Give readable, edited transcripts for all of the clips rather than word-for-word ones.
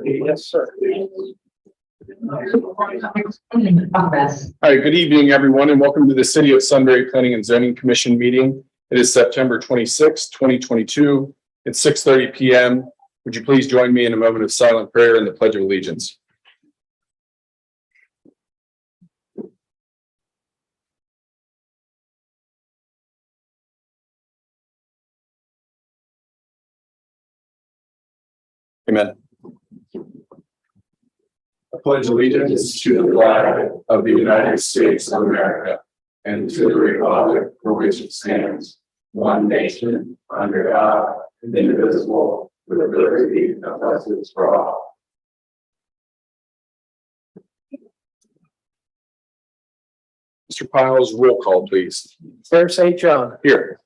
Yes, sir. All right, good evening, everyone, and welcome to the City of Sunbury Planning and Zoning Commission meeting. It is September 26, 2022. It's 6:30 p.m. Would you please join me in a moment of silent prayer and the Pledge of Allegiance? Amen. I pledge allegiance to the flag of the United States of America and to the republic for which it stands, one nation, under God, indivisible, with liberty and justice for all. Mr. Piles, roll call, please. Mayor St. John. Here.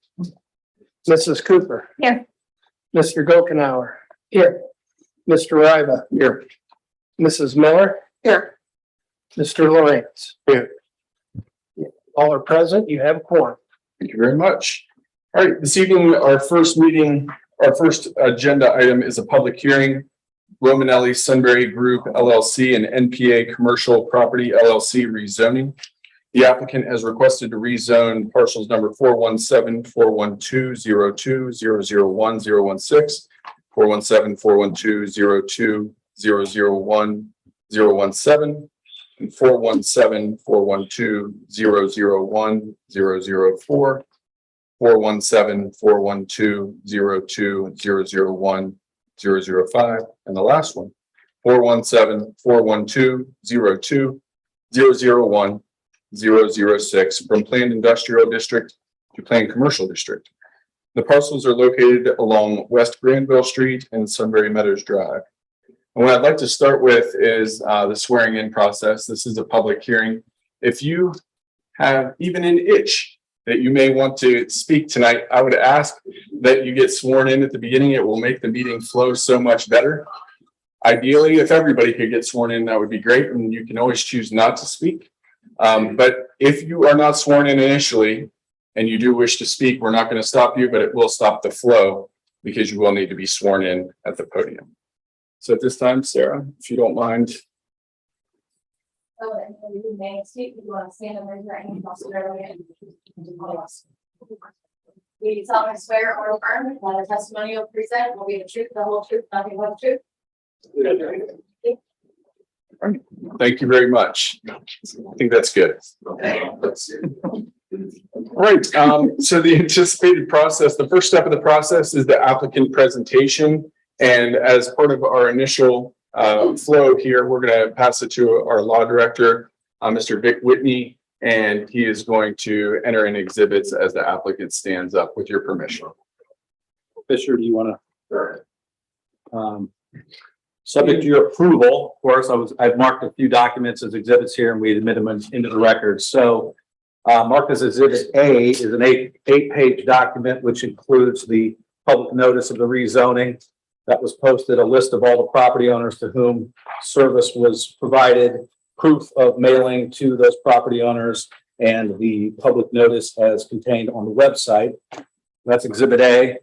Mrs. Cooper. Here. Mr. Gokenhour. Here. Mr. Riva. Here. Mrs. Miller. Here. Mr. Lawrence. Here. All are present. You have a quorum. Thank you very much. All right, this evening, our first agenda item is a public hearing. Romanelli Sunbury Group LLC and NPA Commercial Property LLC rezoning. The applicant has requested to rezone parcels number 417, 412, 02, 001, 016, 417, 412, 02, 001, 017, and 417, 412, 001, 004, 417, 412, 02, 001, 005, and the last one, 417, 412, 02, 001, 006 from Planned Industrial District to Planned Commercial District. The parcels are located along West Granville Street and Sunbury Meadows Drive. And what I'd like to start with is the swearing in process. This is a public hearing. If you have even an itch that you may want to speak tonight, I would ask that you get sworn in at the beginning. It will make the meeting flow so much better. Ideally, if everybody could get sworn in, that would be great. And you can always choose not to speak. But if you are not sworn in initially and you do wish to speak, we're not going to stop you, but it will stop the flow because you will need to be sworn in at the podium. So at this time, Sarah, if you don't mind. You may speak, you want to stand and raise your hand. We solemnly swear or affirm that the testimony you'll present will be the truth, the whole truth, nothing but the truth. Thank you very much. I think that's good. All right. So the anticipated process, the first step of the process is the applicant presentation. And as part of our initial flow here, we're going to pass it to our law director, Mr. Vic Whitney, and he is going to enter in exhibits as the applicant stands up with your permission. Fisher, do you want to? Subject to your approval, of course, I've marked a few documents as exhibits here and we admit them into the record. So marked as Exhibit A is an eight-page document, which includes the public notice of the rezoning that was posted, a list of all the property owners to whom service was provided, proof of mailing to those property owners, and the public notice as contained on the website. That's Exhibit A.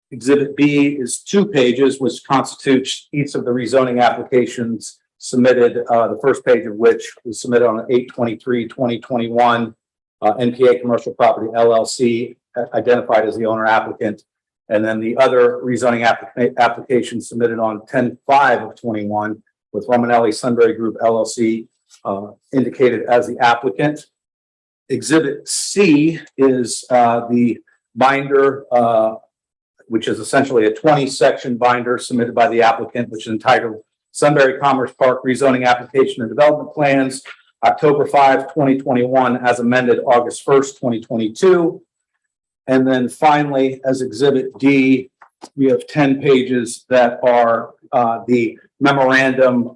Exhibit B is 2 pages, which constitutes each of the rezoning applications submitted, the first page of which was submitted on 8/23/2021, NPA Commercial Property LLC, identified as the owner applicant. And then the other rezoning application submitted on 10/5/21 with Romanelli Sunbury Group LLC indicated as the applicant. Exhibit C is the binder, which is essentially a 20-section binder submitted by the applicant, which is entitled Sunbury Commerce Park Rezoning Application and Development Plans, October 5, 2021, as amended August 1st, 2022. And then finally, as Exhibit D, we have 10 pages that are the memorandum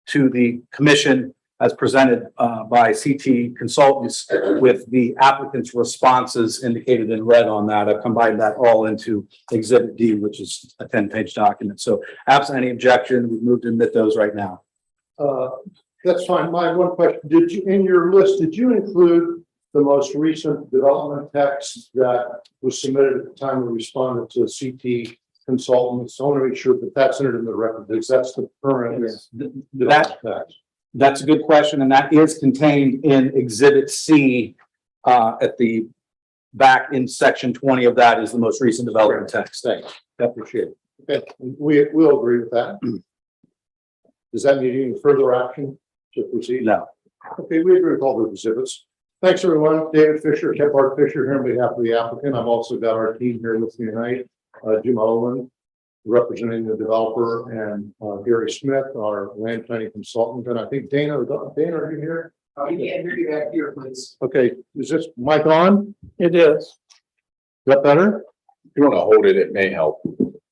to the commission as presented by CT Consultants with the applicant's responses indicated in red on that. I've combined that all into Exhibit D, which is a 10-page document. So absent any objection, we've moved to admit those right now. That's fine. My one question, did you, in your list, did you include the most recent development text that was submitted at the time we responded to CT consultants. I want to make sure that that's entered in the record, because that's the current. That's a good question, and that is contained in Exhibit C at the back in section 20 of that is the most recent development text. Thanks. I appreciate it. Okay, we'll agree with that. Does that need any further action to proceed? No. Okay, we agree with all the exhibits. Thanks, everyone. David Fisher, Kepler Fisher here on behalf of the applicant. I've also got our team here with me tonight. Jim Owen, representing the developer, and Gary Smith, our land planning consultant. And I think Dana, are you here? I can't hear you back here, please. Okay, is this mic on? It is. Is that better? If you want to hold it, it may help.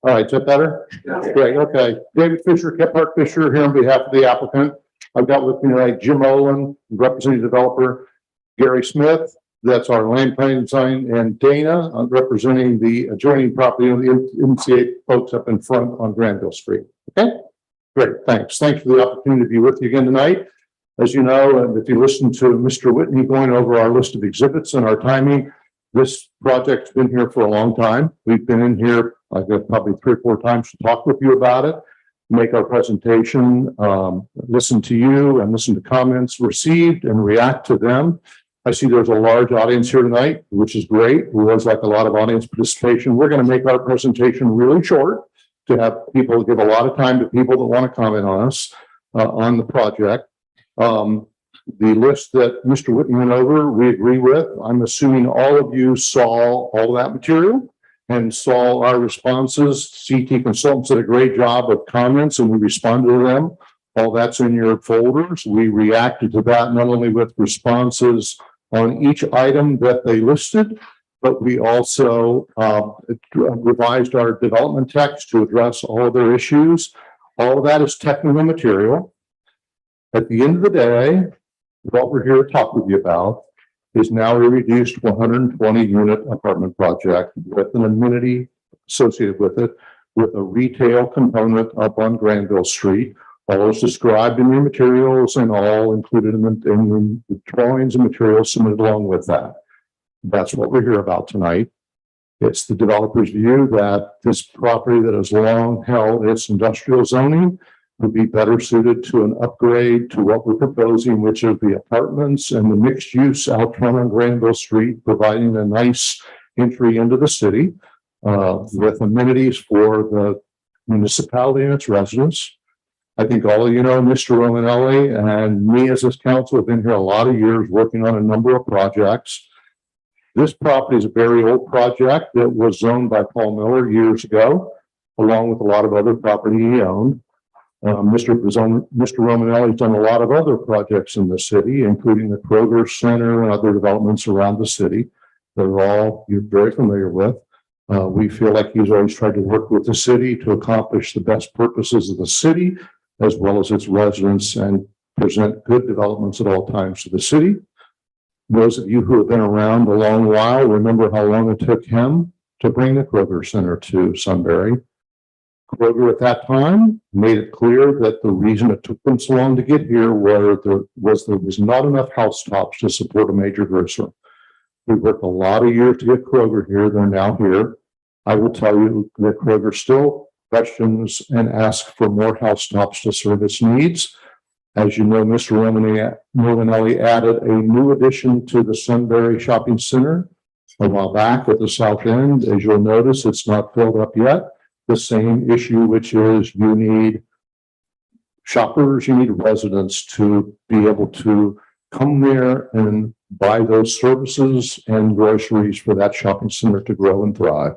All right, is that better? Great, okay. David Fisher, Kepler Fisher here on behalf of the applicant. I've got with me tonight Jim Olin, representing developer, Gary Smith, that's our land planning design, and Dana, representing the adjoining property of the MCA folks up in front on Granville Street. Okay, great, thanks. Thanks for the opportunity to be with you again tonight. As you know, and if you listen to Mr. Whitney going over our list of exhibits and our timing, this project's been here for a long time. We've been in here, I've got probably 3 or 4 times to talk with you about it, make our presentation, listen to you and listen to comments received and react to them. I see there's a large audience here tonight, which is great. We always like a lot of audience participation. We're going to make our presentation really short to have people give a lot of time to people that want to comment on us, on the project. The list that Mr. Whitney went over, we agree with. I'm assuming all of you saw all that material and saw our responses. CT Consultants did a great job of comments and we responded to them. All that's in your folders. We reacted to that not only with responses on each item that they listed, but we also revised our development text to address all of their issues. All of that is technical material. At the end of the day, what we're here to talk with you about is now a reduced 120 unit apartment project with an amenity associated with it, with a retail component up on Granville Street. All is described in your materials and all included in the drawings and materials submitted along with that. That's what we're here about tonight. It's the developer's view that this property that has long held its industrial zoning would be better suited to an upgrade to what we're proposing, which are the apartments and the mixed use out front on Granville Street, providing a nice entry into the city with amenities for the municipality and its residents. I think all of you know Mr. Romanelli and me as this council have been here a lot of years working on a number of projects. This property is a very old project that was zoned by Paul Miller years ago, along with a lot of other property he owned. Mr. Romanelli has done a lot of other projects in the city, including the Kroger Center and other developments around the city that are all you're very familiar with. We feel like he's always tried to work with the city to accomplish the best purposes of the city, as well as its residents, and present good developments at all times to the city. Those of you who have been around a long while remember how long it took him to bring the Kroger Center to Sunbury. Kroger at that time made it clear that the reason it took them so long to get here there was not enough housetops to support a major grocer. We worked a lot of years to get Kroger here. They're now here. I will tell you that Kroger still questions and asks for more housetops to serve its needs. As you know, Mr. Romanelli added a new addition to the Sunbury Shopping Center a while back at the south end. As you'll notice, it's not filled up yet. The same issue, which is you need shoppers, you need residents to be able to come there and buy those services and groceries for that shopping center to grow and thrive.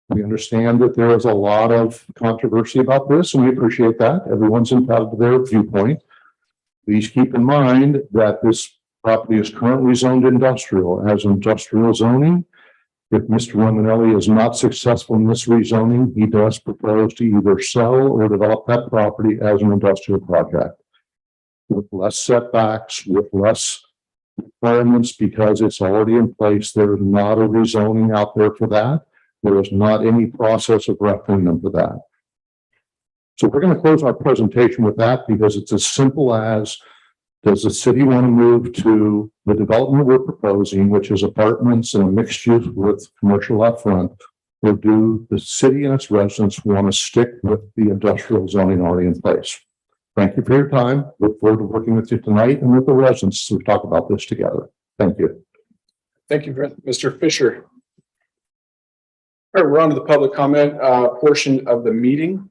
We understand that there is a lot of controversy about this, and we appreciate that. Everyone's entitled to their viewpoint. Please keep in mind that this property is currently zoned industrial, as industrial zoning. If Mr. Romanelli is not successful in this rezoning, he does propose to either sell or develop that property as an industrial project with less setbacks, with less requirements, because it's already in place. There is not a rezoning out there for that. There is not any process of referendum for that. So we're going to close our presentation with that, because it's as simple as, does the city want to move to the development we're proposing, which is apartments and a mixed use with commercial up front, or do the city and its residents want to stick with the industrial zoning already in place? Thank you for your time. Look forward to working with you tonight and with the residents to talk about this together. Thank you. Thank you, Mr. Fisher. All right, we're on to the public comment portion of the meeting.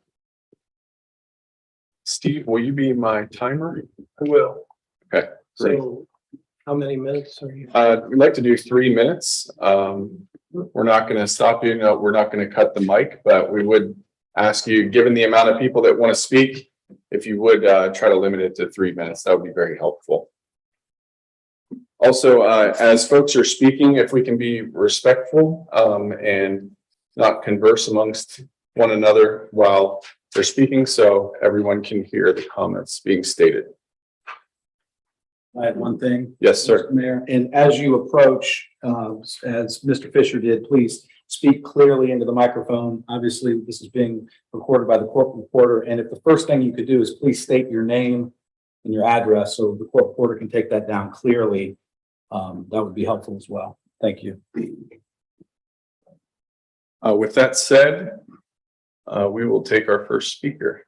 Steve, will you be my timer? I will. Okay, great. So how many minutes are you? We'd like to do 3 minutes. We're not going to stop you. No, we're not going to cut the mic, but we would ask you, given the amount of people that want to speak, if you would try to limit it to 3 minutes, that would be very helpful. Also, as folks are speaking, if we can be respectful and not converse amongst one another while they're speaking, so everyone can hear the comments being stated. I have one thing. Yes, sir. Mr. Mayor, and as you approach, as Mr. Fisher did, please speak clearly into the microphone. Obviously, this is being recorded by the court reporter, and if the first thing you could do is please state your name and your address so the court reporter can take that down clearly, that would be helpful as well. Thank you. With that said, we will take our first speaker.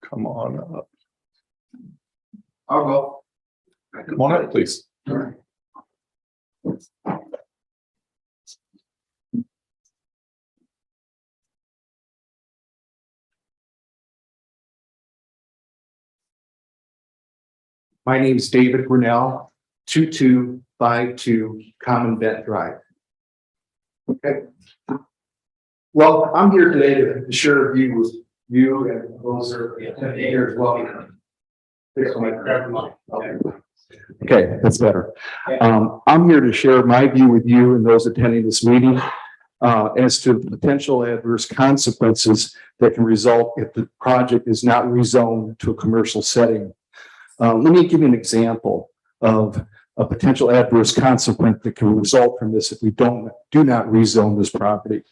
Come on up. I'll go. Come on up, please. My name is David Grinnell, 2252 Common Bent Drive. Okay. Well, I'm here today to share a view with you and those that are attending here as well. Okay, that's better. I'm here to share my view with you and those attending this meeting as to potential adverse consequences that can result if the project is not rezoned to a commercial setting. Let me give you an example of a potential adverse consequence that can result from this if we do not rezone this property.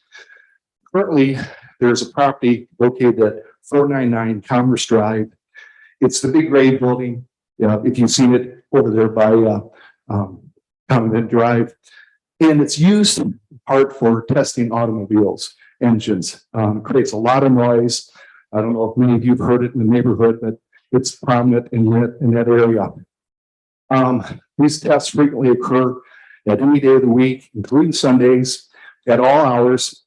Currently, there's a property located at 499 Commerce Drive. It's the big gray building. If you've seen it over there by Common Drive, and it's used in part for testing automobiles, engines. Creates a lot of noise. I don't know if many of you have heard it in the neighborhood, but it's prominent in that area. These tests frequently occur at any day of the week, including Sundays, at all hours,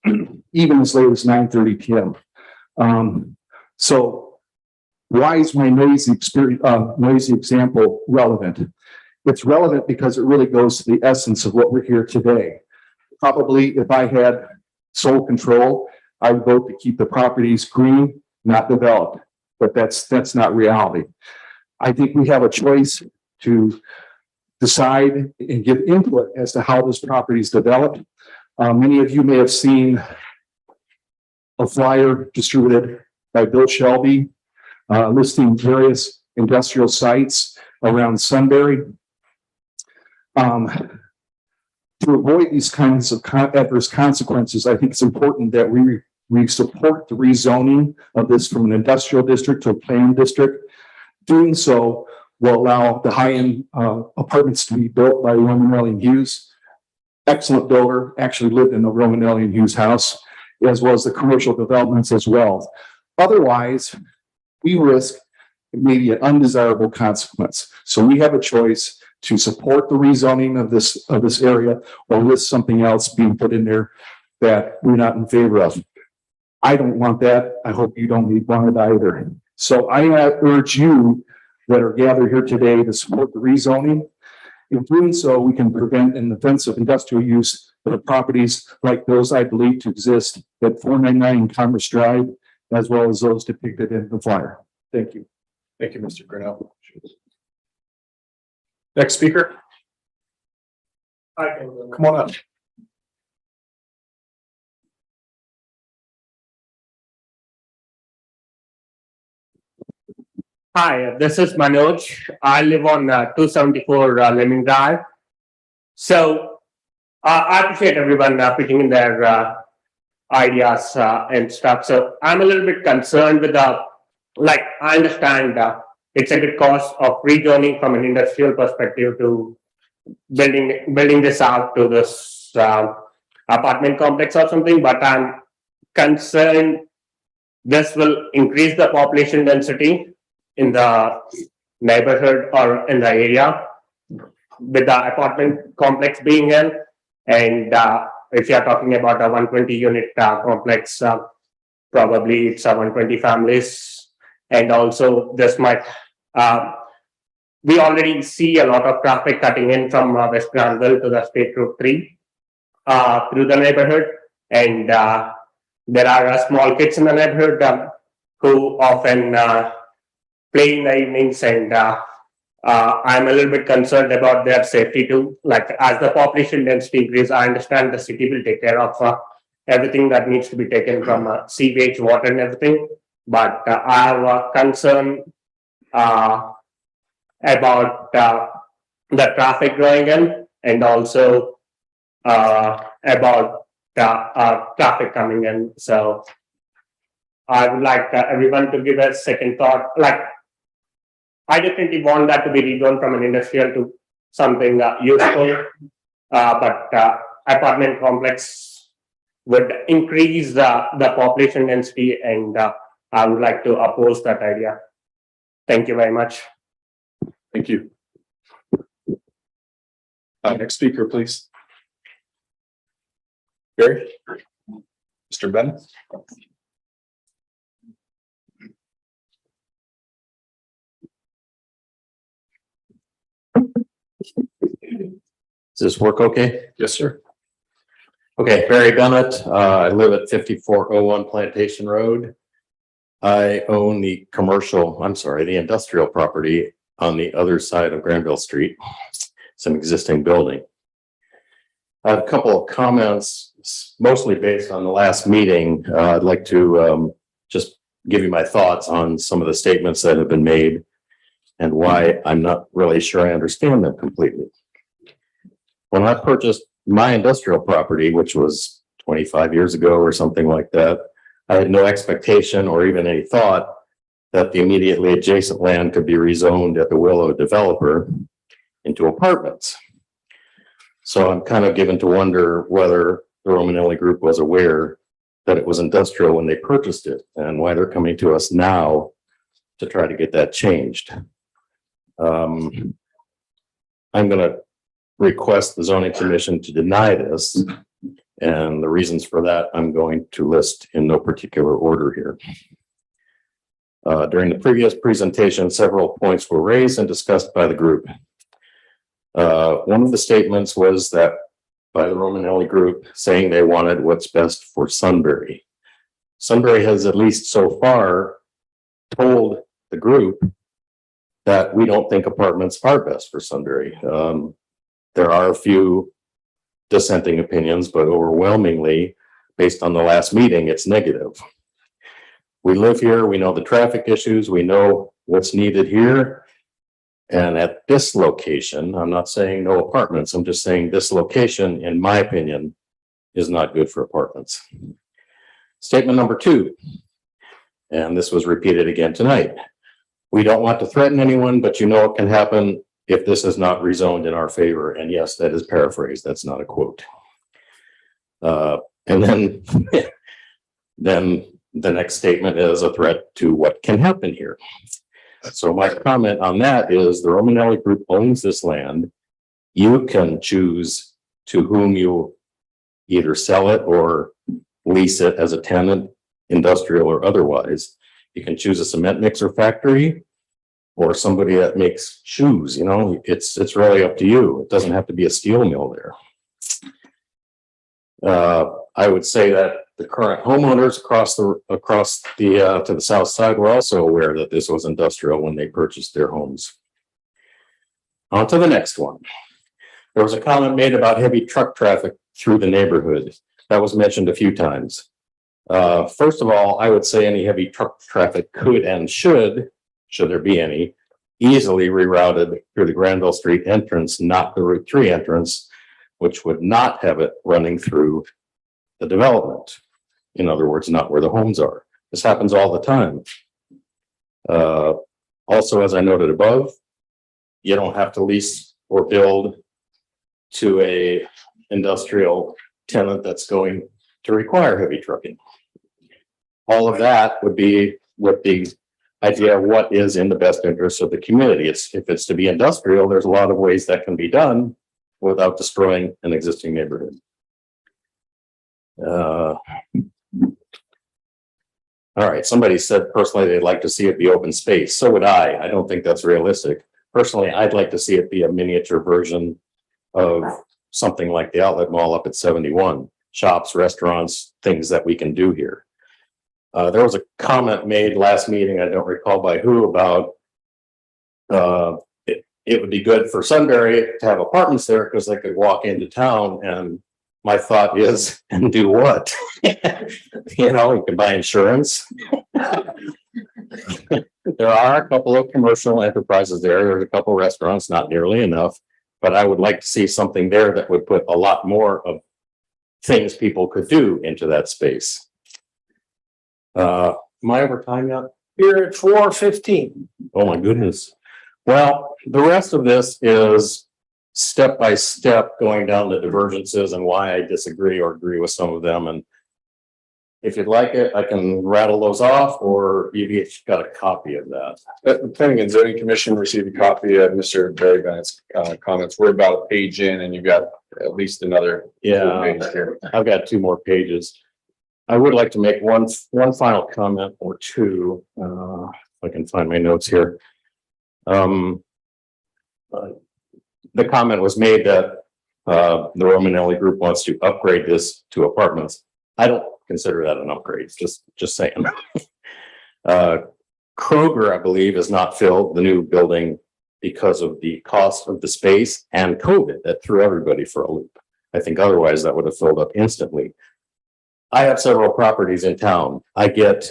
even as late as 9:30 p.m. So why is my noisy example relevant? It's relevant because it really goes to the essence of what we're here today. Probably if I had sole control, I would vote to keep the properties green, not developed, but that's not reality. I think we have a choice to decide and give input as to how this property is developed. Many of you may have seen a flyer distributed by Bill Shelby listing various industrial sites around Sunbury. To avoid these kinds of adverse consequences, I think it's important that we support the rezoning of this from an industrial district to a planned district. Doing so will allow the high-end apartments to be built by Romanelli and Hughes. Excellent builder, actually lived in a Romanelli and Hughes house, as well as the commercial developments as well. Otherwise, we risk maybe an undesirable consequence. So we have a choice to support the rezoning of this area or risk something else being put in there that we're not in favor of. I don't want that. I hope you don't want it either. So I urge you that are gathered here today to support the rezoning. In doing so, we can prevent an offensive industrial use of properties like those I believe to exist at 499 Commerce Drive, as well as those depicted in the flyer. Thank you. Thank you, Mr. Grinnell. Next speaker. Come on up. Hi, this is Manoj. I live on 274 Lemming Drive. So I appreciate everyone putting in their ideas and stuff. So I'm a little bit concerned with I understand it's a good cost of rezoning from an industrial perspective to building this out to this apartment complex or something, but I'm concerned this will increase the population density in the neighborhood or in the area with the apartment complex being in. And if you're talking about a 120 unit complex, probably it's a 120 families. And also this might, we already see a lot of traffic cutting in from West Granville to the State Route 3 through the neighborhood. And there are small kids in the neighborhood who often play in the evenings, and I'm a little bit concerned about their safety too. Like as the population density increases, I understand the city will take care of everything that needs to be taken from sewage, water and everything. But I have a concern about the traffic going in, and also about traffic coming in. So I would like everyone to give a second thought. Like, I definitely want that to be rezoned from an industrial to something useful, but apartment complex would increase the population density, and I would like to oppose that idea. Thank you very much. Thank you. Next speaker, please. Gary? Mr. Bennett? Does this work okay? Yes, sir. Okay, Barry Bennett. I live at 5401 Plantation Road. I own the the industrial property on the other side of Granville Street. It's an existing building. I have a couple of comments, mostly based on the last meeting. I'd like to just give you my thoughts on some of the statements that have been made and why I'm not really sure I understand them completely. When I purchased my industrial property, which was 25 years ago or something like that, I had no expectation or even any thought that the immediately adjacent land could be rezoned at the will of a developer into apartments. So I'm kind of given to wonder whether the Romanelli Group was aware that it was industrial when they purchased it, and why they're coming to us now to try to get that changed. I'm going to request the zoning commission to deny this, and the reasons for that I'm going to list in no particular order here. During the previous presentation, several points were raised and discussed by the group. One of the statements was that by the Romanelli Group saying they wanted what's best for Sunbury. Sunbury has, at least so far, told the group that we don't think apartments are best for Sunbury. There are a few dissenting opinions, but overwhelmingly, based on the last meeting, it's negative. We live here, we know the traffic issues, we know what's needed here. And at this location, I'm not saying no apartments, I'm just saying this location, in my opinion, is not good for apartments. Statement number 2, and this was repeated again tonight. We don't want to threaten anyone, but you know it can happen if this is not rezoned in our favor. And yes, that is paraphrased, that's not a quote. And then, then the next statement is a threat to what can happen here. So my comment on that is the Romanelli Group owns this land. You can choose to whom you either sell it or lease it as a tenant, industrial or otherwise. You can choose a cement mixer factory or somebody that makes shoes. You know, it's really up to you. It doesn't have to be a steel mill there. I would say that the current homeowners across the to the south side were also aware that this was industrial when they purchased their homes. On to the next one. There was a comment made about heavy truck traffic through the neighborhood. That was mentioned a few times. First of all, I would say any heavy truck traffic could and should there be any, easily rerouted through the Granville Street entrance, not the Route 3 entrance, which would not have it running through the development. In other words, not where the homes are. This happens all the time. Also, as I noted above, you don't have to lease or build to a industrial tenant that's going to require heavy trucking. All of that would be with the idea of what is in the best interest of the community. If it's to be industrial, there's a lot of ways that can be done without destroying an existing neighborhood. All right, somebody said personally they'd like to see it be open space. So would I. I don't think that's realistic. Personally, I'd like to see it be a miniature version of something like the outlet mall up at 71. Shops, restaurants, things that we can do here. There was a comment made last meeting, I don't recall by who, about it would be good for Sunbury to have apartments there because they could walk into town. And my thought is, and do what? You know, you can buy insurance. There are a couple of commercial enterprises there. There's a couple of restaurants, not nearly enough, but I would like to see something there that would put a lot more of things people could do into that space. Am I over time yet? You're at 4:15. Oh my goodness. Well, the rest of this is step by step going down the divergences and why I disagree or agree with some of them. And if you'd like it, I can rattle those off, or you've each got a copy of that. The Planning and Zoning Commission received a copy of Mr. Barry Bennett's comments. We're about a page in and you've got at least another page here. I've got 2 more pages. I would like to make one final comment or two. If I can find my notes here. The comment was made that the Romanelli group wants to upgrade this to apartments. I don't consider that an upgrade, just saying. Kroger, I believe, is not filled, the new building, because of the cost of the space and COVID that threw everybody for a loop. I think otherwise that would have filled up instantly. I have several properties in town. I get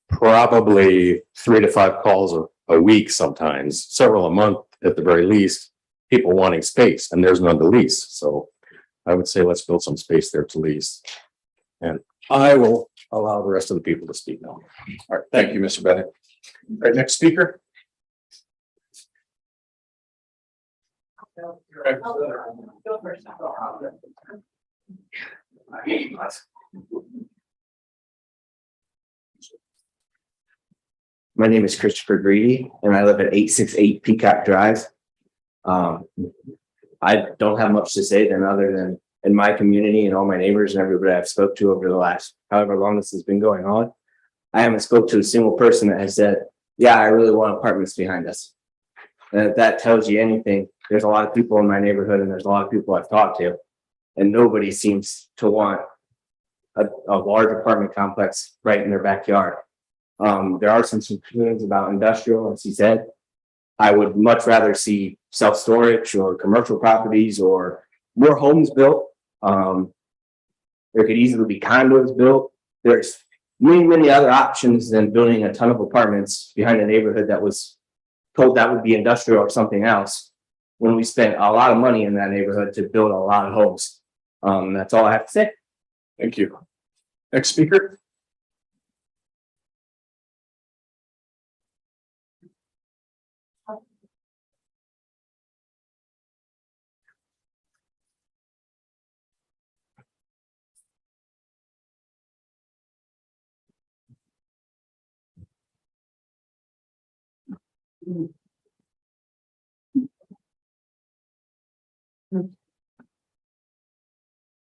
probably 3 to 5 calls a week, sometimes several a month at the very least, people wanting space, and there's none to lease. So I would say let's build some space there to lease. And I will allow the rest of the people to speak now. All right, thank you, Mr. Bennett. All right, next speaker. Go first. My name is Christopher Greedy, and I live at 868 Peacock Drive. I don't have much to say other than in my community and all my neighbors and everybody I've spoke to over the last however long this has been going on, I haven't spoke to a single person that has said, yeah, I really want apartments behind us. And if that tells you anything, there's a lot of people in my neighborhood and there's a lot of people I've talked to, and nobody seems to want a large apartment complex right in their backyard. There are some concerns about industrial, as he said. I would much rather see self-storage or commercial properties or more homes built. There could easily be condos built. There's many other options than building a ton of apartments behind a neighborhood that was told that would be industrial or something else, when we spent a lot of money in that neighborhood to build a lot of homes. That's all I have to say. Thank you. Next speaker.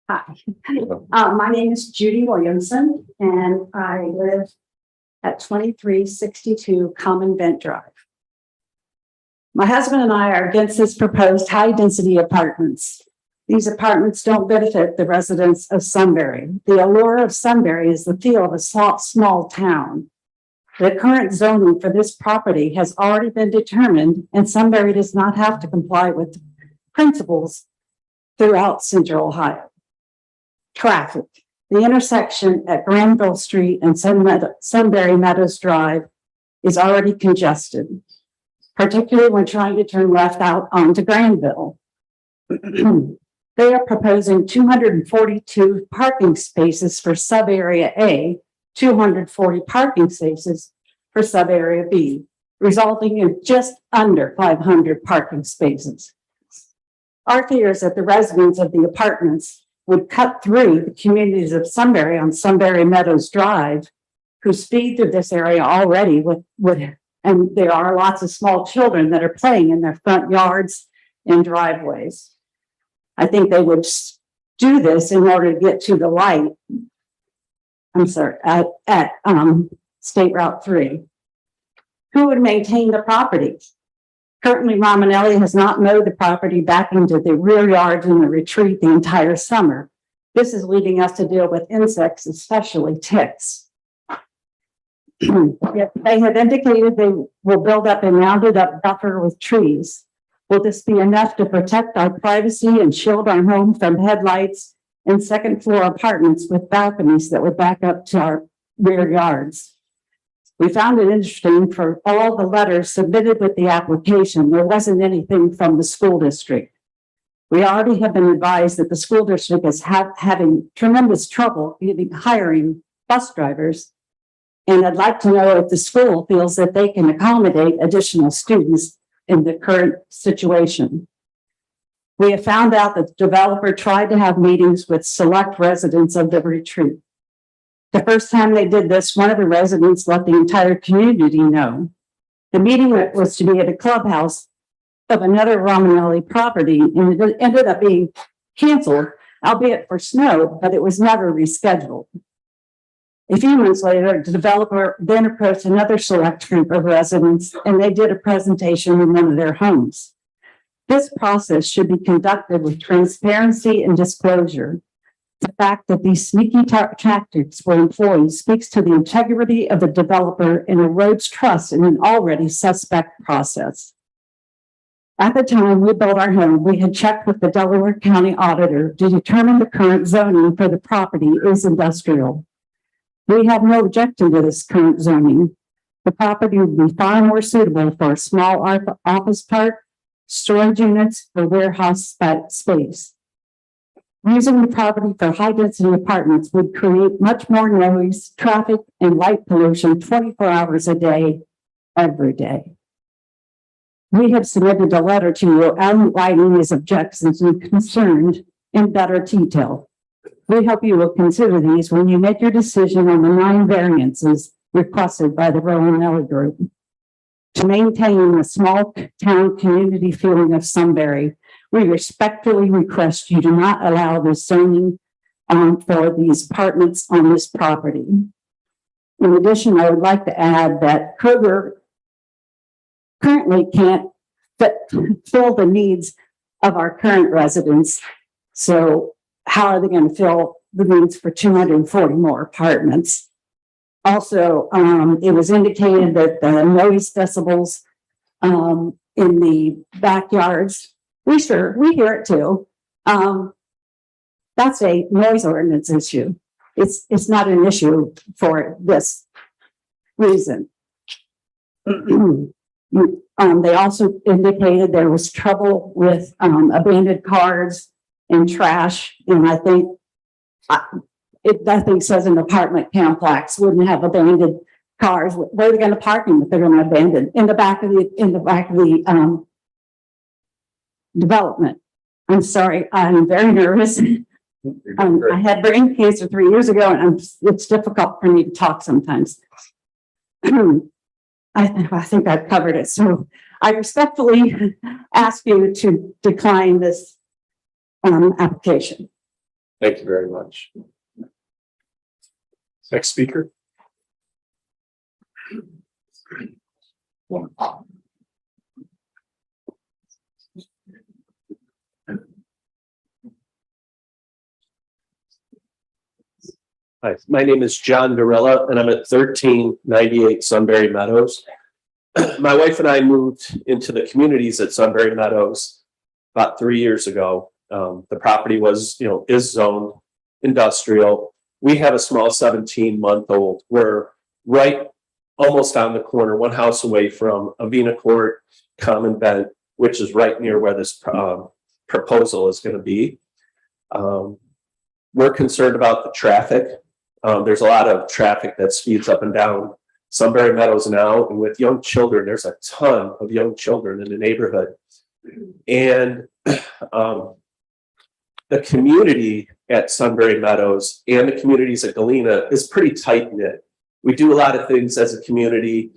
Hi, my name is Judy Williamson, and I live at 2362 Common Vent Drive. My husband and I are against this proposed high-density apartments. These apartments don't benefit the residents of Sunbury. The allure of Sunbury is the feel of a small town. The current zoning for this property has already been determined, and Sunbury does not have to comply with principles throughout Central Ohio. Traffic. The intersection at Granville Street and Sunbury Meadows Drive is already congested, particularly when trying to turn left out onto Granville. They are proposing 242 parking spaces for sub-area A, 240 parking spaces for sub-area B, resulting in just under 500 parking spaces. Our fear is that the residents of the apartments would cut through the communities of Sunbury on Sunbury Meadows Drive, whose feed through this area already and there are lots of small children that are playing in their front yards and driveways. I think they would do this in order to get to the light. I'm sorry, at State Route 3. Who would maintain the property? Currently, Romanelli has not mowed the property back into the rear yards in the retreat the entire summer. This is leading us to deal with insects, especially ticks. They have indicated they will build up a rounded up buffer with trees. Will this be enough to protect our privacy and shield our home from headlights and second floor apartments with balconies that would back up to our rear yards? We found it interesting for all the letters submitted with the application, there wasn't anything from the school district. We already have been advised that the school district is having tremendous trouble hiring bus drivers. And I'd like to know if the school feels that they can accommodate additional students in the current situation. We have found out that the developer tried to have meetings with select residents of the retreat. The first time they did this, one of the residents let the entire community know. The meeting was to be at a clubhouse of another Romanelli property, and it ended up being canceled, albeit for snow, but it was never rescheduled. A few months later, the developer then approached another select group of residents, and they did a presentation in one of their homes. This process should be conducted with transparency and disclosure. The fact that these sneaky tactics were employed speaks to the integrity of the developer and erodes trust in an already suspect process. At the time we built our home, we had checked with the Delaware County Auditor to determine the current zoning for the property is industrial. We have no objection to this current zoning. The property would be far more suitable for a small office park, storage units, or warehouse space. Using the property for high-density apartments would create much more noise, traffic, and light pollution 24 hours a day, every day. We have submitted a letter to you outlining these objections and concerns in better detail. We hope you will consider these when you make your decision on the 9 variances requested by the Romanelli Group. To maintain a small town community feeling of Sunbury, we respectfully request you do not allow the zoning for these apartments on this property. In addition, I would like to add that Kroger currently can't fill the needs of our current residents. So how are they going to fill the needs for 240 more apartments? Also, it was indicated that the noise decibels in the backyards, we hear it too. That's a noise ordinance issue. It's not an issue for this reason. They also indicated there was trouble with abandoned cars and trash, and I think it says an apartment complex wouldn't have abandoned cars. Where are they going to park them if they're going to abandon in the back of the development? I'm sorry, I'm very nervous. I had brain cancer 3 years ago, and it's difficult for me to talk sometimes. I think I've covered it. So I respectfully ask you to decline this application. Thank you very much. Next speaker. Hi, my name is John Varela, and I'm at 1398 Sunbury Meadows. My wife and I moved into the communities at Sunbury Meadows about 3 years ago. The property was, is zoned industrial. We have a small 17-month-old. We're right almost on the corner, one house away from Avena Court, Common Bennett, which is right near where this proposal is going to be. We're concerned about the traffic. There's a lot of traffic that speeds up and down Sunbury Meadows now, and with young children, there's a ton of young children in the neighborhood. And the community at Sunbury Meadows and the communities at Galena is pretty tight knit. We do a lot of things as a community.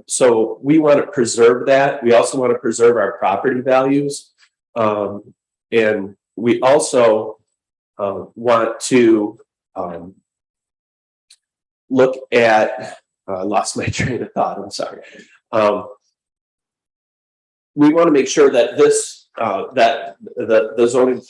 So we want to preserve that. We also want to preserve our property values. And we also want to look at, I lost my train of thought, I'm sorry. We want to make sure that this, that the zoning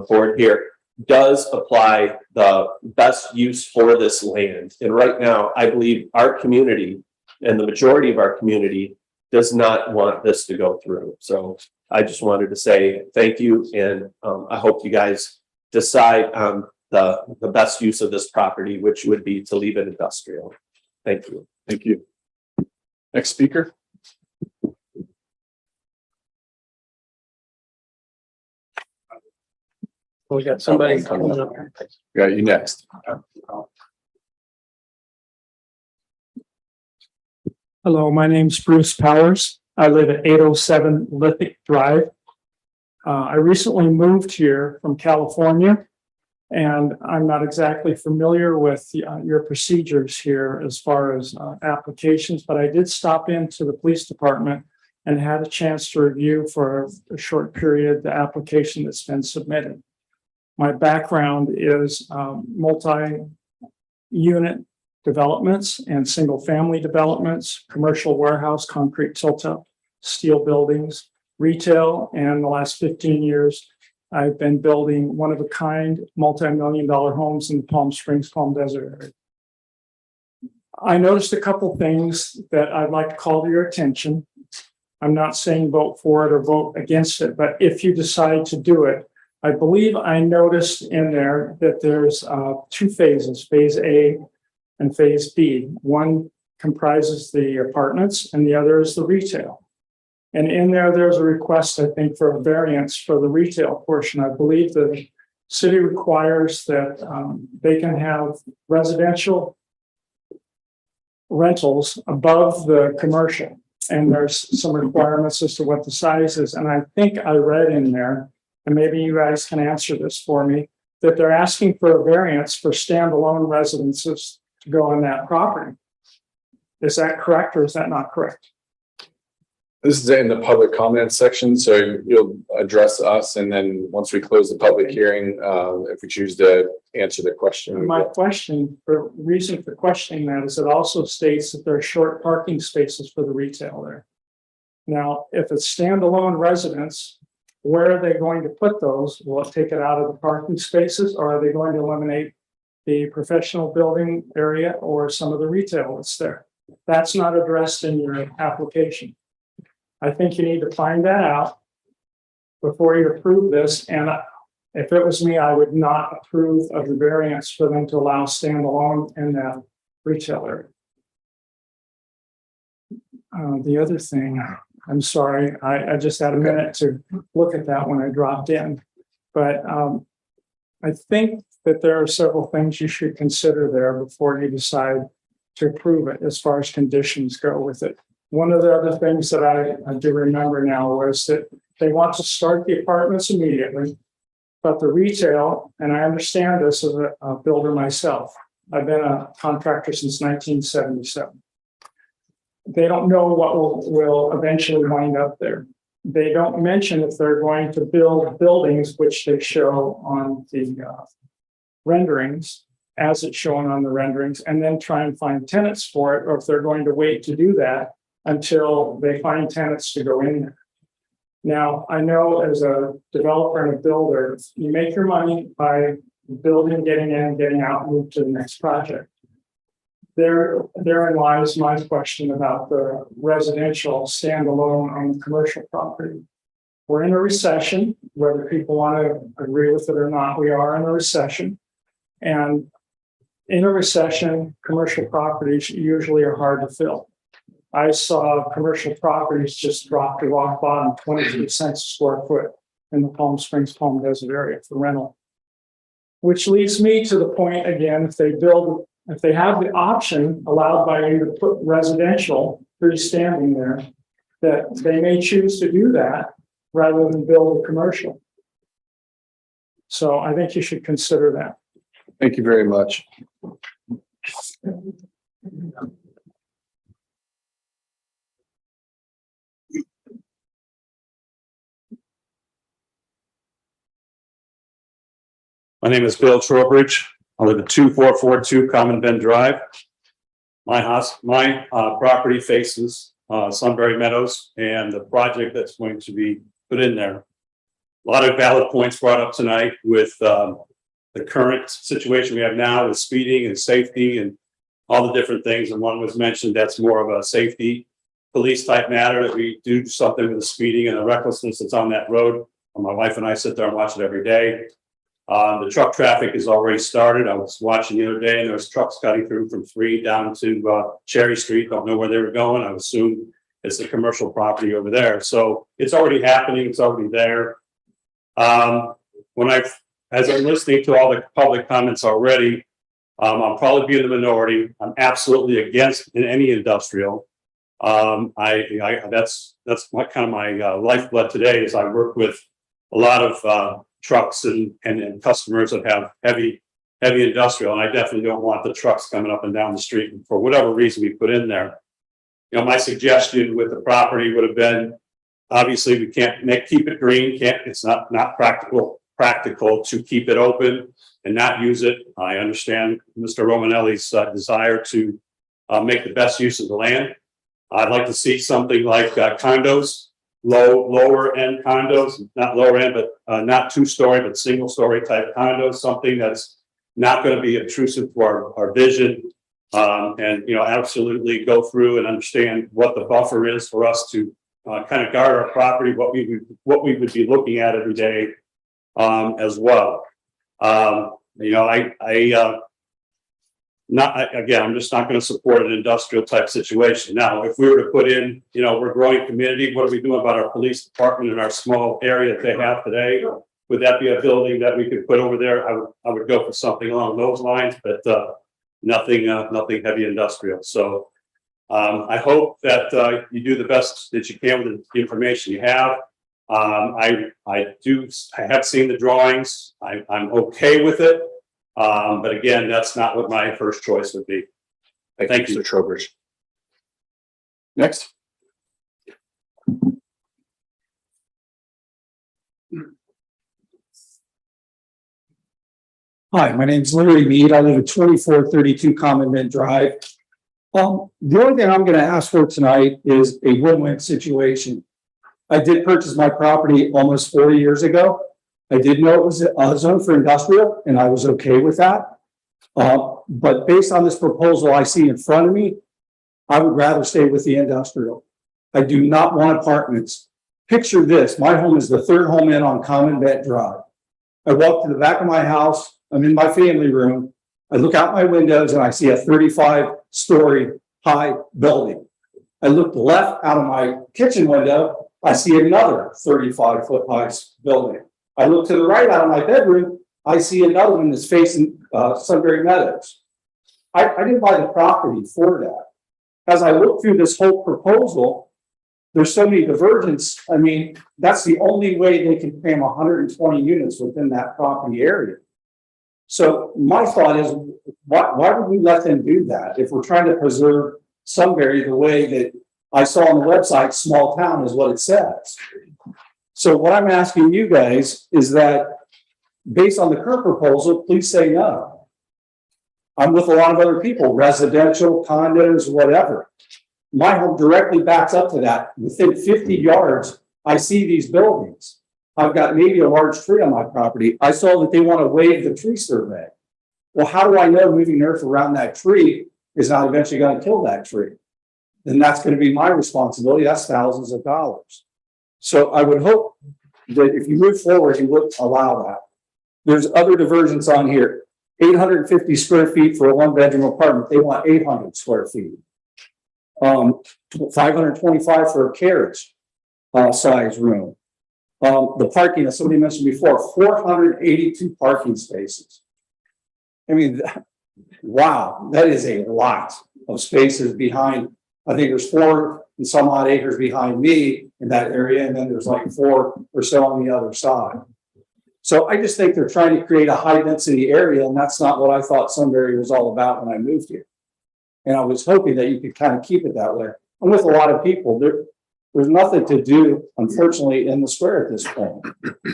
board here does apply the best use for this land. And right now, I believe our community and the majority of our community does not want this to go through. So I just wanted to say thank you. And I hope you guys decide on the best use of this property, which would be to leave it industrial. Thank you. Thank you. Next speaker. We got somebody coming up. Got you next. Hello, my name's Bruce Powers. I live at 807 Lithic Drive. I recently moved here from California, and I'm not exactly familiar with your procedures here as far as applications, but I did stop into the police department and had a chance to review for a short period the application that's been submitted. My background is multi-unit developments and single-family developments, commercial warehouse, concrete tilt-up, steel buildings, retail, and the last 15 years, I've been building one-of-a-kind multi-million-dollar homes in the Palm Springs, Palm Desert area. I noticed a couple things that I'd like to call to your attention. I'm not saying vote for it or vote against it, but if you decide to do it, I believe I noticed in there that there's two phases, phase A and phase B. One comprises the apartments and the other is the retail. And in there, there's a request, I think, for a variance for the retail portion. I believe the city requires that they can have residential rentals above the commercial. And there's some requirements as to what the size is. And I think I read in there, and maybe you guys can answer this for me, that they're asking for a variance for standalone residences to go on that property. Is that correct or is that not correct? This is in the public comment section, so you'll address us, and then once we close the public hearing, if we choose to answer the question. My question, for reason for questioning that is it also states that there are short parking spaces for the retail there. Now, if it's standalone residence, where are they going to put those? Will it take it out of the parking spaces, or are they going to eliminate the professional building area or some of the retail that's there? That's not addressed in your application. I think you need to find that out before you approve this. And if it was me, I would not approve of the variance for them to allow standalone in that retail area. The other thing, I'm sorry, I just had a minute to look at that when I dropped in. But I think that there are several things you should consider there before you decide to approve it as far as conditions go with it. One of the other things that I do remember now was that they want to start the apartments immediately, but the retail, and I understand this as a builder myself, I've been a contractor since 1977. They don't know what will eventually wind up there. They don't mention if they're going to build buildings, which they show on the renderings, as it's shown on the renderings, and then try and find tenants for it, or if they're going to wait to do that until they find tenants to go in there. Now, I know as a developer and a builder, you make your money by building, getting in, getting out, move to the next project. Therein lies my question about the residential standalone on the commercial property. We're in a recession, whether people want to agree with it or not, we are in a recession. And in a recession, commercial properties usually are hard to fill. I saw commercial properties just drop to rock bottom, 22 cents a square foot in the Palm Springs, Palm Desert area for rental. Which leads me to the point again, if they have the option allowed by you to put residential freestanding there, that they may choose to do that rather than build a commercial. So I think you should consider that. Thank you very much. My name is Bill Trowbridge. I live at 2442 Common Bend Drive. My property faces Sunbury Meadows and the project that's going to be put in there. A lot of valid points brought up tonight with the current situation we have now with speeding and safety and all the different things. And one was mentioned that's more of a safety police type matter, that we do something with the speeding and the recklessness that's on that road. My wife and I sit there and watch it every day. The truck traffic has already started. I was watching the other day and there was trucks cutting through from 3 down to Cherry Street. Don't know where they were going. I assume it's a commercial property over there. So it's already happening. It's already there. As I'm listening to all the public comments already, I'll probably be in the minority. I'm absolutely against any industrial. That's what kind of my lifeblood today is. I work with a lot of trucks and customers that have heavy industrial, and I definitely don't want the trucks coming up and down the street for whatever reason we put in there. You know, my suggestion with the property would have been, obviously we can't keep it green. It's not practical to keep it open and not use it. I understand Mr. Romanelli's desire to make the best use of the land. I'd like to see something like condos, lower end condos, not lower end, but not 2-story, but single-story type condos, something that's not going to be intrusive to our vision. And, you know, absolutely go through and understand what the buffer is for us to kind of guard our property, what we would be looking at every day as well. You know, I'm just not going to support an industrial type situation. Now, if we were to put in, you know, we're a growing community, what are we doing about our police department in our small area that they have today? Would that be a building that we could put over there? I would go for something along those lines, but nothing heavy industrial. So I hope that you do the best that you can with the information you have. I have seen the drawings. I'm okay with it. But again, that's not what my first choice would be. Thank you, Mr. Trowbridge. Next. Hi, my name is Larry Mead. I live at 2432 Common Bend Drive. The only thing I'm going to ask for tonight is a win-win situation. I did purchase my property almost 40 years ago. I did know it was a zone for industrial, and I was okay with that. But based on this proposal I see in front of me, I would rather stay with the industrial. I do not want apartments. Picture this. My home is the third home in on Common Bend Drive. I walk to the back of my house. I'm in my family room. I look out my windows and I see a 35-story high building. I look left out of my kitchen window. I see another 35-foot high building. I look to the right out of my bedroom. I see another one that's facing Sunbury Meadows. I didn't buy the property for that. As I look through this whole proposal, there's so many divergence. I mean, that's the only way they can cram 120 units within that property area. So my thought is, why would we let them do that if we're trying to preserve Sunbury the way that I saw on the website, small town is what it says. So what I'm asking you guys is that based on the current proposal, please say no. I'm with a lot of other people, residential, condos, whatever. My home directly backs up to that. Within 50 yards, I see these buildings. I've got maybe a large tree on my property. I saw that they want to waive the tree survey. Well, how do I know moving earth around that tree is not eventually going to kill that tree? Then that's going to be my responsibility. That's thousands of dollars. So I would hope that if you move forward, you would allow that. There's other diversions on here. 850 square feet for a 1-bedroom apartment. They want 800 square feet. 525 for a carriage size room. The parking, as somebody mentioned before, 482 parking spaces. I mean, wow, that is a lot of spaces behind. I think there's 4 and some odd acres behind me in that area, and then there's like 4 or so on the other side. So I just think they're trying to create a high density area, and that's not what I thought Sunbury was all about when I moved here. And I was hoping that you could kind of keep it that way. And with a lot of people, there's nothing to do, unfortunately, in the square at this point.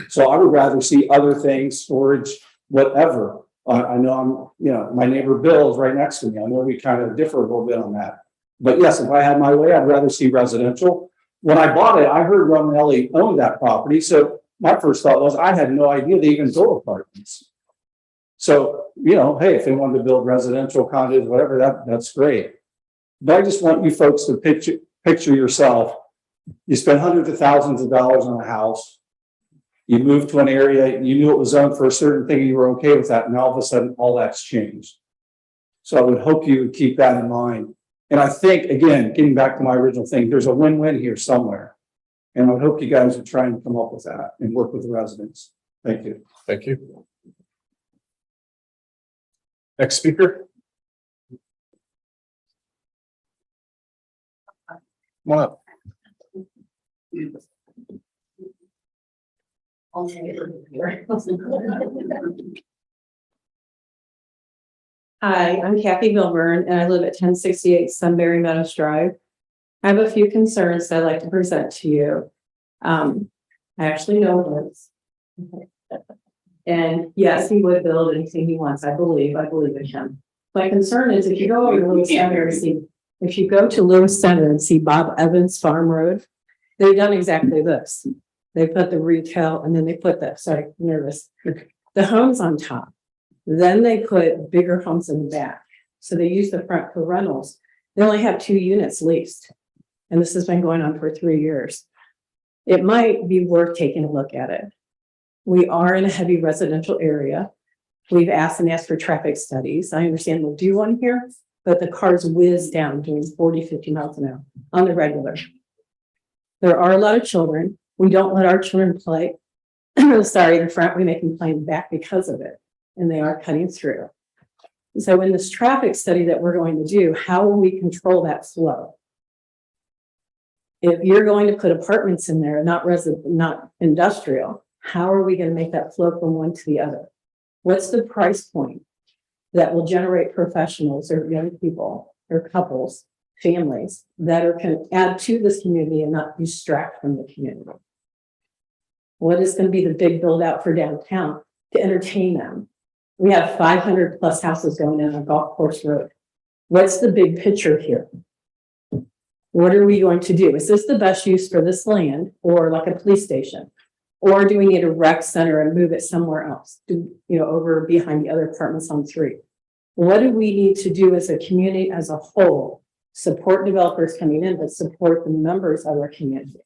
So I would rather see other things, storage, whatever. I know my neighbor Bill is right next to me. I know we kind of differ a little bit on that. But yes, if I had my way, I'd rather see residential. When I bought it, I heard Romanelli owned that property. So my first thought was I had no idea they even built apartments. So, hey, if they wanted to build residential condos, whatever, that's great. But I just want you folks to picture yourself. You spend hundreds of thousands of dollars on a house. You moved to an area, you knew it was zoned for a certain thing, you were okay with that, and all of a sudden, all that's changed. So I would hope you would keep that in mind. And I think, again, getting back to my original thing, there's a win-win here somewhere. And I would hope you guys would try and come up with that and work with the residents. Thank you. Thank you. Next speaker. Come on up. Hi, I'm Kathy Milburn, and I live at 1068 Sunbury Meadows Drive. I have a few concerns that I'd like to present to you. I actually know this. And yes, he would build anything he wants. I believe in him. My concern is if you go over to Lewis Center and see Bob Evans Farm Road, they've done exactly this. They put the retail and then they put the homes on top. Then they put bigger homes in the back. So they use the front for rentals. They only have 2 units leased. And this has been going on for 3 years. It might be worth taking a look at it. We are in a heavy residential area. We've asked for traffic studies. I understand we'll do one here, but the cars whiz down doing 40, 50 miles an hour on the regular. There are a lot of children. We don't let our children play. Sorry, in front, we make them play in the back because of it. And they are cutting through. So in this traffic study that we're going to do, how will we control that flow? If you're going to put apartments in there, not industrial, how are we going to make that flow from one to the other? What's the price point that will generate professionals or young people or couples, families that can add to this community and not distract from the community? What is going to be the big build out for downtown to entertain them? We have 500 plus houses going in on Golf Course Road. What's the big picture here? What are we going to do? Is this the best use for this land or like a police station? Or do we need a rec center and move it somewhere else, over behind the other apartments on 3? What do we need to do as a community as a whole? Support developers coming in, but support the members of our community.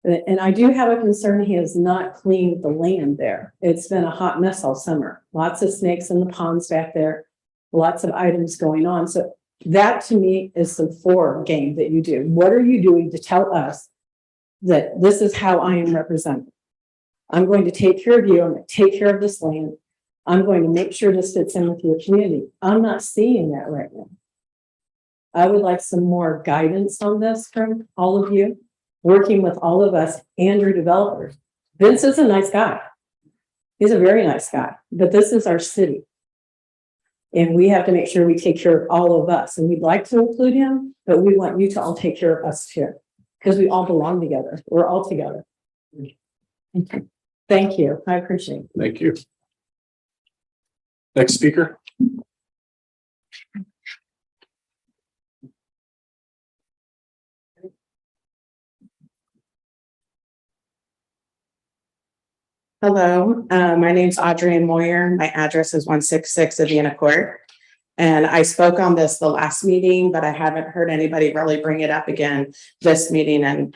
And I do have a concern, he has not cleaned the land there. It's been a hot mess all summer. Lots of snakes in the ponds back there, lots of items going on. So that to me is the 4 game that you do. What are you doing to tell us that this is how I am represented? I'm going to take care of you. I'm going to take care of this land. I'm going to make sure this fits in with your community. I'm not seeing that right now. I would like some more guidance on this from all of you, working with all of us and your developers. Vince is a nice guy. He's a very nice guy, but this is our city. And we have to make sure we take care of all of us. And we'd like to include him, but we want you to all take care of us too, because we all belong together. We're all together. Thank you. I appreciate it. Thank you. Next speaker. Hello, my name's Audrey Moyer. My address is 166 Aviana Court. And I spoke on this the last meeting, but I haven't heard anybody really bring it up again this meeting. And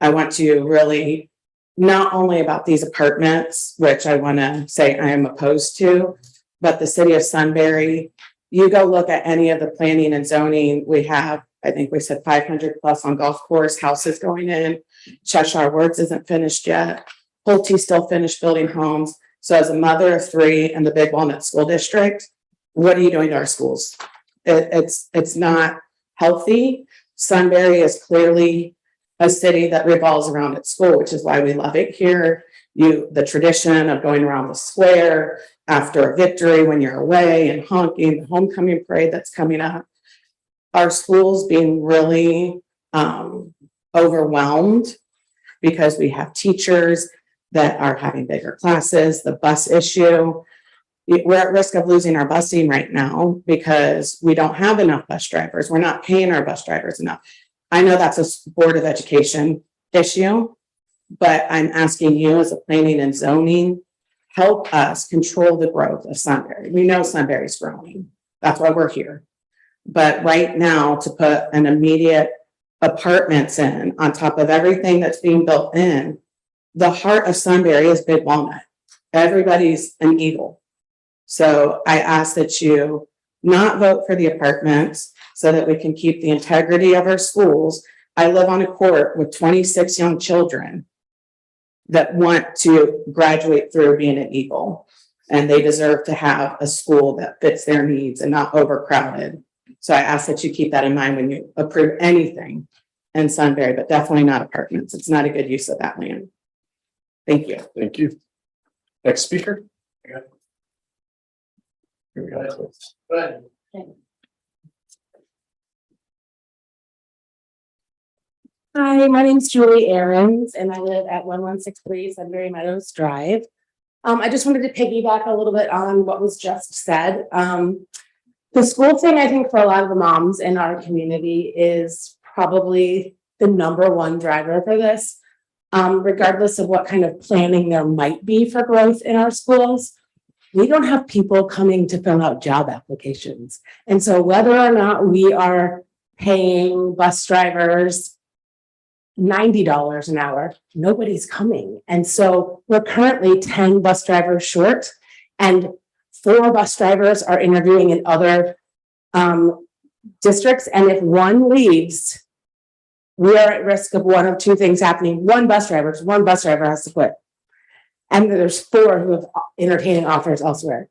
I want to really, not only about these apartments, which I want to say I am opposed to, but the city of Sunbury. You go look at any of the planning and zoning we have. I think we said 500 plus on golf course houses going in. Cheshire Works isn't finished yet. Pulte still finished building homes. So as a mother of 3 in the Big Walnut School District, what are you doing to our schools? It's not healthy. Sunbury is clearly a city that revolves around its school, which is why we love it here. The tradition of going around the square after a victory when you're away and honking, the homecoming parade that's coming up. Our schools being really overwhelmed because we have teachers that are having bigger classes, the bus issue. We're at risk of losing our busing right now because we don't have enough bus drivers. We're not paying our bus drivers enough. I know that's a Board of Education issue, but I'm asking you as a planning and zoning, help us control the growth of Sunbury. We know Sunbury's growing. That's why we're here. But right now, to put an immediate apartments in on top of everything that's being built in, the heart of Sunbury is Big Walnut. Everybody's an eagle. So I ask that you not vote for the apartments so that we can keep the integrity of our schools. I live on a court with 26 young children that want to graduate through being an eagle, and they deserve to have a school that fits their needs and not overcrowded. So I ask that you keep that in mind when you approve anything in Sunbury, but definitely not apartments. It's not a good use of that land. Thank you. Thank you. Next speaker. Here we go. Go ahead. Hi, my name's Judy Ahrens, and I live at 1163 Sunbury Meadows Drive. I just wanted to piggyback a little bit on what was just said. The school thing, I think, for a lot of the moms in our community is probably the #1 driver for this, regardless of what kind of planning there might be for growth in our schools. We don't have people coming to fill out job applications. And so whether or not we are paying bus drivers $90 an hour, nobody's coming. And so we're currently 10 bus drivers short, and 4 bus drivers are interviewing in other districts. And if one leaves, we are at risk of one of two things happening. One bus driver has to quit. And there's 4 who have entertaining offers elsewhere.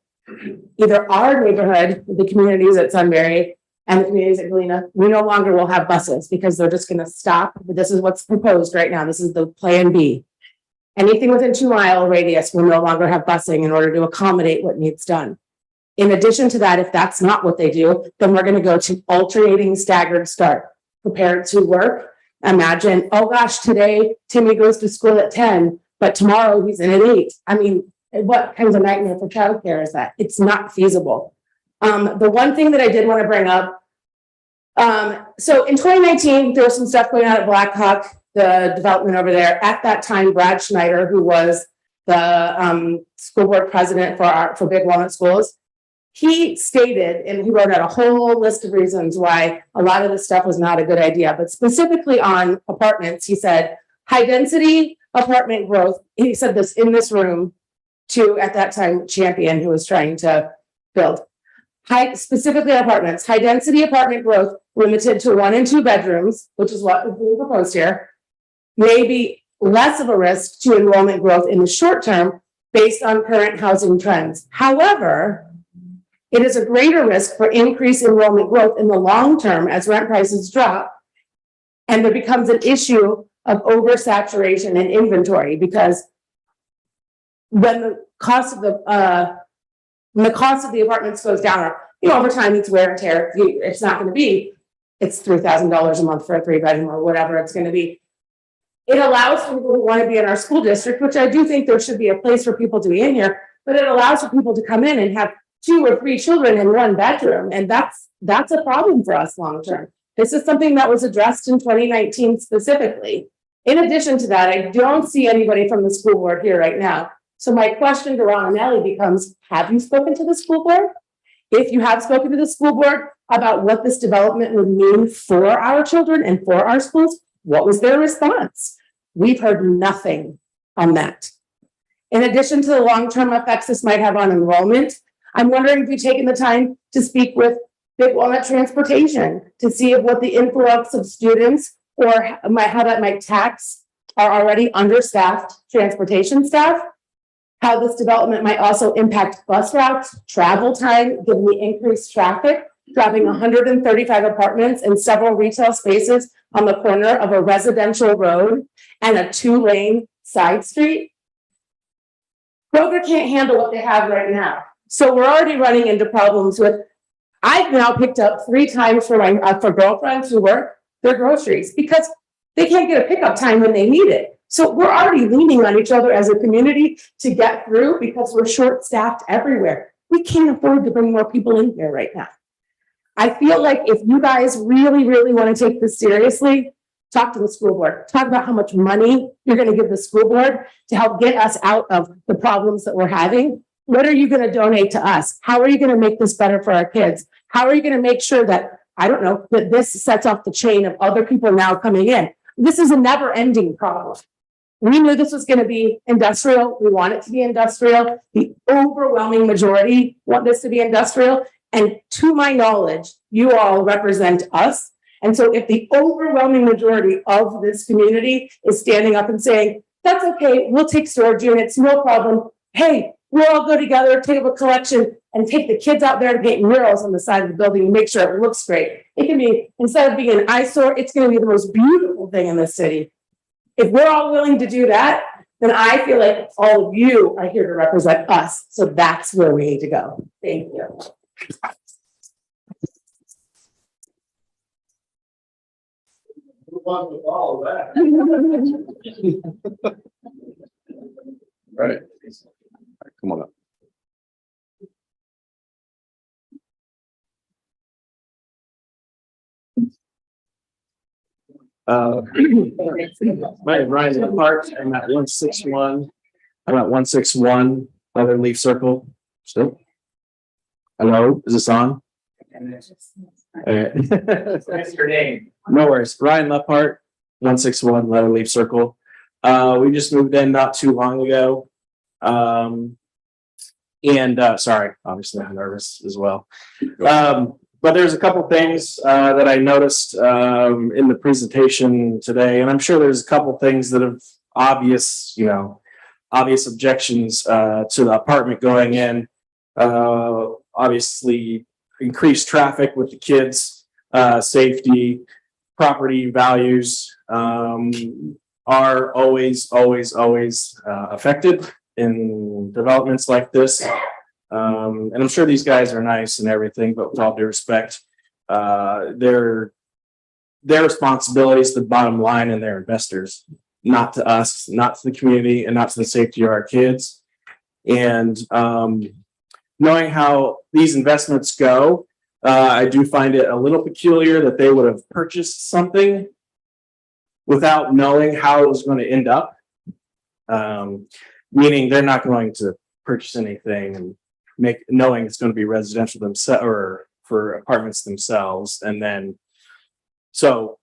Either our neighborhood, the communities at Sunbury and the communities at Galena, we no longer will have buses because they're just going to stop. This is what's proposed right now. This is the plan B. Anything within 2-mile radius will no longer have busing in order to accommodate what needs done. In addition to that, if that's not what they do, then we're going to go to alternating staggered start. Prepared to work. Imagine, oh gosh, today Timmy goes to school at 10, but tomorrow he's in at 8. I mean, what kind of a nightmare for childcare is that? It's not feasible. The one thing that I did want to bring up, so in 2019, there was some stuff going on at Blackhawk, the development over there. At that time, Brad Schneider, who was the school board president for Big Walnut Schools, he stated, and he wrote out a whole list of reasons why a lot of this stuff was not a good idea, but specifically on apartments, he said, high density apartment growth. He said this in this room to, at that time, Champion, who was trying to build. Specifically apartments, high density apartment growth limited to 1 and 2 bedrooms, which is what is being proposed here, may be less of a risk to enrollment growth in the short term based on current housing trends. However, it is a greater risk for increased enrollment growth in the long term as rent prices drop, and there becomes an issue of oversaturation and inventory, because when the cost of the apartments goes down, over time it's wear and tear. It's not going to be, it's $3,000 a month for a 3-bedroom or whatever it's going to be. It allows people who want to be in our school district, which I do think there should be a place for people to be in here, but it allows for people to come in and have 2 or 3 children in 1 bedroom. And that's a problem for us long term. This is something that was addressed in 2019 specifically. In addition to that, I don't see anybody from the school board here right now. So my question to Ron and Ellie becomes, have you spoken to the school board? If you have spoken to the school board about what this development would mean for our children and for our schools, what was their response? We've heard nothing on that. In addition to the long-term effects this might have on enrollment, I'm wondering if you've taken the time to speak with Big Walnut Transportation to see if what the influx of students or how that might tax our already understaffed transportation staff, how this development might also impact bus routes, travel time, given the increased traffic, dropping 135 apartments and several retail spaces on the corner of a residential road and a 2-lane side street. Kroger can't handle what they have right now. So we're already running into problems with, I've now picked up 3 times for my, for girlfriends who work their groceries because they can't get a pickup time when they need it. So we're already leaning on each other as a community to get through because we're short-staffed everywhere. We can't afford to bring more people in here right now. I feel like if you guys really, really want to take this seriously, talk to the school board. Talk about how much money you're going to give the school board to help get us out of the problems that we're having. What are you going to donate to us? How are you going to make this better for our kids? How are you going to make sure that, I don't know, that this sets off the chain of other people now coming in? This is a never-ending problem. We knew this was going to be industrial. We want it to be industrial. The overwhelming majority want this to be industrial. And to my knowledge, you all represent us. And so if the overwhelming majority of this community is standing up and saying, that's okay, we'll take storage units, no problem. Hey, we'll all go together, take a collection and take the kids out there to paint murals on the side of the building and make sure it looks great. It can be, instead of being an eyesore, it's going to be the most beautiful thing in the city. If we're all willing to do that, then I feel like all of you are here to represent us. So that's where we need to go. Thank you. Right. Come on up. My name is Ryan Lambert. I'm at 161. I'm at 161 Leather Leaf Circle. Still. Hello, is this on? What's your name? No worries. Ryan Lambert, 161 Leather Leaf Circle. We just moved in not too long ago. Sorry, obviously I'm nervous as well. But there's a couple things that I noticed in the presentation today, and I'm sure there's a couple things that have obvious objections to the apartment going in. Obviously, increased traffic with the kids, safety, property values are always affected in developments like this. And I'm sure these guys are nice and everything, but with all due respect, their responsibility is the bottom line and their investors, not to us, not to the community, and not to the safety of our kids. And knowing how these investments go, I do find it a little peculiar that they would have purchased something without knowing how it was going to end up. Meaning they're not going to purchase anything and knowing it's going to be residential themselves or for apartments themselves. And then, so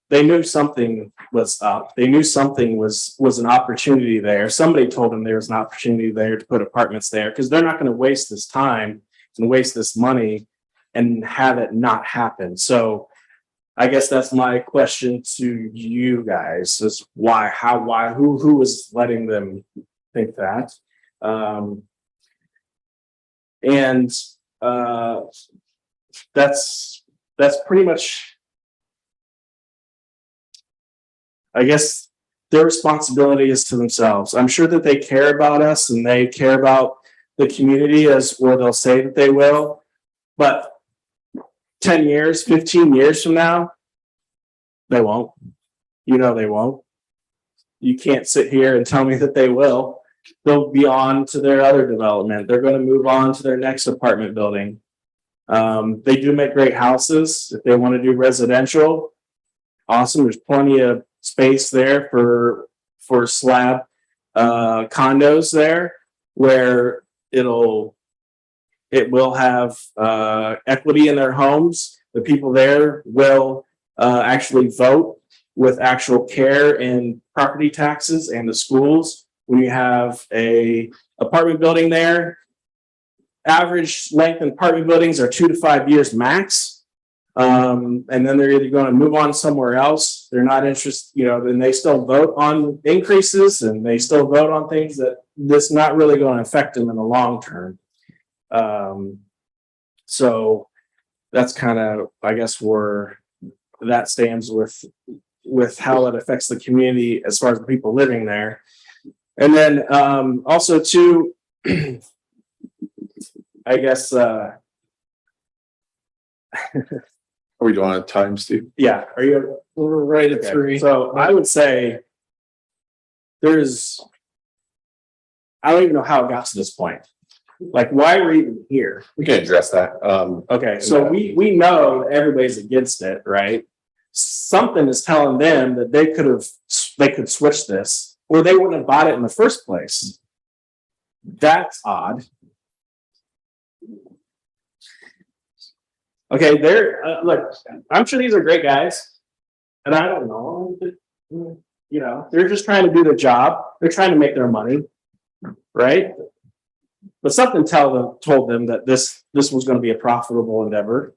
they knew something was up. They knew something was an opportunity there. Somebody told them there was an opportunity there to put apartments there because they're not going to waste this time and waste this money and have it not happen. So I guess that's my question to you guys is who was letting them think that? That's pretty much, I guess, their responsibility is to themselves. I'm sure that they care about us and they care about the community or they'll say that they will, but 10 years, 15 years from now, they won't. They won't. You can't sit here and tell me that they will. They'll be on to their other development. They're going to move on to their next apartment building. They do make great houses. If they want to do residential, awesome. There's plenty of space there for slab condos there where it will have equity in their homes. The people there will actually vote with actual care in property taxes and the schools. When you have a apartment building there, average length in apartment buildings are 2 to 5 years max. And then they're either going to move on somewhere else. They're not interested, then they still vote on increases and they still vote on things that's not really going to affect them in the long term. So that's kind of, I guess, where that stands with how it affects the community as far as the people living there. And then also too, I guess Are we doing on time, Steve? yeah, are you We're right at okay. 3. So I would say I don't even know how it got to this point. Like, why we're even here. We can address that. Okay, so we know that everybody's against it, right? Something is telling them that they could switch this, or they wouldn't have bought it in the first place. That's odd. Okay, look, I'm sure these are great guys, and I don't know, you know, they're just trying to do their job. They're trying to make their money, right? But something told them that this was going to be a profitable endeavor.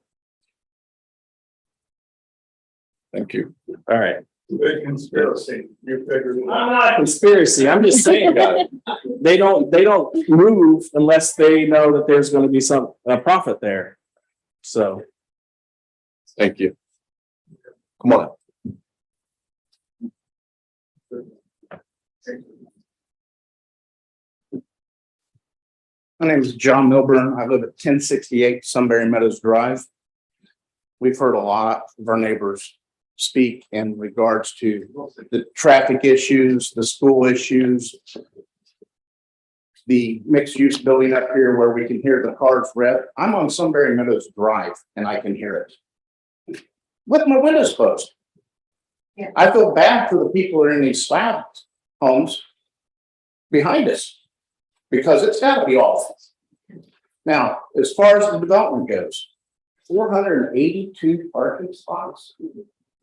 Thank you. All right. Big conspiracy. You figured it I'm out. not a conspiracy. I'm just saying they don't move unless they know that there's going to be a profit there. So Thank you. Come on. My name is John Milburn. I live at 1068 Sunbury Meadows Drive. We've heard a lot of our neighbors speak in regards to the traffic issues, the school issues, the mixed use building up here where we can hear the cars rev. I'm on Sunbury Meadows Drive and I can hear it with my windows closed. I feel bad for the people that are in these slab homes behind us, because it's got to be awful. Now, as far as the development goes, 482 parking spots.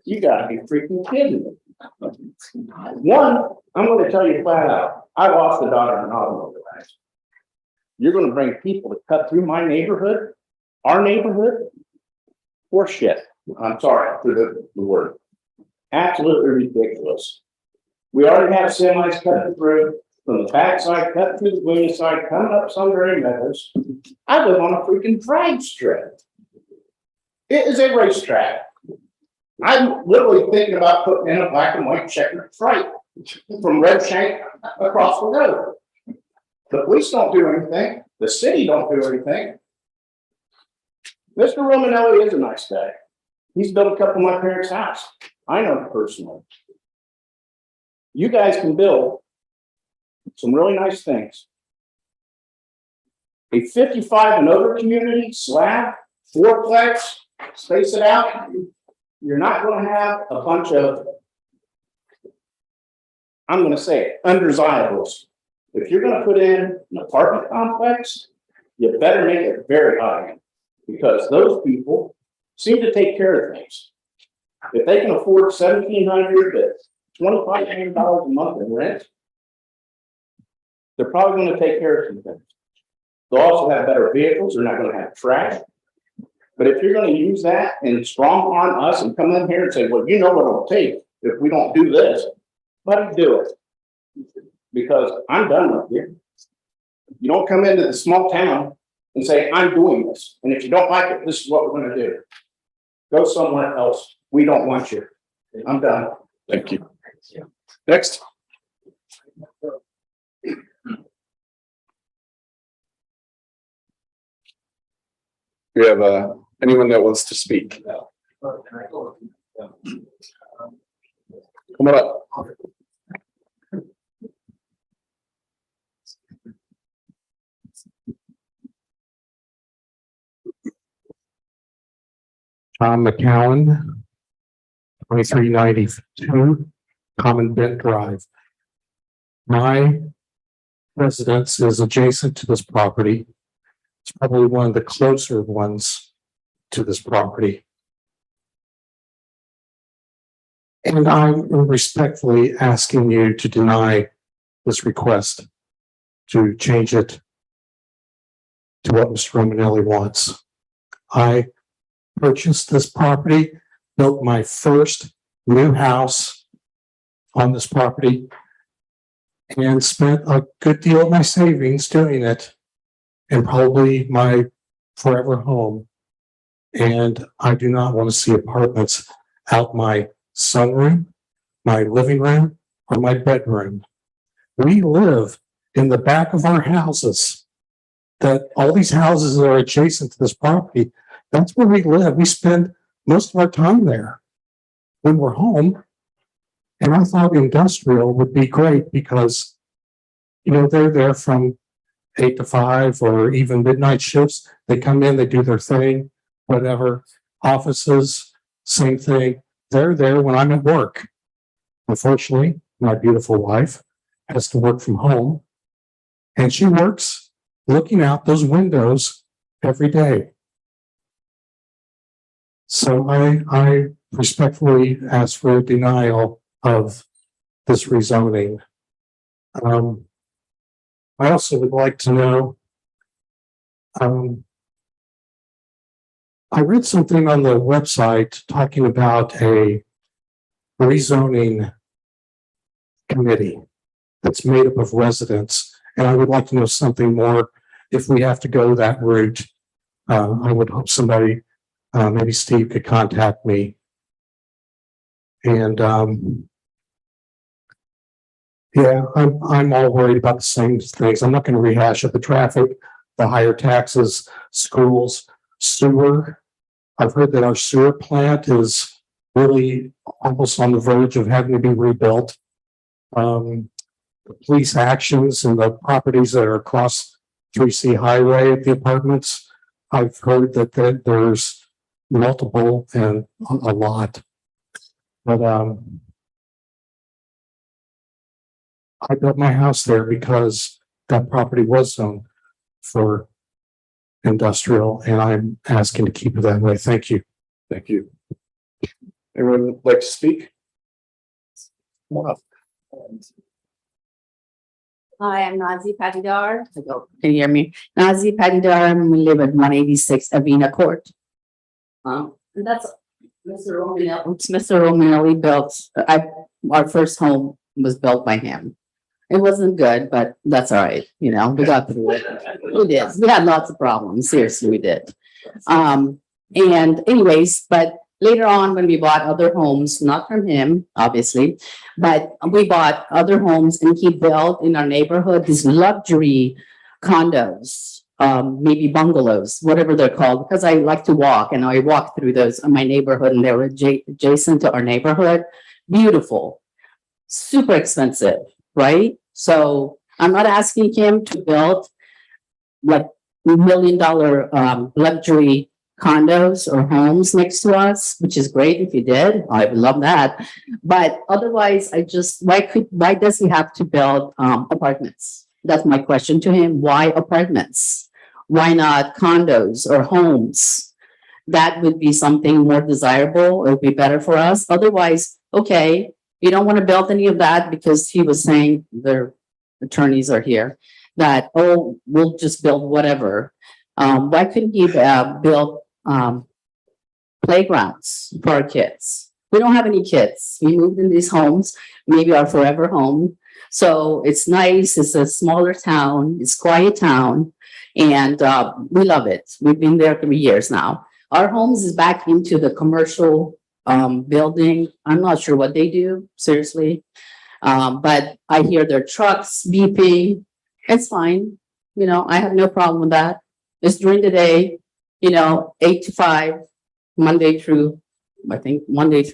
You got to be freaking kidding me. One, I'm going to tell you flat out, I lost a daughter in an automobile accident. You're going to bring people to cut through my neighborhood, our neighborhood, for shit. I'm sorry for the word. Absolutely ridiculous. We already have semis cutting through. From the backside, cut through the William side, coming up Sunbury Meadows. I live on a freaking drag strip. It is a racetrack. I'm literally thinking about putting in a black and white checkered stripe from Red Shank across the road. The police don't do anything. The city don't do anything. Mr. Romanelli is a nice guy. He's built a couple of my parents' house. I know him personally. You guys can build some really nice things. A 55 and over community, slab, fourplex, space it out. You're not going to have a bunch of, I'm going to say it, undesirables. If you're going to put in an apartment complex, you better make it very high, because those people seem to take care of things. If they can afford $1,700 to $2,500 a month in rent, they're probably going to take care of some things. They'll also have better vehicles. They're not going to have trash. But if you're going to use that and strong arm us and come in here and say, well, you know what it'll take if we don't do this, let me do it. Because I'm done with you. You don't come into the small town and say, I'm doing this. And if you don't like it, this is what we're going to do. Go somewhere else. We don't want you. I'm done. Thank you. Next. Do we have anyone that wants to speak? Come on up. Tom McCowan, 2392 Common Bent Drive. My residence is adjacent to this property. It's probably one of the closer ones to this property. And I'm respectfully asking you to deny this request to change it to what Mr. Romanelli wants. I purchased this property, built my first new house on this property, and spent a good deal of my savings doing it, and probably my forever home. And I do not want to see apartments out my sunroom, my living room, or my bedroom. We live in the back of our houses. That all these houses that are adjacent to this property, that's where we live. We spend most of our time there when we're home. And I thought industrial would be great because, you know, they're there from 8 to 5 or even midnight shifts. They come in, they do their thing, whatever. Offices, same thing. They're there when I'm at work. Unfortunately, my beautiful wife has to work from home, and she works looking out those windows every day. So I respectfully ask for a denial of this rezoning. I also would like to know, I read something on the website talking about a rezoning committee that's made up of residents. And I would like to know something more if we have to go that route. I would hope somebody, maybe Steve, could contact me. And yeah, I'm all worried about the same things. I'm not going to rehash it. The traffic, the higher taxes, schools, sewer. I've heard that our sewer plant is really almost on the verge of having to be rebuilt. The police actions and the properties that are across 3C Highway at the apartments. I've heard that there's multiple and a lot. But I built my house there because that property was zoned for industrial, and I'm asking to keep it that way. Thank you. Thank you. Anyone like to speak? Come on up. Hi, I'm Nazi Patidar. Can you hear me? Nazi Patidar. I live at 186 Avena Court. And that's Mr. Romanelli. It's Mr. Romanelli built. Our first home was built by him. It wasn't good, but that's all right. You know, we got through it. We did. We had lots of problems. Seriously, we did. And anyways, but later on, when we bought other homes, not from him, obviously, but we bought other homes, and he built in our neighborhood these luxury condos, maybe bungalows, whatever they're called, because I like to walk, and I walk through those in my neighborhood, and they were adjacent to our neighborhood. Beautiful, super expensive, right? So I'm not asking him to build like $1 million luxury condos or homes next to us, which is great if he did. I would love that. But otherwise, why does he have to build apartments? That's my question to him. Why apartments? Why not condos or homes? That would be something more desirable. It would be better for us. Otherwise, okay, you don't want to build any of that, because he was saying, their attorneys are here, that, oh, we'll just build whatever. Why couldn't he build playgrounds for our kids? We don't have any kids. We moved in these homes, maybe our forever home. So it's nice. It's a smaller town. It's a quiet town. And we love it. We've been there 3 years now. Our homes is back into the commercial building. I'm not sure what they do, seriously. But I hear their trucks beeping. It's fine. You know, I have no problem with that. It's during the day, you know, 8 to 5, Monday through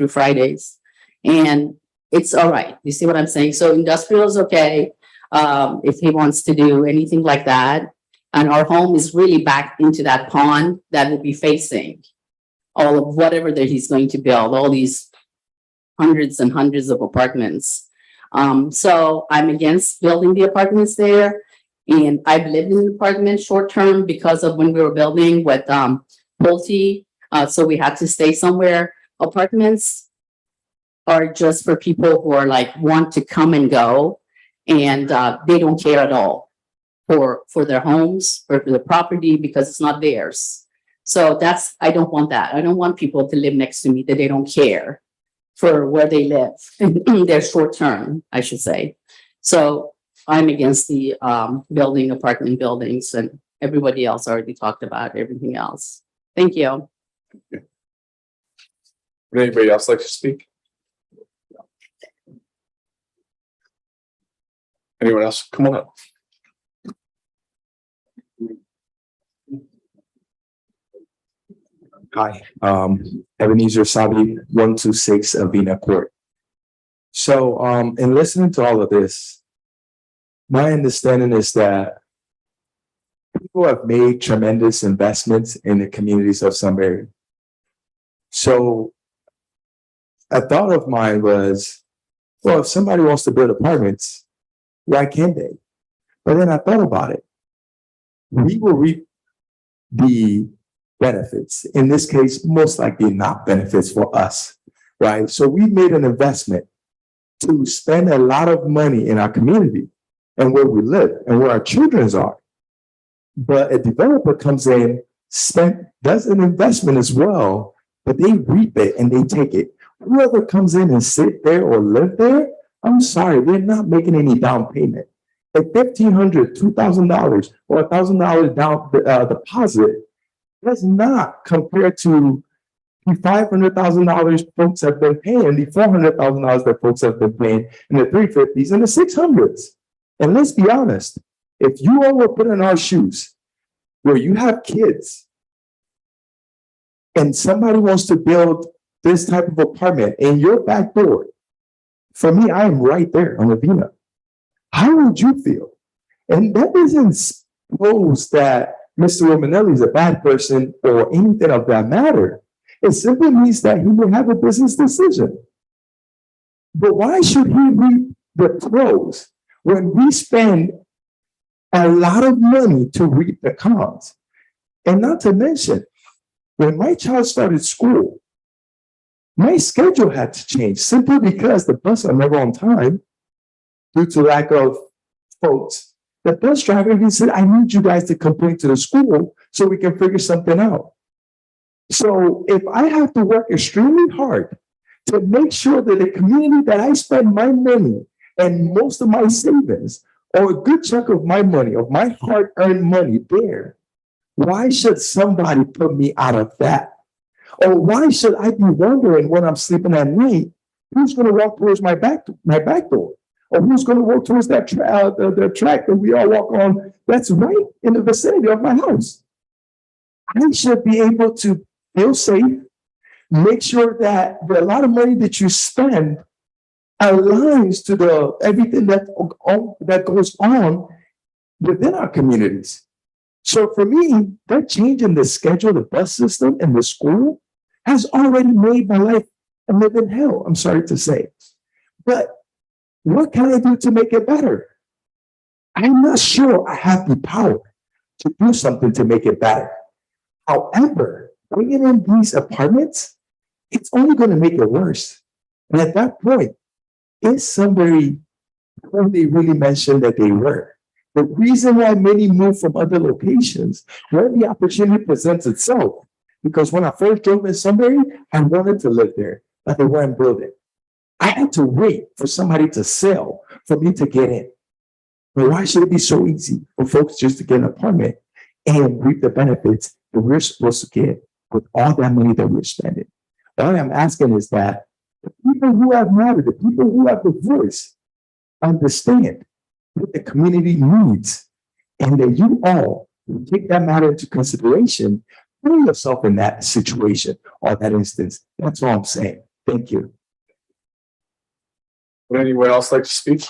Fridays. And it's all right. You see what I'm saying? So industrial is okay. If he wants to do anything like that. And our home is really back into that pond that will be facing all of whatever that he's going to build, all these hundreds and hundreds of apartments. So I'm against building the apartments there. And I've lived in an apartment short term because of when we were building with Pulte. So we had to stay somewhere. Apartments are just for people who are like want to come and go, and they don't care at all for their homes or for the property, because it's not theirs. So I don't want that. I don't want people to live next to me that they don't care for where they live. They're short term, I should say. So I'm against the building apartment buildings, and everybody else already talked about everything else. Thank you. Would anybody else like to speak? Anyone else? Come on up. Hi, Ebenezer Sabi, 126 Avena Court. So, in listening to all of this, my understanding is that people have made tremendous investments in the communities of Sunbury. So, a thought of mine was, well, if somebody wants to build apartments, why can't they? But then I thought about it. We will reap the benefits. In this case, most likely not benefits for us, right? So we made an investment to spend a lot of money in our community and where we live and where our children are. But a developer comes in, does an investment as well, but they reap it and they take it. Whoever comes in and sit there or live there, I'm sorry, they're not making any down payment. A $1,500, $2,000 or $1,000 down deposit does not compare to the $500,000 folks have been paying, the $400,000 that folks have been paying, and the $350s and the $600s. And let's be honest, if you all were put in our shoes, where you have kids, and somebody wants to build this type of apartment in your back door, for me, I am right there on Avena. How would you feel? And that doesn't suppose that Mr. Romanelli is a bad person or anything of that matter. It simply means that he will have a business decision. But why should he reap the pros when we spend a lot of money to reap the cons? And not to mention, when my child started school, my schedule had to change simply because the bus are never on time due to lack of folks. The bus driver, he said, I need you guys to complain to the school so we can figure something out. So if I have to work extremely hard to make sure that the community that I spend my money and most of my savings, or a good chunk of my money, of my hard-earned money there, why should somebody put me out of that? Or why should I be wondering when I'm sleeping at night, who's going to walk towards my back door? Or who's going to walk towards that the track that we all walk on that's right in the vicinity of my house? I should be able to feel safe, make sure that the lot of money that you spend aligns to everything that goes on within our communities. So for me, that change in the schedule, the bus system, and the school has already made my life a living hell, I'm sorry to say. But what can I do to make it better? I'm not sure I have the power to do something to make it better. However, bringing in these apartments, it's only going to make it worse. And at that point, is somebody who they really mentioned that they were? The reason why many move from other locations, when the opportunity presents itself, because when I first drove in Sunbury, I wanted to live there, but they weren't building. I had to wait for somebody to sell for me to get in. But why should it be so easy for folks just to get an apartment and reap the benefits that we're supposed to get with all that money that we're spending? All I'm asking is that the people who have matter, the people who have the voice, understand what the community needs, and that you all take that matter into consideration, put yourself in that situation or that instance. That's all I'm saying. Thank you. Would anyone else like to speak?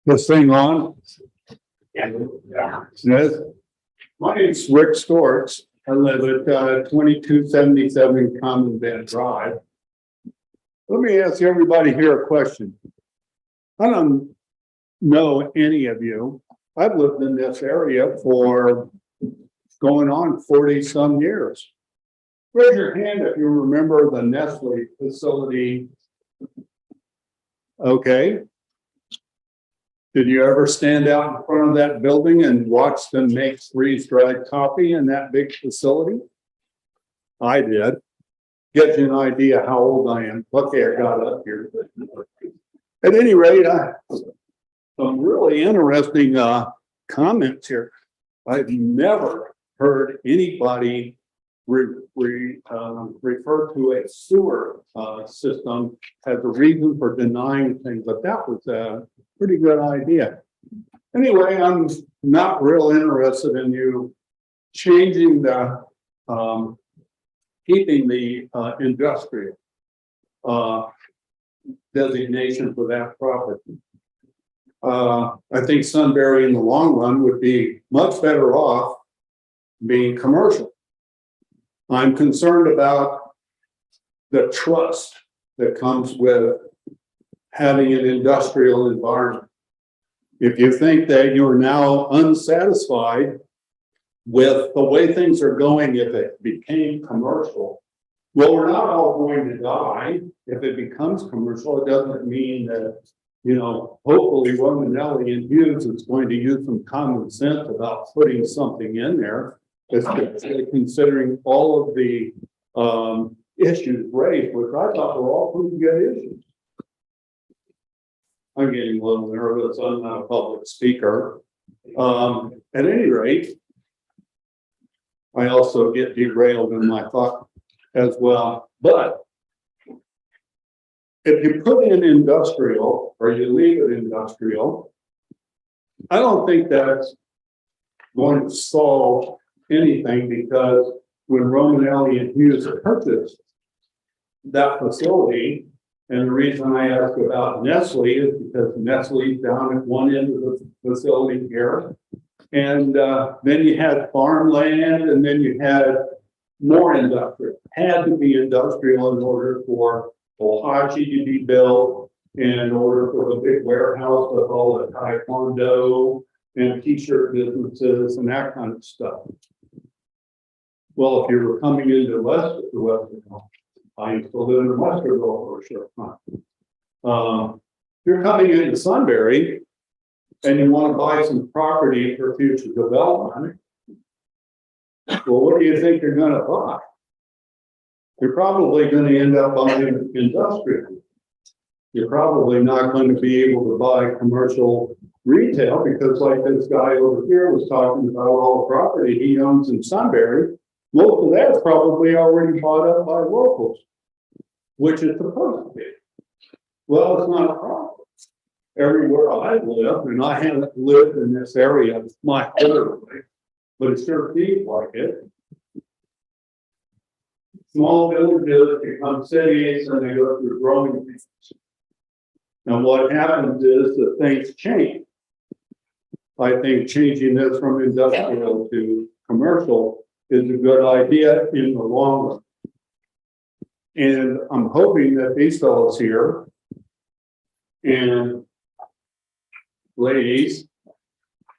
This thing on? Yeah. Yes. My name's Rick Storks. I live at 2277 Common Bend Drive. Let me ask everybody here a question. I don't know any of you. I've lived in this area for going on 40 some years. Raise your hand if you remember the Nestle facility. Okay. Did you ever stand out in front of that building and watch them make freeze-dried coffee in that big facility? I did. gives you an idea how old I am. Okay, I got it up here. At any rate, some really interesting comments here. I've never heard anybody refer to a sewer system as a reason for denying things, but that was a pretty good idea. Anyway, I'm not real interested in you changing the keeping the industrial designation for that property. I think Sunbury in the long run would be much better off being commercial. I'm concerned about the trust that comes with having an industrial environment. If you think that you're now unsatisfied with the way things are going, if it became commercial, well, we're not all going to die if it becomes commercial. It doesn't mean that, you know, hopefully Romanelli and Hughes is going to use some common sense about putting something in there, especially considering all of the issues raised, which I thought were all pretty good issues. I'm getting a little nervous. I'm not a public speaker. At any rate, I also get derailed in my thought as well. But if you put in industrial or you leave it industrial, I don't think that's going to solve anything, because when Romanelli and Hughes purchased that facility, and the reason I asked about Nestle is because Nestle's down at one end of the facility here. And then you had farmland, and then you had more industrial. Had to be industrial in order for Ohachi to be built, and in order for the big warehouse with all the taekwondo and t-shirt businesses and that kind of stuff. Well, if you were coming into Westerville, I used to live in Westerville for a short time. You're coming into Sunbury and you want to buy some property for future development. Well, what do you think you're going to buy? You're probably going to end up buying industrial. You're probably not going to be able to buy commercial retail, because like this guy over here was talking about all the property he owns in Sunbury, most of that's probably already bought up by locals, which is supposed to be. Well, it's not a problem. Everywhere I live, and I haven't lived in this area my whole life, but it sure feels like it. Small villages become cities, and they go through growing pains. And what happens is that things change. I think changing this from industrial to commercial is a good idea in the long run. And I'm hoping that these fellows here and ladies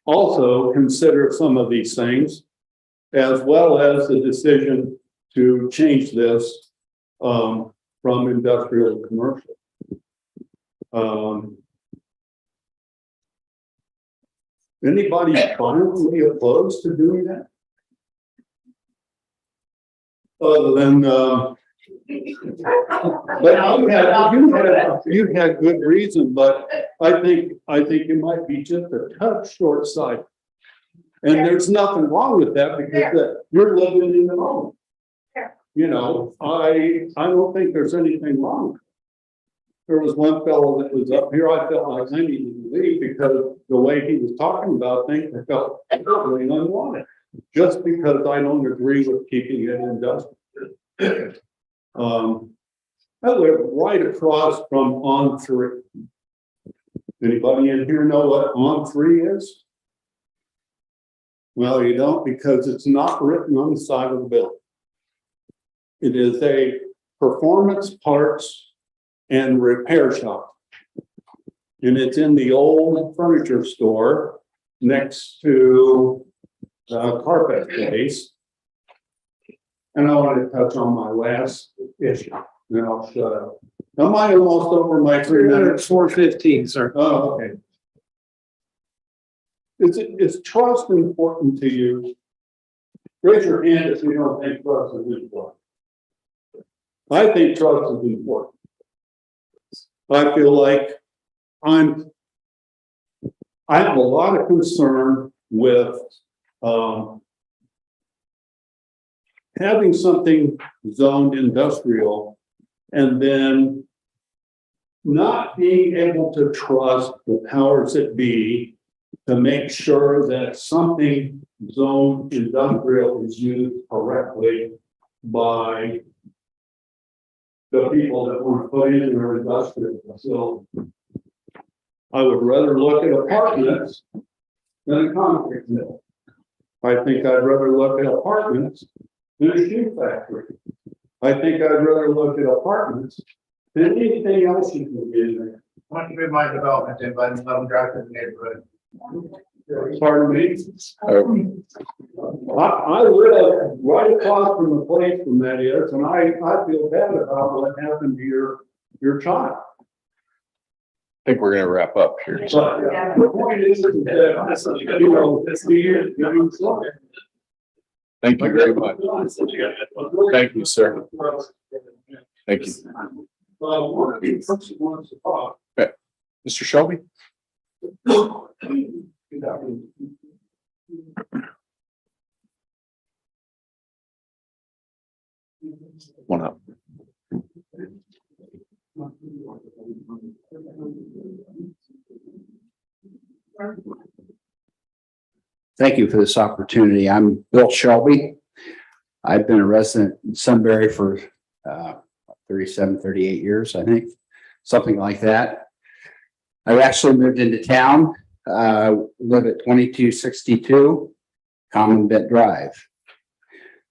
also consider some of these things, as well as the decision to change this from industrial to commercial. Anybody violently opposed to doing that? Other than, but you had good reason, but I think you might be just a touch short-sighted. And there's nothing wrong with that, because you're living in the moment. You know, I don't think there's anything wrong. There was one fellow that was up here, I felt like I needed to leave because the way he was talking about things, I felt totally unwanted, just because I don't agree with keeping it industrial. I live right across from On 3. Anybody in here know what On 3 is? Well, you don't, because it's not written on the side of the building. It is a performance parts and repair shop. And it's in the old furniture store next to the carpet place. And I want to touch on my last issue, then I'll shut up. Am I almost over my 3 minutes? 4:15, sir. Oh, okay. Is trust important to you? Raise your hand if you don't think trust is important. I think trust is important. I feel like I have a lot of concern with, having something zoned industrial and then not being able to trust the powers that be to make sure that something zoned industrial is used correctly by the people that want to put in their industrial facility. I would rather look at apartments than a concrete mill. I think I'd rather look at apartments than a shoe factory. I think I'd rather look at apartments than anything else you can get in there. Why don't you be my development and let them drive to the neighborhood? Pardon me? I live right across from the place from that is, and I feel bad about what happened to your child. I think we're gonna wrap up here. But the point is that, you know, Thank you very much. Thank you, sir. Thank you. Okay. Mr. Shelby? One up. Thank you for this opportunity. I'm Bill Shelby. I've been a resident in Sunbury for 37, 38 years, I think, something like that. I actually moved into town, live at 2262 Common Bent Drive.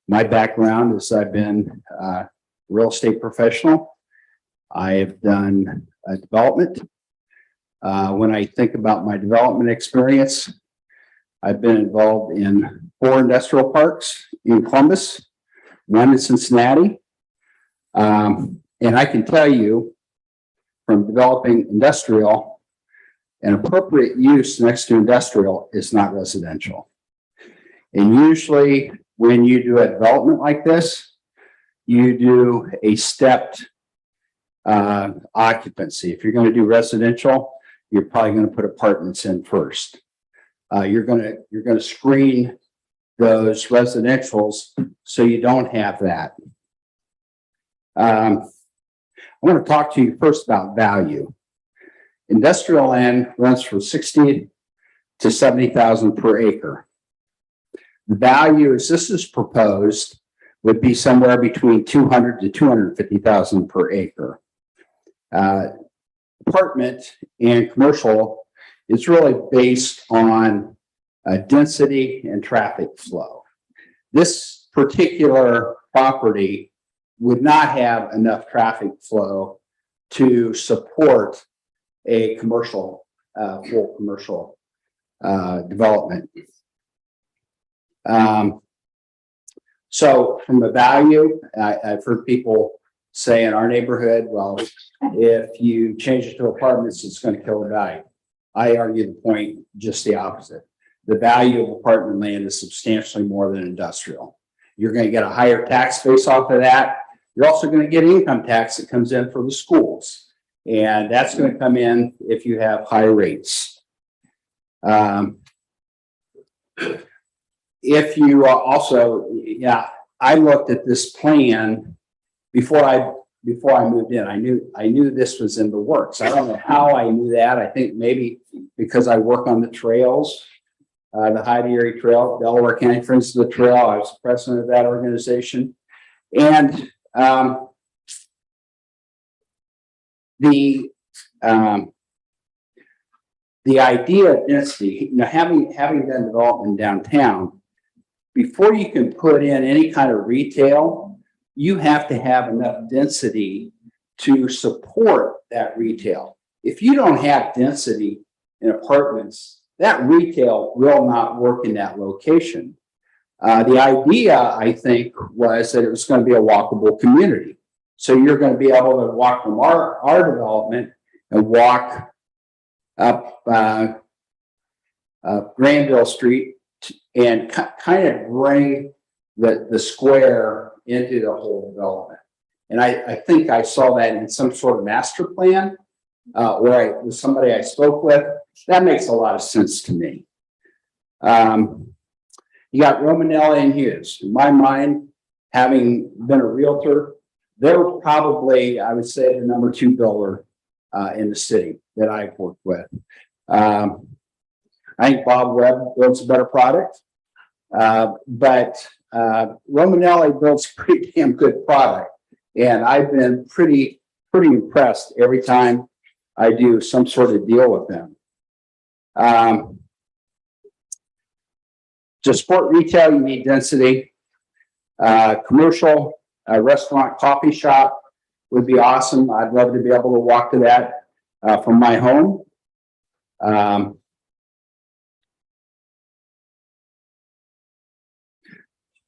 My background is I've been a real estate professional. I have done development. When I think about my development experience, I've been involved in 4 industrial parks in Columbus, 1 in Cincinnati. And I can tell you from developing industrial, an appropriate use next to industrial is not residential. And usually when you do a development like this, you do a stepped occupancy. If you're going to do residential, you're probably going to put apartments in first. You're going to screen those residentials so you don't have that. I want to talk to you first about value. Industrial land runs from 60 to 70,000 per acre. The value, as this is proposed, would be somewhere between 200 to 250,000 per acre. Apartment and commercial is really based on density and traffic flow. This particular property would not have enough traffic flow to support a commercial, full commercial development. So from the value, I've heard people say in our neighborhood, well, if you change it to apartments, it's going to kill the value. I argue the point just the opposite. The value of apartment land is substantially more than industrial. You're going to get a higher tax base off of that. You're also going to get income tax that comes in for the schools. And that's going to come in if you have high rates. If you also, yeah, I looked at this plan before I moved in. I knew this was in the works. I don't know how I knew that. I think maybe because I work on the trails, the Hyde Erie Trail, Delaware County Friends of the Trail. I was the president of that organization. And the idea of density, you know, having done development downtown, before you can put in any kind of retail, you have to have enough density to support that retail. If you don't have density in apartments, that retail will not work in that location. The idea, I think, was that it was going to be a walkable community. So you're going to be able to walk from our development and walk up Granville Street and kind of bring the square into the whole development. And I think I saw that in some sort of master plan, with somebody I spoke with. That makes a lot of sense to me. You got Romanelli and Hughes. In my mind, having been a realtor, they're probably, I would say, the number 2 builder in the city that I've worked with. I think Bob Webb builds a better product, but Romanelli builds a pretty damn good product. And I've been pretty impressed every time I do some sort of deal with them. To support retail, you need density. Commercial, restaurant, coffee shop would be awesome. I'd love to be able to walk to that from my home.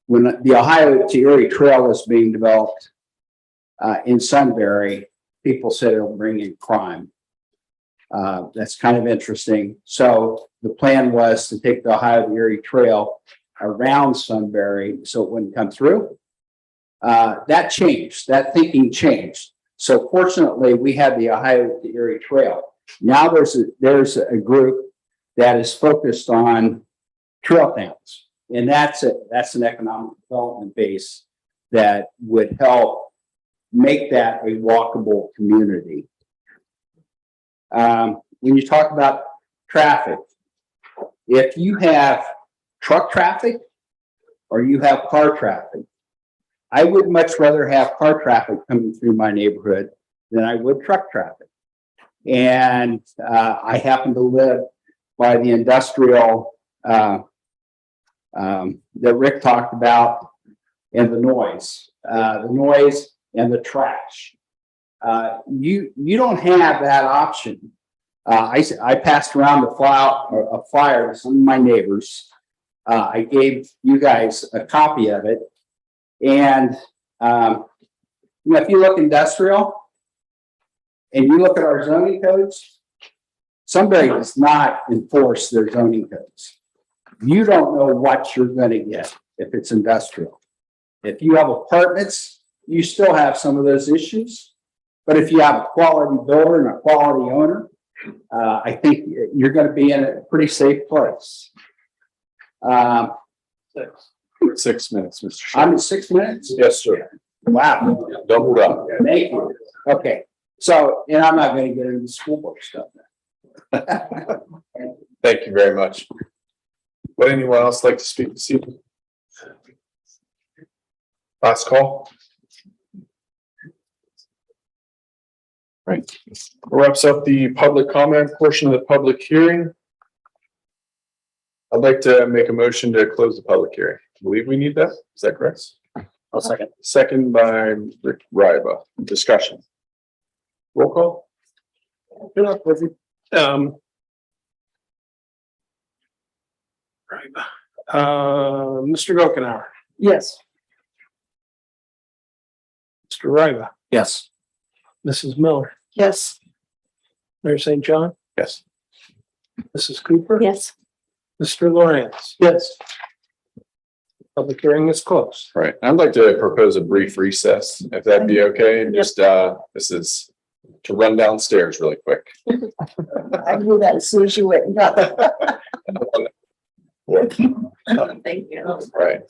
When the Ohio to Erie Trail was being developed in Sunbury, people said it'll bring in crime. That's kind of interesting. So the plan was to take the Ohio to Erie Trail around Sunbury so it wouldn't come through. That changed. That thinking changed. So fortunately, we had the Ohio to Erie Trail. Now there's a group that is focused on trail towns. And that's an economic development base that would help make that a walkable community. When you talk about traffic, if you have truck traffic or you have car traffic, I would much rather have car traffic coming through my neighborhood than I would truck traffic. And I happen to live by the industrial that Rick talked about, and the noise and the trash. You don't have that option. I passed around a flyer to some of my neighbors. I gave you guys a copy of it. And if you look industrial and you look at our zoning codes, Sunbury does not enforce their zoning codes. You don't know what you're going to get if it's industrial. If you have apartments, you still have some of those issues. But if you have a quality builder and a quality owner, I think you're going to be in a pretty safe place. 6 minutes, Mr. I'm at 6 minutes? Yes, sir. Wow. Doubled up. Thank you. Okay. So, and I'm not going to get into the school book stuff. Thank you very much. Would anyone else like to speak this evening? Last call. Right. Wraps up the public comment portion of the public hearing. I'd like to make a motion to close the public hearing. I believe we need that. Is that correct? I'll second. Second by Rick Ryba. Discussion. Roll call. Mr. Gokenhour, Yes. Mr. Ryba, Yes. Mrs. Miller, Yes. Mayor St. John, Yes. Mrs. Cooper. Yes. Mr. Lawrence. Yes. Public hearing is closed. Right. I'd like to propose a brief recess, if that'd be okay. And just, this is to run downstairs really quick. I knew that as soon as you went and got that. Thank you. Right.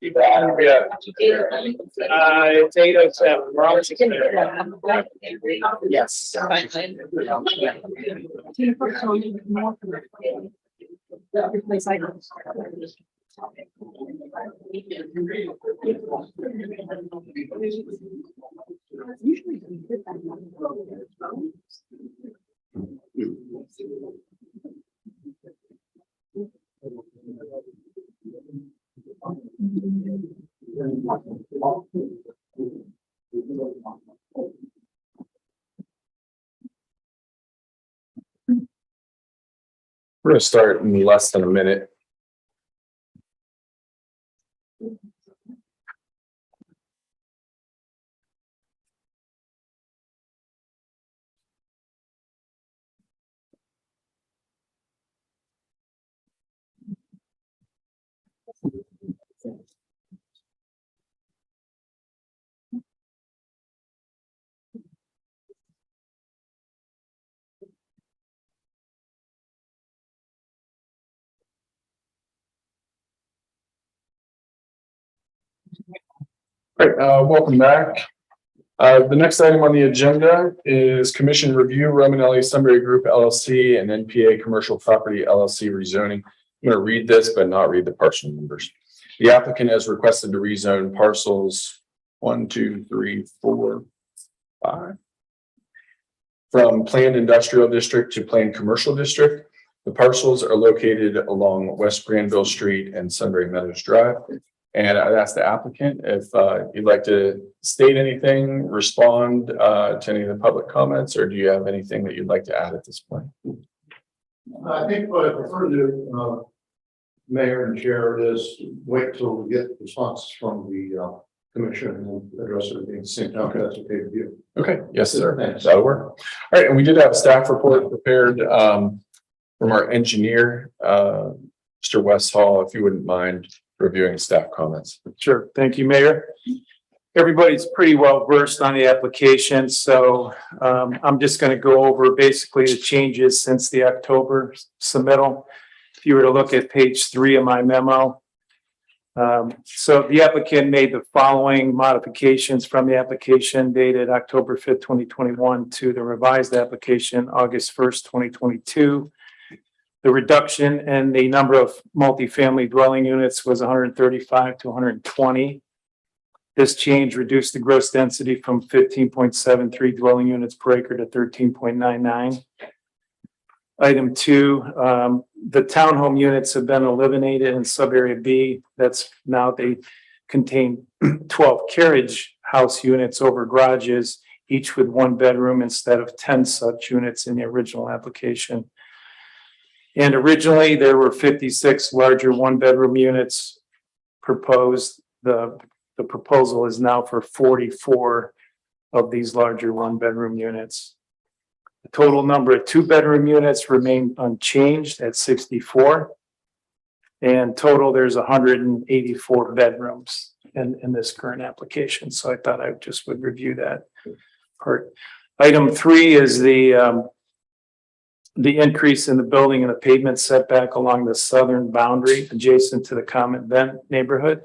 It's 8:07. We're on. Yes. We're gonna start in less than a minute. All right, welcome back. The next item on the agenda is Commission Review, Romanelli Sunbury Group LLC and NPA Commercial Property LLC rezoning. I'm going to read this, but not read the parcel numbers. The applicant has requested to rezone parcels 1, 2, 3, 4, 5 from planned industrial district to planned commercial district. The parcels are located along West Granville Street and Sunbury Meadows Drive. And I'd ask the applicant if you'd like to state anything, respond to any of the public comments, or do you have anything that you'd like to add at this point? I think what I prefer to Mayor and Chair is wait till we get responses from the commission and address everything at the same time. That's okay with you. Okay, yes, sir. That'll work. All right, and we did have a staff report prepared from our engineer, Mr. Westhall, if you wouldn't mind reviewing staff comments. Sure. Thank you, Mayor. Everybody's pretty well versed on the application, so I'm just going to go over basically the changes since the October submittal. If you were to look at page 3 of my memo. So the applicant made the following modifications from the application dated October 5th, 2021 to the revised application August 1st, 2022. The reduction in the number of multifamily dwelling units was 135 to 120. This change reduced the gross density from 15.73 dwelling units per acre to 13.99. Item 2, the townhome units have been eliminated in subarea B. That's now they contain 12 carriage house units over garages, each with 1 bedroom instead of 10 such units in the original application. And originally there were 56 larger 1-bedroom units proposed. The proposal is now for 44 of these larger 1-bedroom units. The total number of 2-bedroom units remain unchanged at 64. And total there's 184 bedrooms in this current application. So I thought I just would review that part. Item 3 is the increase in the building and the pavement setback along the southern boundary adjacent to the common vent neighborhood.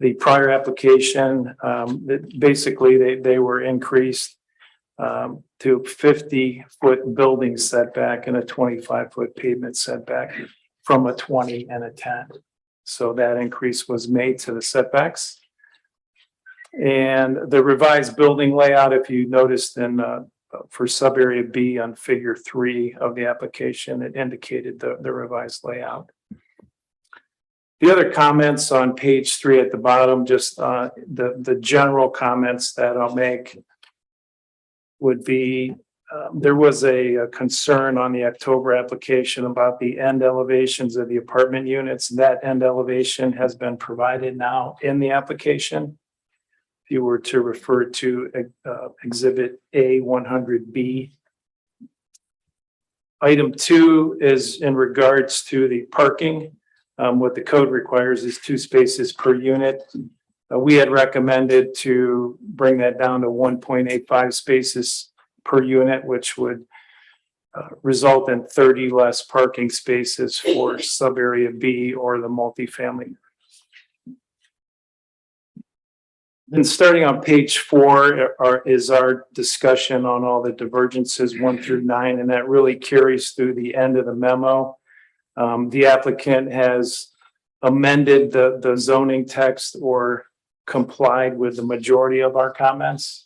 The prior application, basically they were increased to 50-foot building setback and a 25-foot pavement setback from a 20 and a 10. So that increase was made to the setbacks. And the revised building layout, if you noticed in for subarea B on figure 3 of the application, it indicated the revised layout. The other comments on page 3 at the bottom, just the general comments that I'll make would be there was a concern on the October application about the end elevations of the apartment units. That end elevation has been provided now in the application. If you were to refer to Exhibit A100B. Item 2 is in regards to the parking. What the code requires is 2 spaces per unit. We had recommended to bring that down to 1.85 spaces per unit, which would result in 30 less parking spaces for subarea B or the multifamily Then starting on page 4 is our discussion on all the divergences 1 through 9, and that really carries through the end of the memo. The applicant has amended the zoning text or complied with the majority of our comments.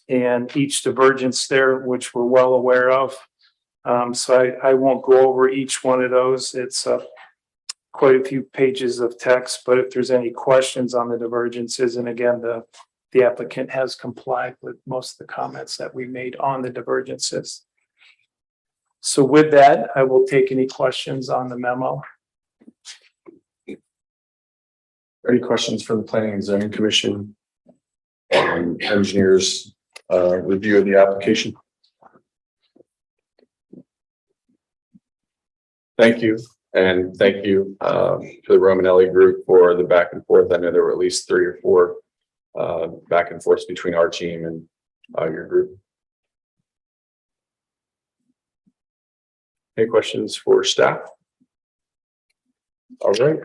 And each divergence there, which we're well aware of. So I won't go over each one of those. It's quite a few pages of text, but if there's any questions on the divergences, and again, the applicant has complied with most of the comments that we made on the divergences. So with that, I will take any questions on the memo. Any questions from the Planning and Zoning Commission? Engineers, review of the application. Thank you. And thank you to the Romanelli group for the back and forth. I know there were at least 3 or 4 back and forths between our team and your group. Any questions for staff? All right.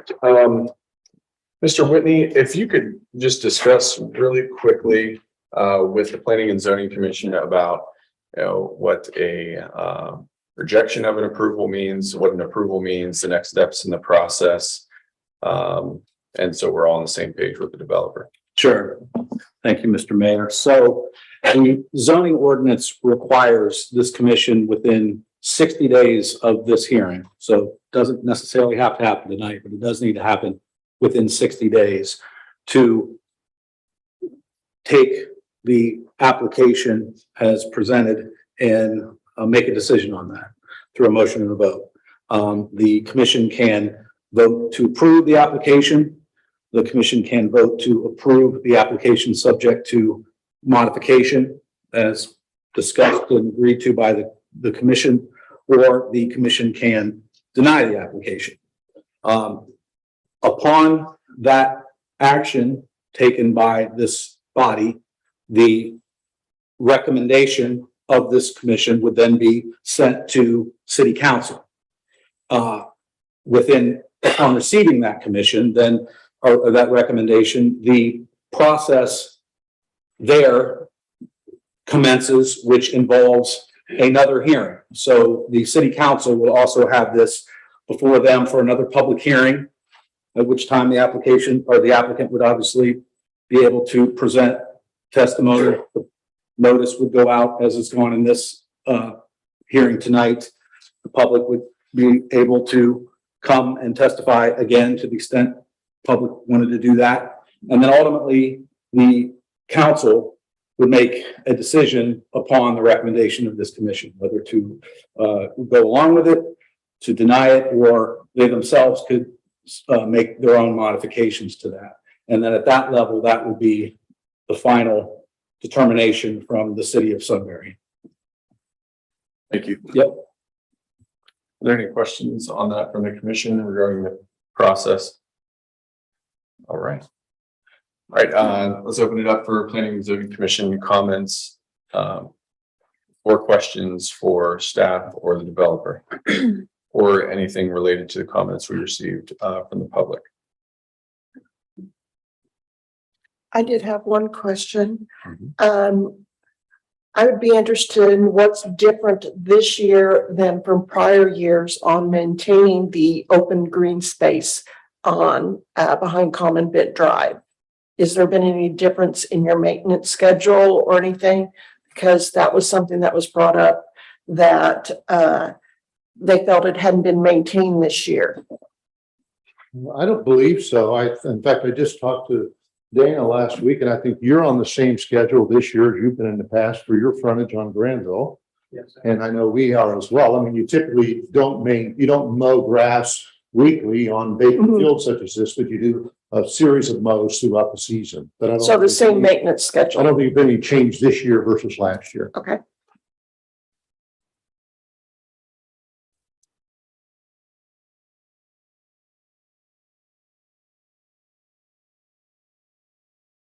Mr. Whitney, if you could just discuss really quickly with the Planning and Zoning Commission about what a rejection of an approval means, what an approval means, the next steps in the process. And so we're all on the same page with the developer. Sure. Thank you, Mr. Mayor. So the zoning ordinance requires this commission within 60 days of this hearing. So it doesn't necessarily have to happen tonight, but it does need to happen within 60 days to take the application as presented and make a decision on that through a motion and a vote. The commission can vote to approve the application. The commission can vote to approve the application subject to modification as discussed and agreed to by the commission, or the commission can deny the application. Upon that action taken by this body, the recommendation of this commission would then be sent to city council. Upon receiving that commission, then, or that recommendation, the process there commences, which involves another hearing. So the city council will also have this before them for another public hearing, at which time the application or the applicant would obviously be able to present testimony. The notice would go out as it's gone in this hearing tonight. The public would be able to come and testify again to the extent public wanted to do that. And then ultimately the council would make a decision upon the recommendation of this commission, whether to go along with it, to deny it, or they themselves could make their own modifications to that. And then at that level, that would be the final determination from the city of Sunbury. Thank you. Yep. Are there any questions on that from the commission regarding the process? All right. All right, let's open it up for Planning and Zoning Commission comments or questions for staff or the developer or anything related to the comments we received from the public. I did have one question. I would be interested in what's different this year than from prior years on maintaining the open green space on behind Common Bit Drive. Has there been any difference in your maintenance schedule or anything? Because that was something that was brought up that they felt it hadn't been maintained this year. I don't believe so. In fact, I just talked to Dana last week, and I think you're on the same schedule this year as you've been in the past for your frontage on Granville. Yes. And I know we are as well. I mean, you typically don't mow grass weekly on vacant fields such as this, but you do a series of mows throughout the season. But I don't So the same maintenance schedule. I don't think there's any change this year versus last year. Okay.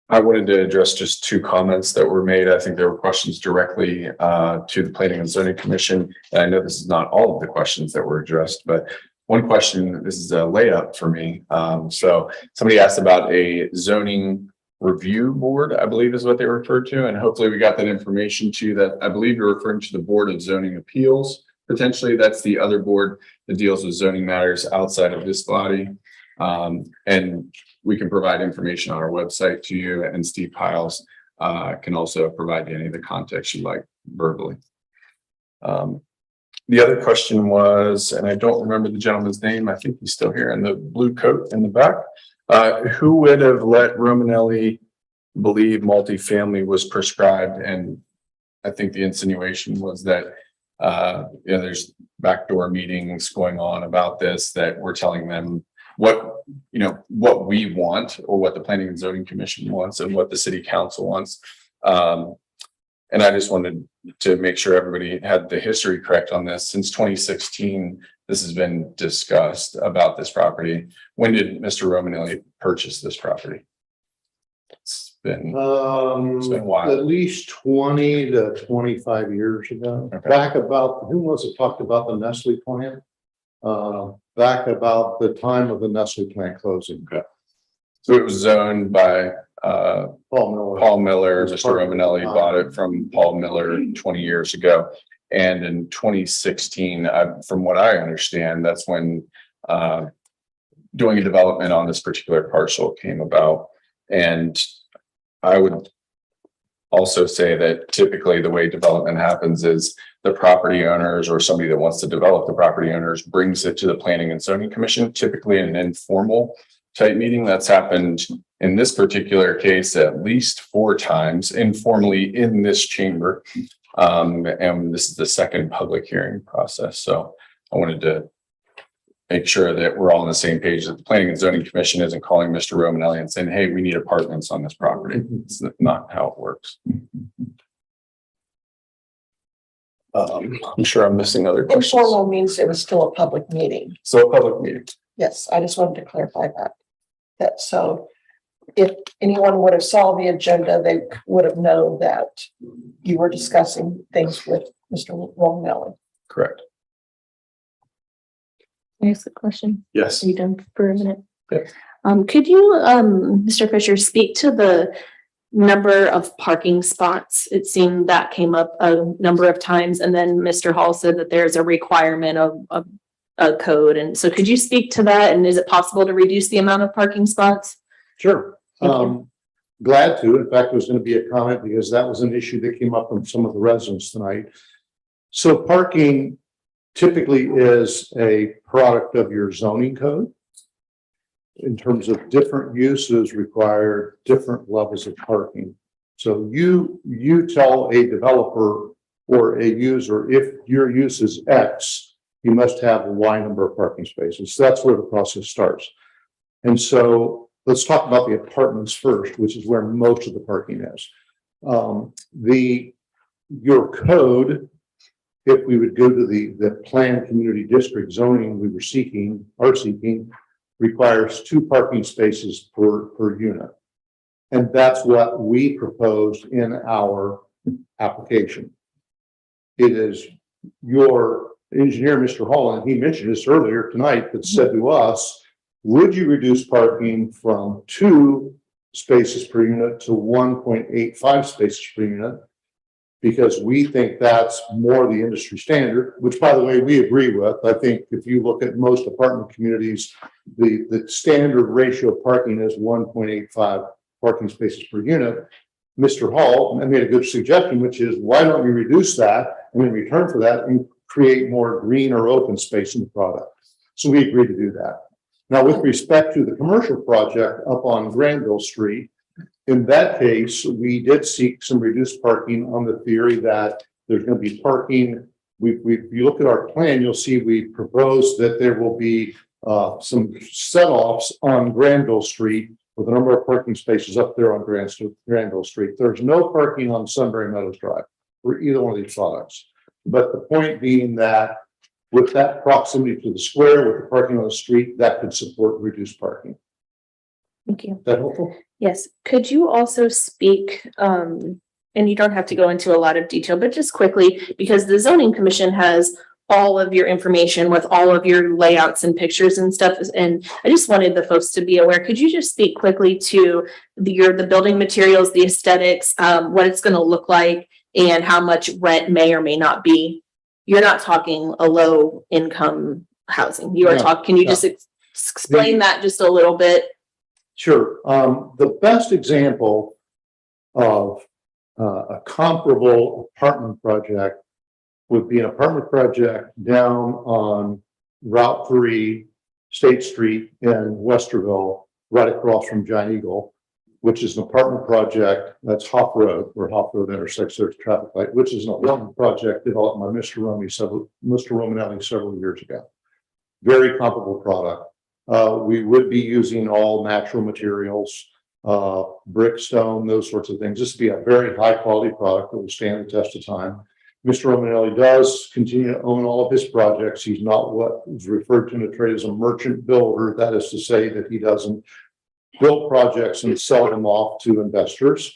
I wanted to address just 2 comments that were made. I think there were questions directly to the Planning and Zoning Commission. And I know this is not all of the questions that were addressed, but one question, this is a layup for me. So somebody asked about a zoning Review Board, I believe is what they refer to, and hopefully we got that information to you. That I believe you're referring to the Board of Zoning Appeals. Potentially, that's the other board that deals with zoning matters outside of this body. And we can provide information on our website to you, and Steve Piles can also provide you any of the context you like verbally. The other question was, and I don't remember the gentleman's name, I think he's still here in the blue coat in the back. Who would have let Romanelli believe multifamily was prescribed? And I think the insinuation was that there's backdoor meetings going on about this, that we're telling them what we want, or what the Planning and Zoning Commission wants, and what the City Council wants. And I just wanted to make sure everybody had the history correct on this. Since 2016, this has been discussed about this property. When did Mr. Romanelli purchase this property? It's been a while. At least 20 to 25 years ago. Okay. Back about, who was it talked about the Nestle plant? Back about the time of the Nestle plant closing. Okay. So it was zoned by Paul Miller. Mr. Romanelli bought it from Paul Miller 20 years ago. And in 2016, from what I understand, that's when doing a development on this particular parcel came about. And I would also say that typically the way development happens is the property owners, or somebody that wants to develop the property owners, brings it to the Planning and Zoning Commission, typically in an informal type meeting. That's happened in this particular case at least 4 times informally in this chamber. And this is the second public hearing process. So I wanted to make sure that we're all on the same page, that the Planning and Zoning Commission isn't calling Mr. Romanelli and saying, hey, we need apartments on this property. It's not how it works. I'm sure I'm missing other questions. Informal means it was still a public meeting. So a public meeting. Yes, I just wanted to clarify that. So if anyone would have saw the agenda, they would have known that you were discussing things with Mr. Romanelli. Correct. Can I ask a question? Yes. Are you done for a minute? Yes. Could you, Mr. Fisher, speak to the number of parking spots? It seemed that came up a number of times, and then Mr. Hall said that there's a requirement of a code. And so could you speak to that? And is it possible to reduce the amount of parking spots? Sure. Glad to. In fact, it was going to be a comment because that was an issue that came up from some of the residents tonight. So parking typically is a product of your zoning code. In terms of different uses require different levels of parking. So you tell a developer or a user, if your use is X, you must have a Y number of parking spaces. So that's where the process starts. And so let's talk about the apartments first, which is where most of the parking is. Your code, if we would go to the planned community district zoning we were seeking, requires 2 parking spaces per unit. And that's what we proposed in our application. It is your engineer, Mr. Holland, he mentioned this earlier tonight, that said to us, would you reduce parking from 2 spaces per unit to 1.85 spaces per unit? Because we think that's more the industry standard, which, by the way, we agree with. I think if you look at most apartment communities, the standard ratio of parking is 1.85 parking spaces per unit. Mr. Hall made a good suggestion, which is, why don't we reduce that, and in return for that, and create more green or open space in the product? So we agreed to do that. Now, with respect to the commercial project up on Granville Street, in that case, we did seek some reduced parking on the theory that there's going to be parking. If you look at our plan, you'll see we proposed that there will be some set-offs on Granville Street with a number of parking spaces up there on Granville Street. There's no parking on Sunbury Meadows Drive for either one of these products. But the point being that with that proximity to the square, with the parking on the street, that could support reduced parking. Thank you. Is that helpful? Yes. Could you also speak, and you don't have to go into a lot of detail, but just quickly, because the zoning commission has all of your information with all of your layouts and pictures and stuff. And I just wanted the folks to be aware. Could you just speak quickly to the building materials, the aesthetics, what it's going to look like, and how much rent may or may not be? You're not talking a low income housing. You are talking, can you just explain that just a little bit? Sure. The best example of a comparable apartment project would be an apartment project down on Route 3, State Street in Westerville, right across from Giant Eagle, which is an apartment project that's Hop Road, where Hop Road intersects their traffic light, which is an apartment project developed by Mr. Romanelli several years ago. Very comparable product. We would be using all natural materials, brick, stone, those sorts of things. This would be a very high quality product that will stand the test of time. Mr. Romanelli does continue to own all of his projects. He's not what is referred to in the trade as a merchant builder. That is to say that he doesn't build projects and sell them off to investors.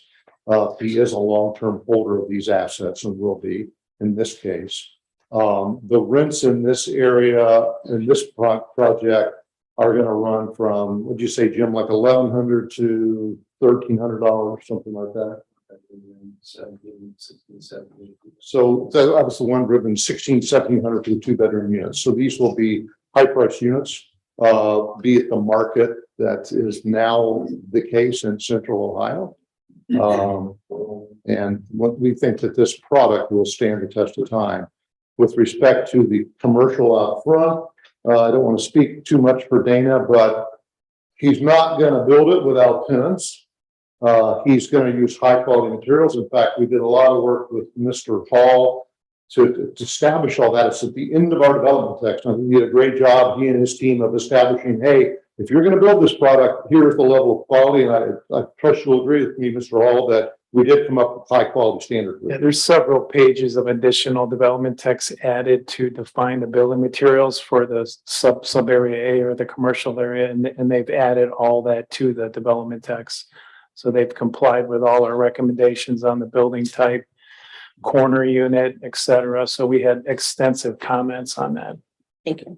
He is a long-term holder of these assets and will be in this case. The rents in this area, in this project, are going to run from, what'd you say, Jim, like $1,100 to $1,300, something like that? 17, 16, 17. So that was the one driven 1,600 to 2 bedroom units. So these will be high price units, be it the market that is now the case in Central Ohio. And what we think that this product will stand the test of time. With respect to the commercial out front, I don't want to speak too much for Dana, but he's not going to build it without tenants. He's going to use high quality materials. In fact, we did a lot of work with Mr. Hall to establish all that. It's at the end of our development text. I think he did a great job, he and his team, of establishing, hey, if you're going to build this product, here's the level of quality. And I trust you'll agree with me, Mr. Hall, that we did come up with high quality standards. Yeah, there's several pages of additional development text added to define the building materials for the sub area A or the commercial area, and they've added all that to the development text. So they've complied with all our recommendations on the building type, corner unit, et cetera. So we had extensive comments on that. Thank you.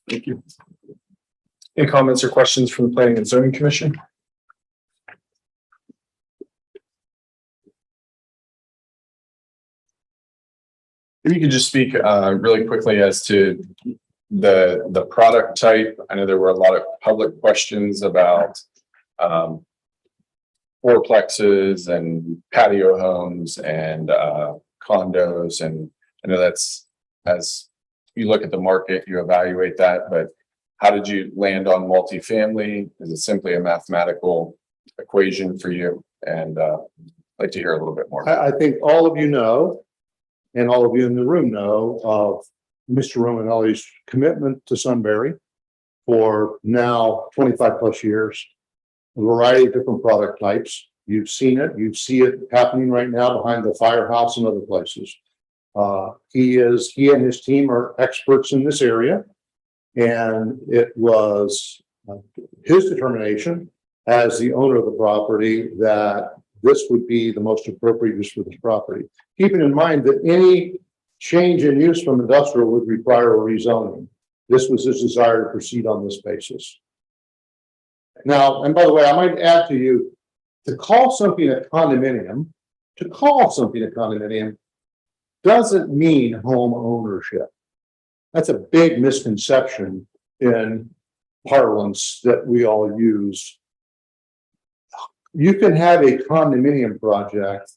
Thank you. Any comments or questions from the Planning and Zoning Commission? If you could just speak really quickly as to the product type. I know there were a lot of public questions about fourplexes and patio homes and condos, and I know that's, as you look at the market, you evaluate that, but how did you land on multifamily? Is it simply a mathematical equation for you? And I'd like to hear a little bit more. I think all of you know, and all of you in the room know, of Mr. Romanelli's commitment to Sunbury for now 25 plus years, a variety of different product types. You've seen it, you see it happening right now behind the firehouse and other places. He and his team are experts in this area, and it was his determination as the owner of the property that this would be the most appropriate use for this property. Keeping in mind that any change in use from industrial would require a rezoning. This was his desire to proceed on this basis. Now, and by the way, I might add to you, to call something a condominium doesn't mean home ownership. That's a big misconception in parlance that we all use. You can have a condominium project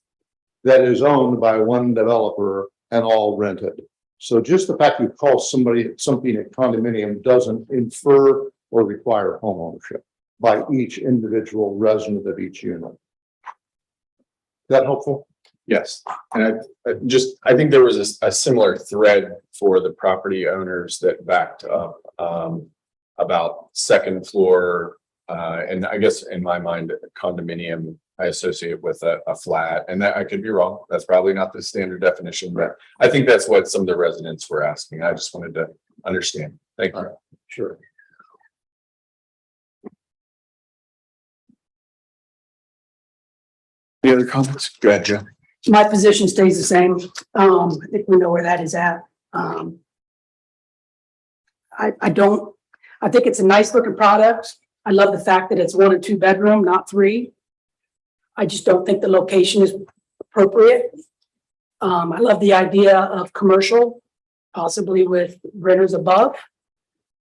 that is owned by one developer and all rented. So just the fact you call something a condominium doesn't infer or require home ownership by each individual resident of each unit. Is that helpful? Yes, and I think there was a similar thread for the property owners that backed up about second floor, and I guess in my mind, a condominium I associate with a flat, and that I could be wrong. That's probably not the standard definition, but I think that's what some of the residents were asking. I just wanted to understand. Thank you. Sure. Any other comments? Go ahead, Joe. My position stays the same. I think we know where that is at. I think it's a nice looking product. I love the fact that it's 1 and 2 bedroom, not 3. I just don't think the location is appropriate. I love the idea of commercial, possibly with renters above.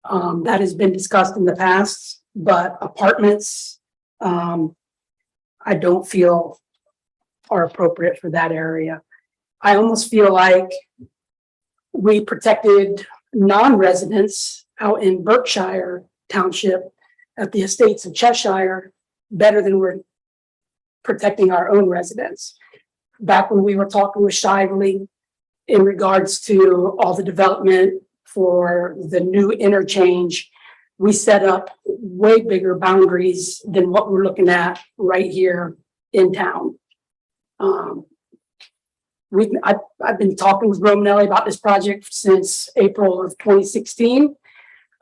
That has been discussed in the past, but apartments, I don't feel are appropriate for that area. I almost feel like we protected non-residents out in Berkshire Township at the estates of Cheshire better than we're protecting our own residents. Back when we were talking with Shively in regards to all the development for the new interchange, we set up way bigger boundaries than what we're looking at right here in town. I've been talking with Romanelli about this project since April of 2016.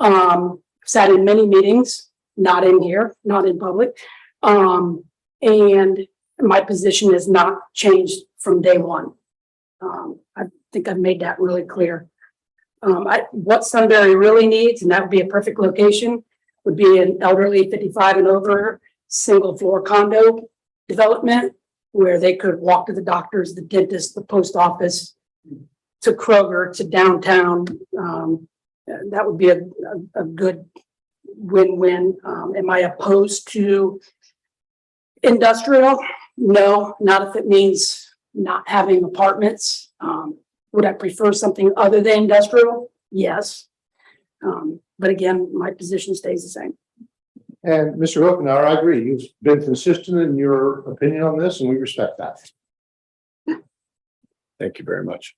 Sat in many meetings, not in here, not in public. And my position has not changed from day one. I think I've made that really clear. What Sunbury really needs, and that would be a perfect location, would be an elderly 55 and over single floor condo development where they could walk to the doctors, the dentist, the post office, to Kroger, to downtown. That would be a good win-win. Am I opposed to industrial? No, not if it means not having apartments. Would I prefer something other than industrial? Yes. But again, my position stays the same. And Mr. Okenauer, I agree. You've been consistent in your opinion on this, and we respect that. Thank you very much.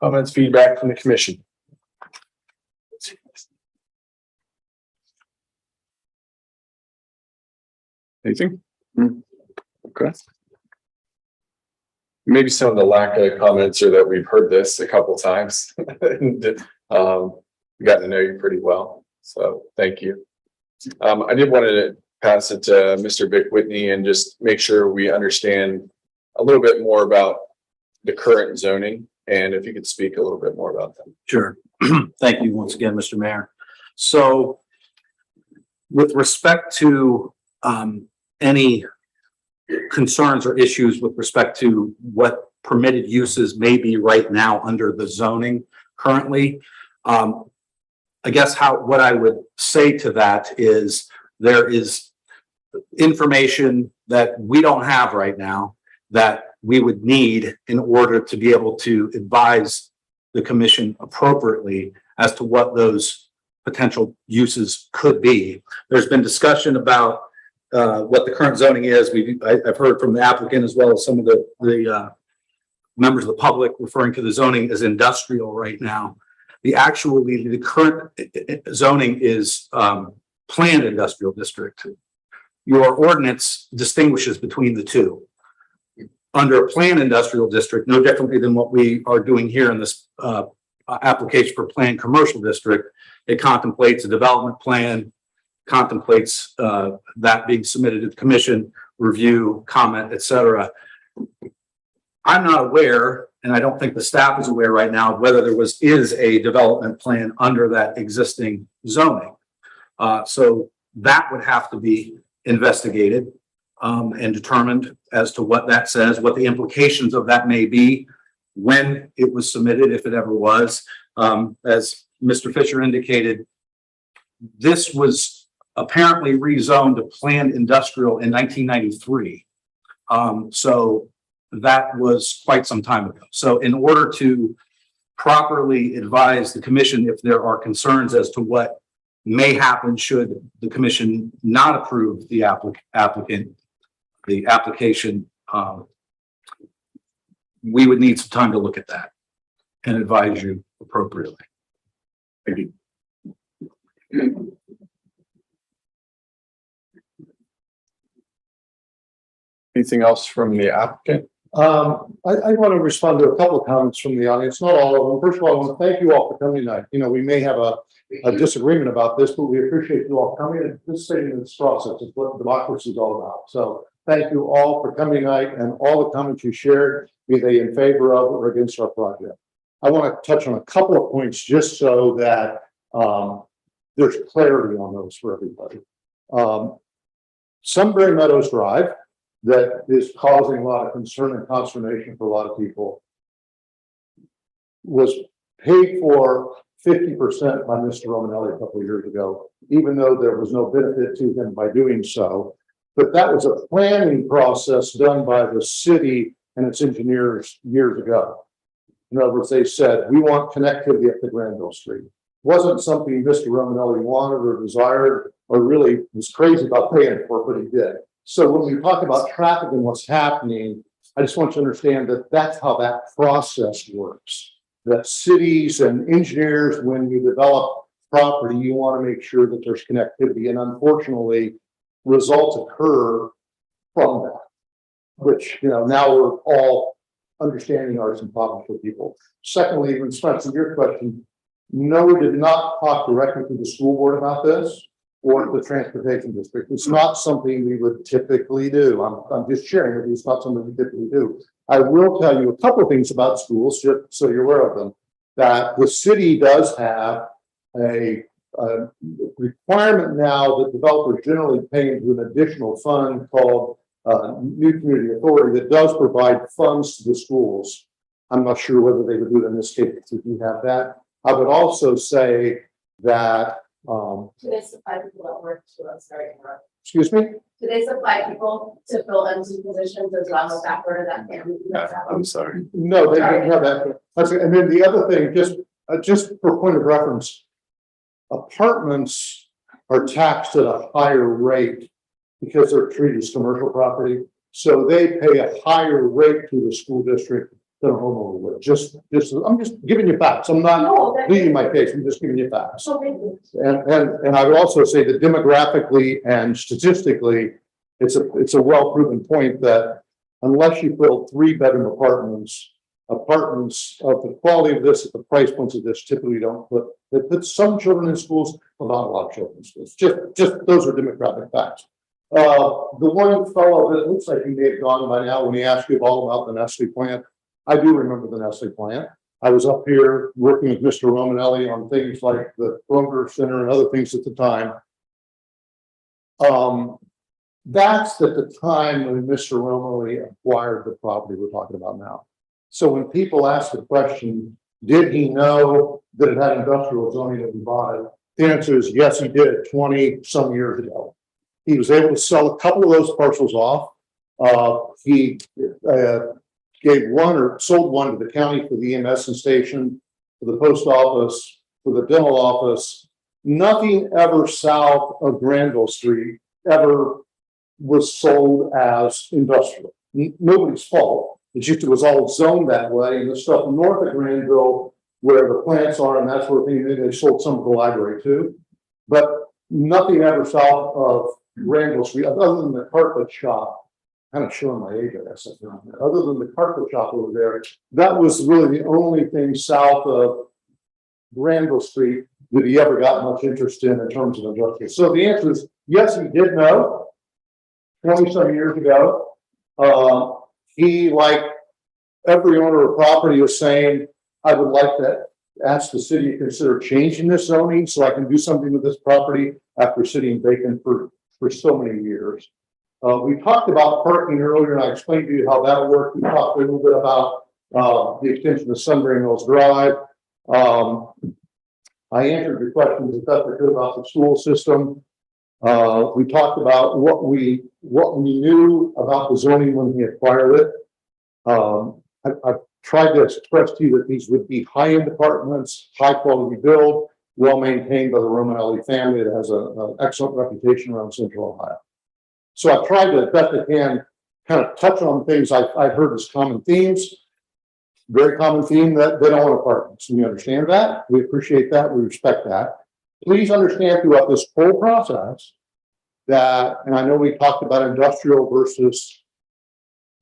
Comments, feedback from the commission? Anything? Okay. Maybe some of the lack of comments are that we've heard this a couple times. And, we got to know you pretty well. So thank you. I did want to pass it to Mr. Vic Whitney and just make sure we understand a little bit more about the current zoning, and if you could speak a little bit more about them. Sure. Thank you once again, Mr. Mayor. So with respect to any concerns or issues with respect to what permitted uses may be right now under the zoning currently, I guess what I would say to that is there is information that we don't have right now that we would need in order to be able to advise the commission appropriately as to what those potential uses could be. There's been discussion about what the current zoning is. I've heard from the applicant as well as some of the members of the public referring to the zoning as industrial right now. The current zoning is planned industrial district. Your ordinance distinguishes between the two. Under a planned industrial district, no differently than what we are doing here in this application for planned commercial district, it contemplates a development plan, contemplates that being submitted to the commission, review, comment, etc. I'm not aware, and I don't think the staff is aware right now, of whether there is a development plan under that existing zoning. So that would have to be investigated and determined as to what that says, what the implications of that may be, when it was submitted, if it ever was. As Mr. Fisher indicated, this was apparently rezoned to planned industrial in 1993. So that was quite some time ago. So in order to properly advise the commission if there are concerns as to what may happen should the commission not approve the application, we would need some time to look at that and advise you appropriately. Thank you. Anything else from the applicant? I want to respond to a couple of comments from the audience, not all of them. First of all, I want to thank you all for coming tonight. You know, we may have a disagreement about this, but we appreciate you all coming and participating in this process. It's what democracy is all about. So thank you all for coming tonight and all the comments you shared, be they in favor of or against our project. I want to touch on a couple of points just so that there's clarity on those for everybody. Sunbury Meadows Drive, that is causing a lot of concern and consternation for a lot of people, was paid for 50% by Mr. Romanelli a couple of years ago, even though there was no benefit to him by doing so. But that was a planning process done by the city and its engineers years ago. In other words, they said, we want connectivity up to Granville Street. Wasn't something Mr. Romanelli wanted or desired or really was crazy about paying for, but he did. So when we talk about traffic and what's happening, I just want you to understand that that's how that process works. That cities and engineers, when you develop property, you want to make sure that there's connectivity. And unfortunately, results occur from that, which, you know, now we're all understanding are some problems for people. Secondly, in response to your question, no, we did not talk directly to the school board about this or the transportation district. It's not something we would typically do. I'm just sharing with you. It's not something we typically do. I will tell you a couple of things about schools, just so you're aware of them, that the city does have a requirement now that developers generally pay into an additional fund called New Community Authority that does provide funds to the schools. I'm not sure whether they would do it in this case if you have that. I would also say that Do they supply people that work to us? Sorry. excuse me? Do they supply people to fill into positions as well as that part of that family? I'm sorry. No, they didn't have that. And then the other thing, just for point of reference, apartments are taxed at a higher rate because they're treated as commercial property. So they pay a higher rate to the school district than a homeowner would. I'm just giving you facts. I'm not pleading my case. I'm just giving you facts. And I would also say that demographically and statistically, it's a well-proven point that unless you build 3-bedroom apartments of the quality of this at the price points of this typically they put some children in schools, but not a lot of children in schools. Just those are demographic facts. The one fellow that looks like he may have gone by now when he asked you all about the Nestle plant, I do remember the Nestle plant. I was up here working with Mr. Romanelli on things like the Kroger Center and other things at the time. That's at the time when Mr. Romanelli acquired the property we're talking about now. So when people ask the question, did he know that it had industrial zoning that we bought it? The answer is yes, he did 20 some years ago. He was able to sell a couple of those parcels off. He gave one or sold one to the county for the EMS station, for the post office, for the dental office. Nothing ever south of Granville Street ever was sold as industrial. Nobody's fault. It's just it was all zoned that way. And the stuff north of Granville, where the plants are and that sort of thing, they sold some of the library too. But nothing ever south of Granville Street, other than the carpet shop. Kind of showing my age, I guess. Other than the carpet shop over there, that was really the only thing south of Granville Street that he ever got much interest in terms of industrial. So the answer is yes, he did know 20 some years ago. He, like every owner of property, was saying, I would like to ask the city to consider changing this zoning so I can do something with this property after sitting vacant for so many years. We talked about parking earlier, and I explained to you how that worked. We talked a little bit about the extension of Sunbury Mills Drive. I answered your questions as best I could about the school system. We talked about what we knew about the zoning when we acquired it. I've tried to express to you that these would be high-end apartments, high-quality build, well-maintained by the Romanelli family that has an excellent reputation around Central Ohio. So I've tried to, as best I can, kind of touch on things I've heard as common themes. Very common theme that they don't want apartments. We understand that. We appreciate that. We respect that. Please understand throughout this whole process that, and I know we talked about industrial versus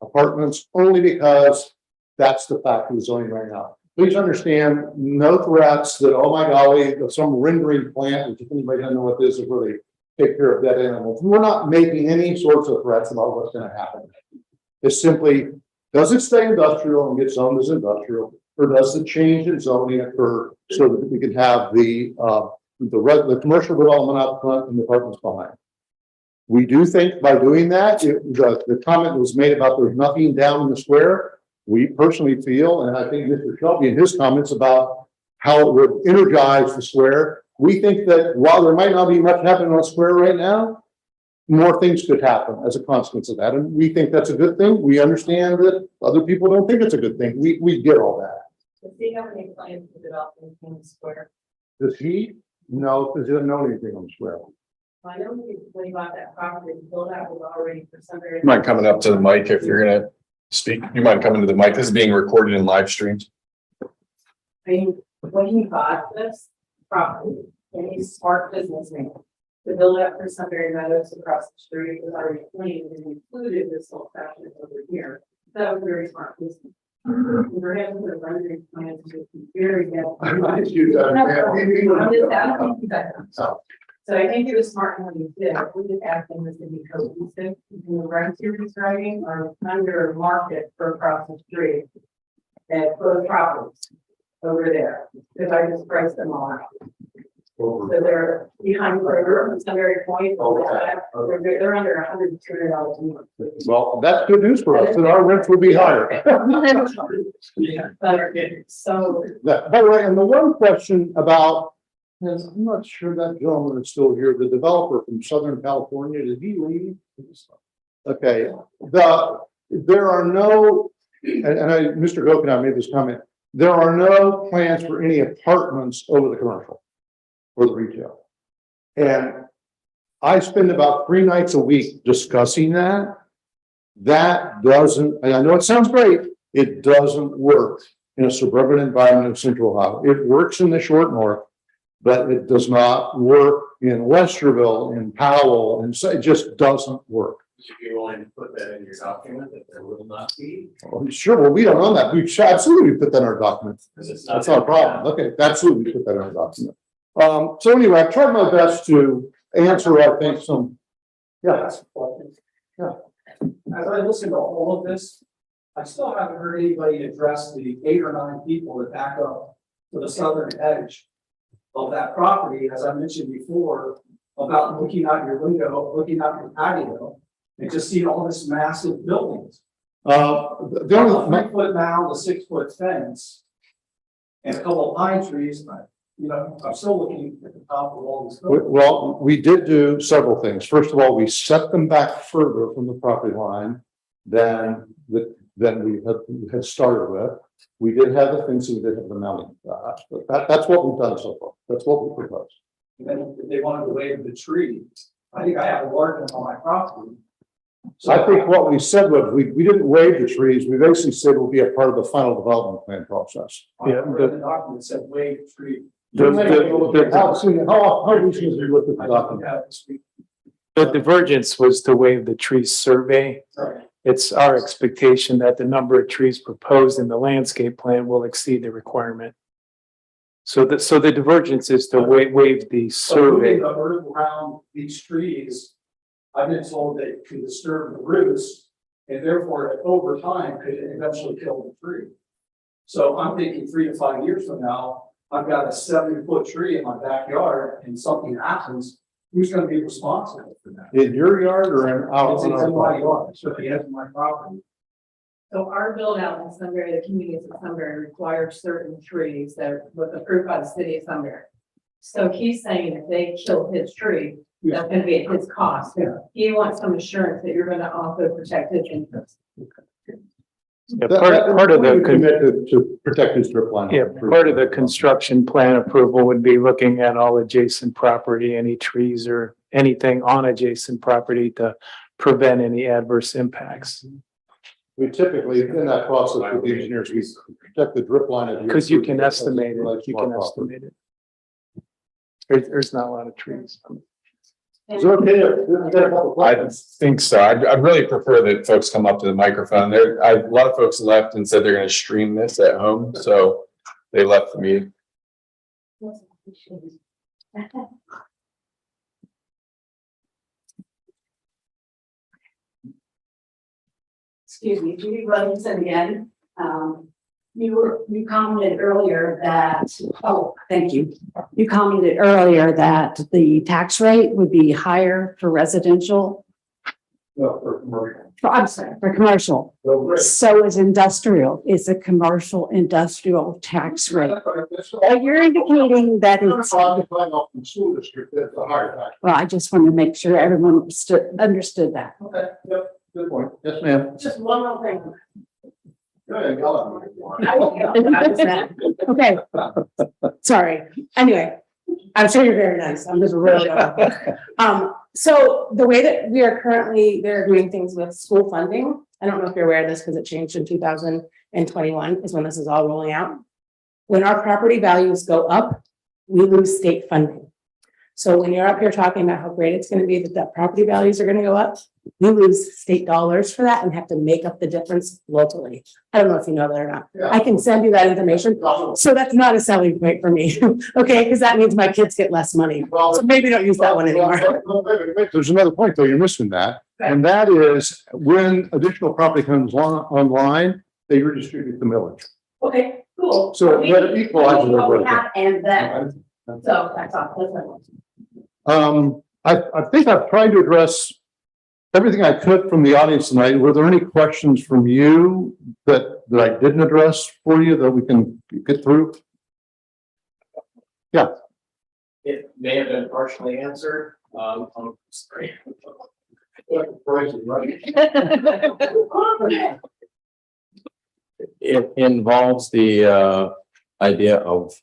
apartments only because that's the fact of the zoning right now. Please understand, no threats that, oh my golly, some rendering plant, if anybody doesn't know what this is, where they take care of dead animals. We're not making any sorts of threats about what's gonna happen. It's simply, does it stay industrial and get zoned as industrial, or does the change in zoning occur so that we can have the commercial development out front and the apartments behind? We do think by doing that, the comment was made about there's nothing down in the square. We personally feel, and I think Mr. Shelby in his comments about how it would energize the square, we think that while there might not be much happening on the square right now, more things could happen as a consequence of that. And we think that's a good thing. We understand that other people don't think it's a good thing. We get all that. Does he have any plans to develop in the square? Does he? No, because he doesn't know anything on the square. I know when he bought that property, the build out was already for some very. You mind coming up to the mic if you're gonna speak? You mind coming to the mic? This is being recorded in live streams. I mean, when he bought this property, and he's a smart businessman, the build out for Sunbury Meadows across the street was already cleaned and included this whole section over here. That was very smart business. We're having the rendering plans to be very good. So I think it was smart when he did. We just asked him to be cohesive. In the rents he was writing are under market for across the street. And for the properties over there, because I just priced them all out. So they're behind Kroger, Sunbury Point, they're under $100 a month. Well, that's good news for us, and our rents will be higher. So. By the way, and the one question about, and I'm not sure that gentleman is still here, the developer from Southern California, did he leave? Okay, there are no, Mr. Goke and I made this comment, there are no plans for any apartments over the commercial or the retail. And I spend about 3 nights a week discussing that. That doesn't, and I know it sounds great, it doesn't work in a suburban environment of Central Ohio. It works in the short north, but it does not work in Westerville, in Powell, and so it just doesn't work. If you're willing to put that in your document, that there will not be. Oh, sure, well, we don't own that. We should absolutely put that in our document. That's not a problem. Okay, absolutely put that in our document. So anyway, I've tried my best to answer, I think, some, yeah. Yeah. As I listen to all of this, I still haven't heard anybody address the 8 or 9 people that back up to the southern edge of that property, as I mentioned before, about looking out your window, looking out your patio, and just seeing all this massive buildings. The 3-foot mound, a 6-foot fence, and a couple of pine trees. I'm still looking at the top of all these buildings. Well, we did do several things. First of all, we set them back further from the property line than we had started with. We did have the fencing, we did have the mounting. That's what we've done so far. That's what we proposed. And then if they wanted to waive the tree, I think I have a large one on my property. So I think what we said was, we didn't waive the trees, we basically said it will be a part of the final development plan process. Yeah, the document said waive the tree. How recently have you looked at the document? The divergence was to waive the tree survey. It's our expectation that the number of trees proposed in the landscape plan will exceed the requirement. So the divergence is to waive the survey. Around these trees, I've been told that it can disturb the roots, and therefore over time could eventually kill the tree. So I'm thinking 3 to 5 years from now, I've got a 70-foot tree in my backyard and something happens, who's going to be responsible for that? In your yard or in out? It's in my yard, so the edge of my property. So our build out in Sunbury, the communities of Sunbury require certain trees that was approved by the city of Sunbury. So he's saying if they kill his tree, that's going to be at his cost. He wants some assurance that you're going to also protect his interests. Yeah, part of the committed to protect his drip line. Yeah, part of the construction plan approval would be looking at all adjacent property, any trees or anything on adjacent property to prevent any adverse impacts. We typically, in that process with the engineers, we protect the drip line. Because you can estimate it. You can estimate it. There's not a lot of trees. Is it okay? I think so. I'd really prefer that folks come up to the microphone. A lot of folks left and said they're going to stream this at home, so they left the meeting. Excuse me, Judy Williamson again. You commented earlier that, oh, thank you. You commented earlier that the tax rate would be higher for residential. No, for commercial. I'm sorry, for commercial. So is industrial. It's a commercial industrial tax rate. Well, you're indicating that it's. School district, that's a higher tax. Well, I just want to make sure everyone understood that. Okay, yep, good point. Yes, ma'am. Just one more thing. Go ahead, yell Okay, sorry. Anyway, I'm sure you're very nice. I'm just really. So the way that we are currently, they're doing things with school funding. I don't know if you're aware of this because it changed in 2021 is when this is all rolling out. When our property values go up, we lose state funding. So when you're up here talking about how great it's going to be that property values are going to go up, we lose state dollars for that and have to make up the difference locally. I don't know if you know that or not. I can send you that information. So that's not a selling point for me. Okay, because that means my kids get less money. So maybe don't use that one anymore. Wait, there's another point though, you're missing that. And that is when additional property comes online, they redistribute the millage. Okay, cool. So that equalizes everybody. And then, so that's all. I think I've tried to address everything I could from the audience tonight. Were there any questions from you that I didn't address for you that we can get through? Yeah. It may have been partially answered. I'm sorry. It involves the idea of,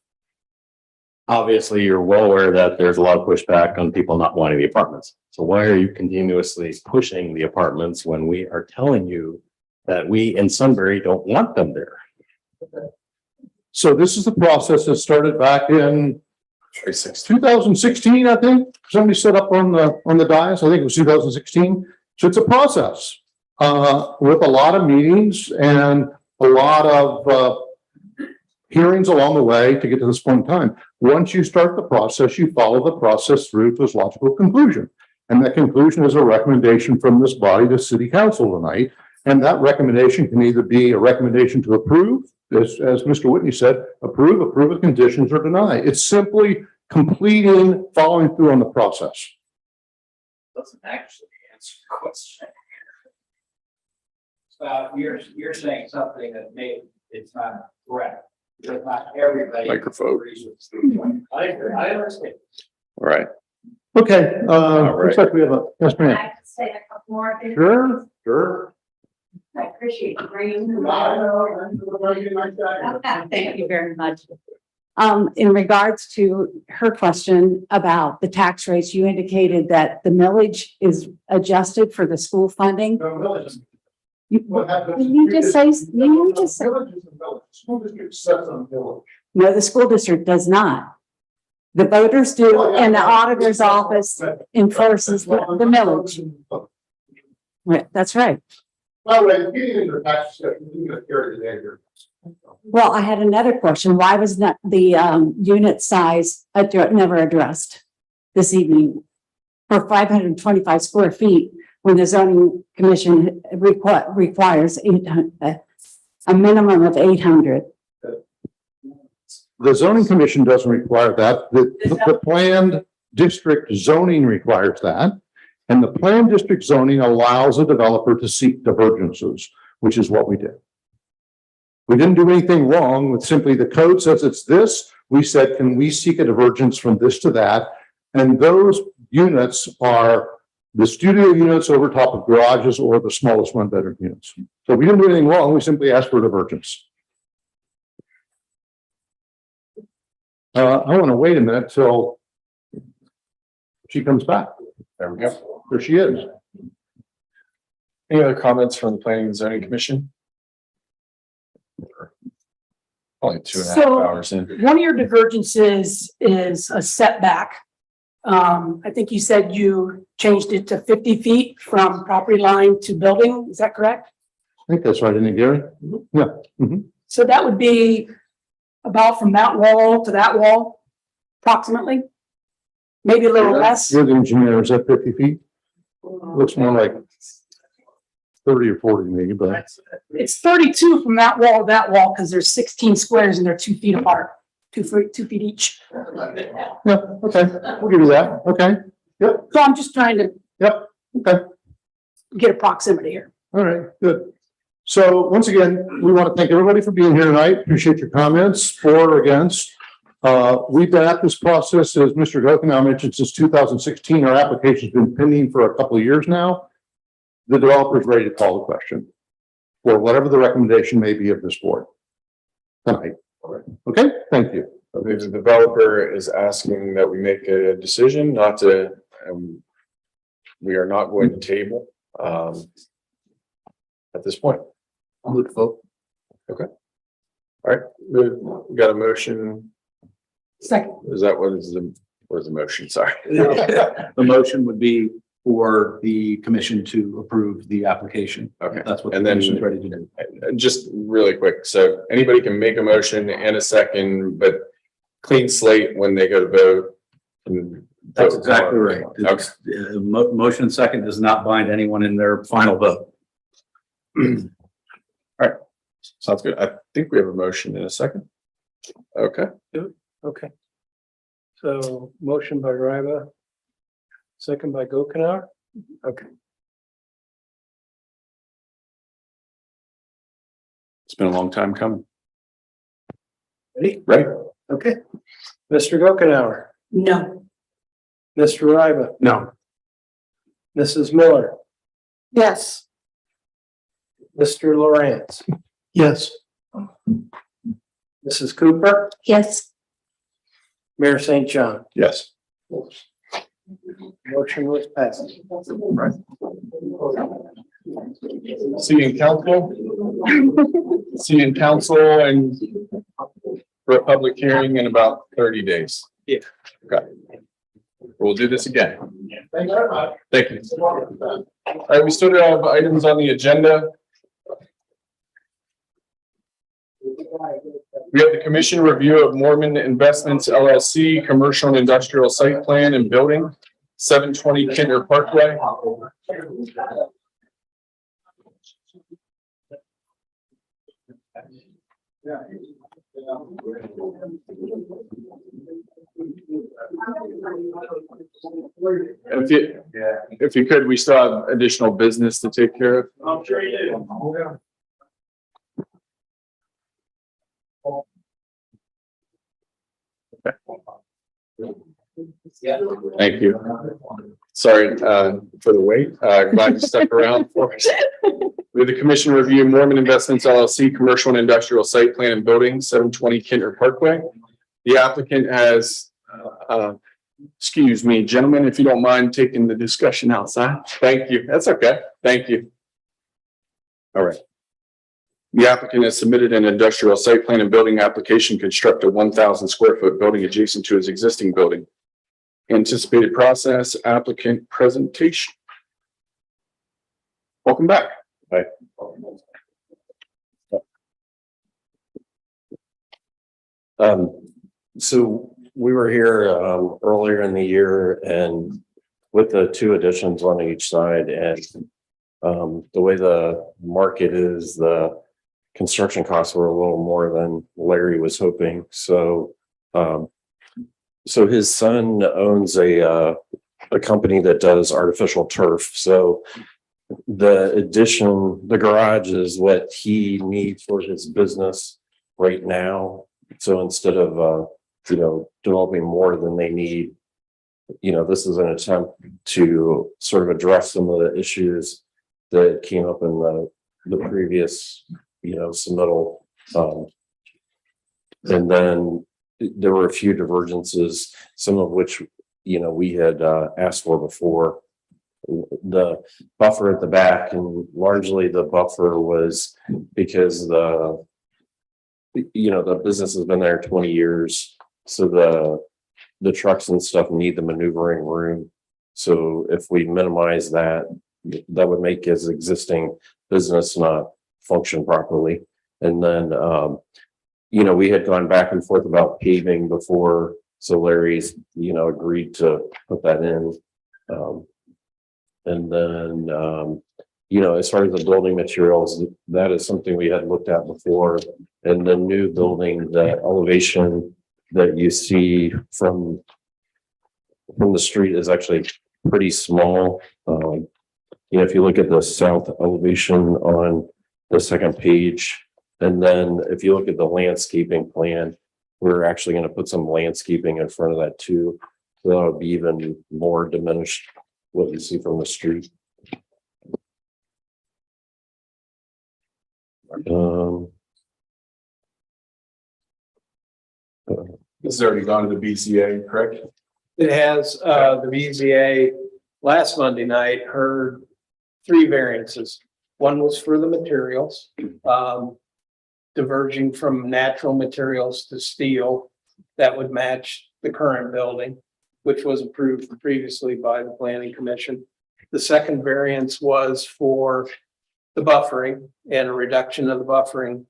obviously, you're well aware that there's a lot of pushback on people not wanting the apartments. So why are you continuously pushing the apartments when we are telling you that we in Sunbury don't want them there? So this is the process that started back in 2016, I think. Somebody set up on the dais. I think it was 2016. So it's a process with a lot of meetings and a lot of hearings along the way to get to this point in time. Once you start the process, you follow the process through to its logical conclusion. And that conclusion is a recommendation from this body to City Council tonight. And that recommendation can either be a recommendation to approve, as Mr. Whitney said, approve with conditions, or deny. It's simply completing, following through on the process. Doesn't actually answer the question. You're saying something that maybe it's not correct. Not everybody. Microphone. agrees with. I agree. I understand. All right. Okay, looks like we have a, yes, I ma'am. have to say a couple more things. Sure. I appreciate you bringing. Thank you very much. In regards to her question about the tax rates, you indicated that the millage is adjusted for the school funding. You just say, School district sets on village. no, the school district does not. The voters do, and the auditor's office enforces the millage. Right, that's right. By the way, getting into the tax discussion, we're going to carry the day here. Well, I had another question. Why was not the unit size never addressed this evening for 525 square feet when the zoning commission requires 800, a minimum of 800? The zoning commission doesn't require that. The planned district zoning requires that. And the planned district zoning allows a developer to seek divergences, which is what we did. We didn't do anything wrong with simply the code says it's this. We said, can we seek a divergence from this to that? And those units are the studio units over top of garages or the smallest one bedroom units. So we didn't do anything wrong. We simply asked for a divergence. I want to wait a minute till she comes back. There we go. There she is. Any other comments from the Planning and Zoning Commission? Only 2.5 hours in. One of your divergences is a setback. I think you said you changed it to 50 feet from property line to building. Is that correct? I think that's right, isn't it, Gary? Yeah. Mhm. So that would be about from that wall to that wall, approximately? Maybe a little less? You're the engineer. Is that 50 feet? Looks more like 30 or 40 maybe, but It's 32 from that wall to that wall, because there's 16 squares and they're 2 feet apart, 2 feet each. yeah, okay, we'll give you that. Okay. Yep. So I'm just trying to. Yep. Okay. Get a proximity here. All right, good. So once again, we want to thank everybody for being here tonight. Appreciate your comments, for or against. We've been at this process, as Mr. Gokenhour mentioned, since 2016. Our application's been pending for a couple of years now. The developer is ready to call the question for whatever the recommendation may be of this board tonight. Okay, thank you. The developer is asking that we make a decision not to, we are not going to table at this point. I'll move to vote. Okay. All right, we got a motion. Second. Is that what is the motion? Sorry. The motion would be for the commission to approve the application. Okay. That's what the And then commission is ready to do. just really quick. So anybody can make a motion and a second, but clean slate when they go to vote. And That's vote. exactly right. Okay. Motion second does not bind anyone in their final vote. All right, sounds good. I think we have a motion in a second. Okay. Okay. So motion by Ryba, second by Gokenhour. Okay. It's been a long time coming. Ready? Right? Okay. Mr. Gokenhour, No. Mr. Ryba, No. Mrs. Miller, Yes. Mr. Lawrence, Yes. Mrs. Cooper, Yes. Mayor St. John. Yes. Motion was passed. See you in council. See you in council and for a public hearing in about 30 days. Yeah. Okay. We'll do this again. Thank you very much. Thank you. All right, we still have items on the agenda. We have the commission review of Mormon Investments LLC, commercial and industrial site plan and building, 720 Kinder Parkway. If you could, we still have additional business to take care of. I'm sure you do. Thank you. Sorry for the wait. Glad you stuck around for us. We have the commission review Mormon Investments LLC, commercial and industrial site plan and building, 720 Kinder Parkway. The applicant has, excuse me, gentlemen, if you don't mind taking the discussion outside. Thank you. That's okay. Thank you. All right. The applicant has submitted an industrial site plan and building application, construct a 1,000 square foot building adjacent to his existing building. Anticipated process, applicant presentation. Welcome back. Bye. So we were here earlier in the year and with the 2 additions on each side, and the way the market is, the construction costs were a little more than Larry was hoping. So his son owns a company that does artificial turf. So the addition, the garage is what he needs for his business right now. So instead of developing more than they need, this is an attempt to sort of address some of the issues that came up in the previous submittal. And then there were a few divergences, some of which we had asked for before. The buffer at the back, and largely the buffer was because the business has been there 20 years, so the trucks and stuff need the maneuvering room. So if we minimize that, that would make his existing business not function properly. And then we had gone back and forth about paving before, so Larry's agreed to put that in. And then as far as the building materials, that is something we had looked at before. And the new building, the elevation that you see from the street is actually pretty small. If you look at the south elevation on the second page, and then if you look at the landscaping plan, we're actually going to put some landscaping in front of that too. So that would be even more diminished what you see from the street. This has already gone to the BCA, correct? It has, the BZA last Monday night heard 3 variances. One was for the materials, diverging from natural materials to steel that would match the current building, which was approved previously by the Planning Commission. The second variance was for the buffering and a reduction of the buffering.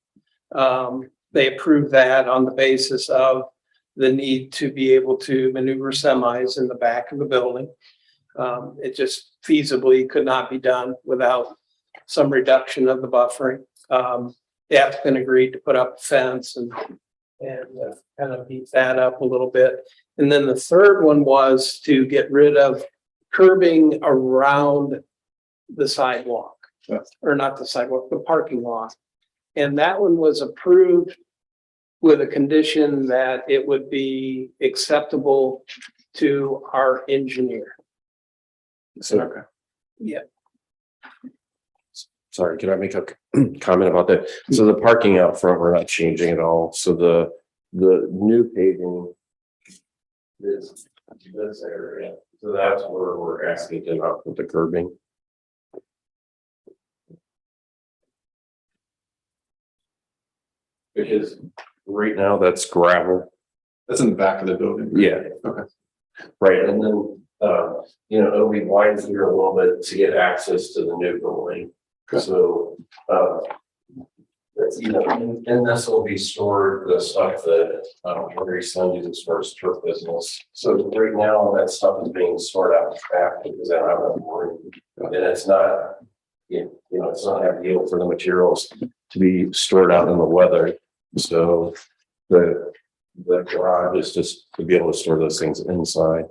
They approved that on the basis of the need to be able to maneuver semis in the back of the building. It just feasibly could not be done without some reduction of the buffering. The applicant agreed to put up a fence and kind of beef that up a little bit. And then the third one was to get rid of curbing around the sidewalk, or not the sidewalk, the parking lot. And that one was approved with a condition that it would be acceptable to our engineer. So, Yeah. sorry, can I make a comment about that? So the parking out front, we're not changing at all. So the new paving is this area. So that's where we're asking to not put the curbing. Because right now that's gravel. That's in the back of the building. Yeah. Okay. Right, and then, it'll be widened here a little bit to get access to the new building. So, and this will be stored, the stuff that, Henry Sundays as far as turf business. So right now, that stuff is being stored out back because I don't have a board. And it's not, it's not ideal for the materials to be stored out in the weather. So the garage is just to be able to store those things inside.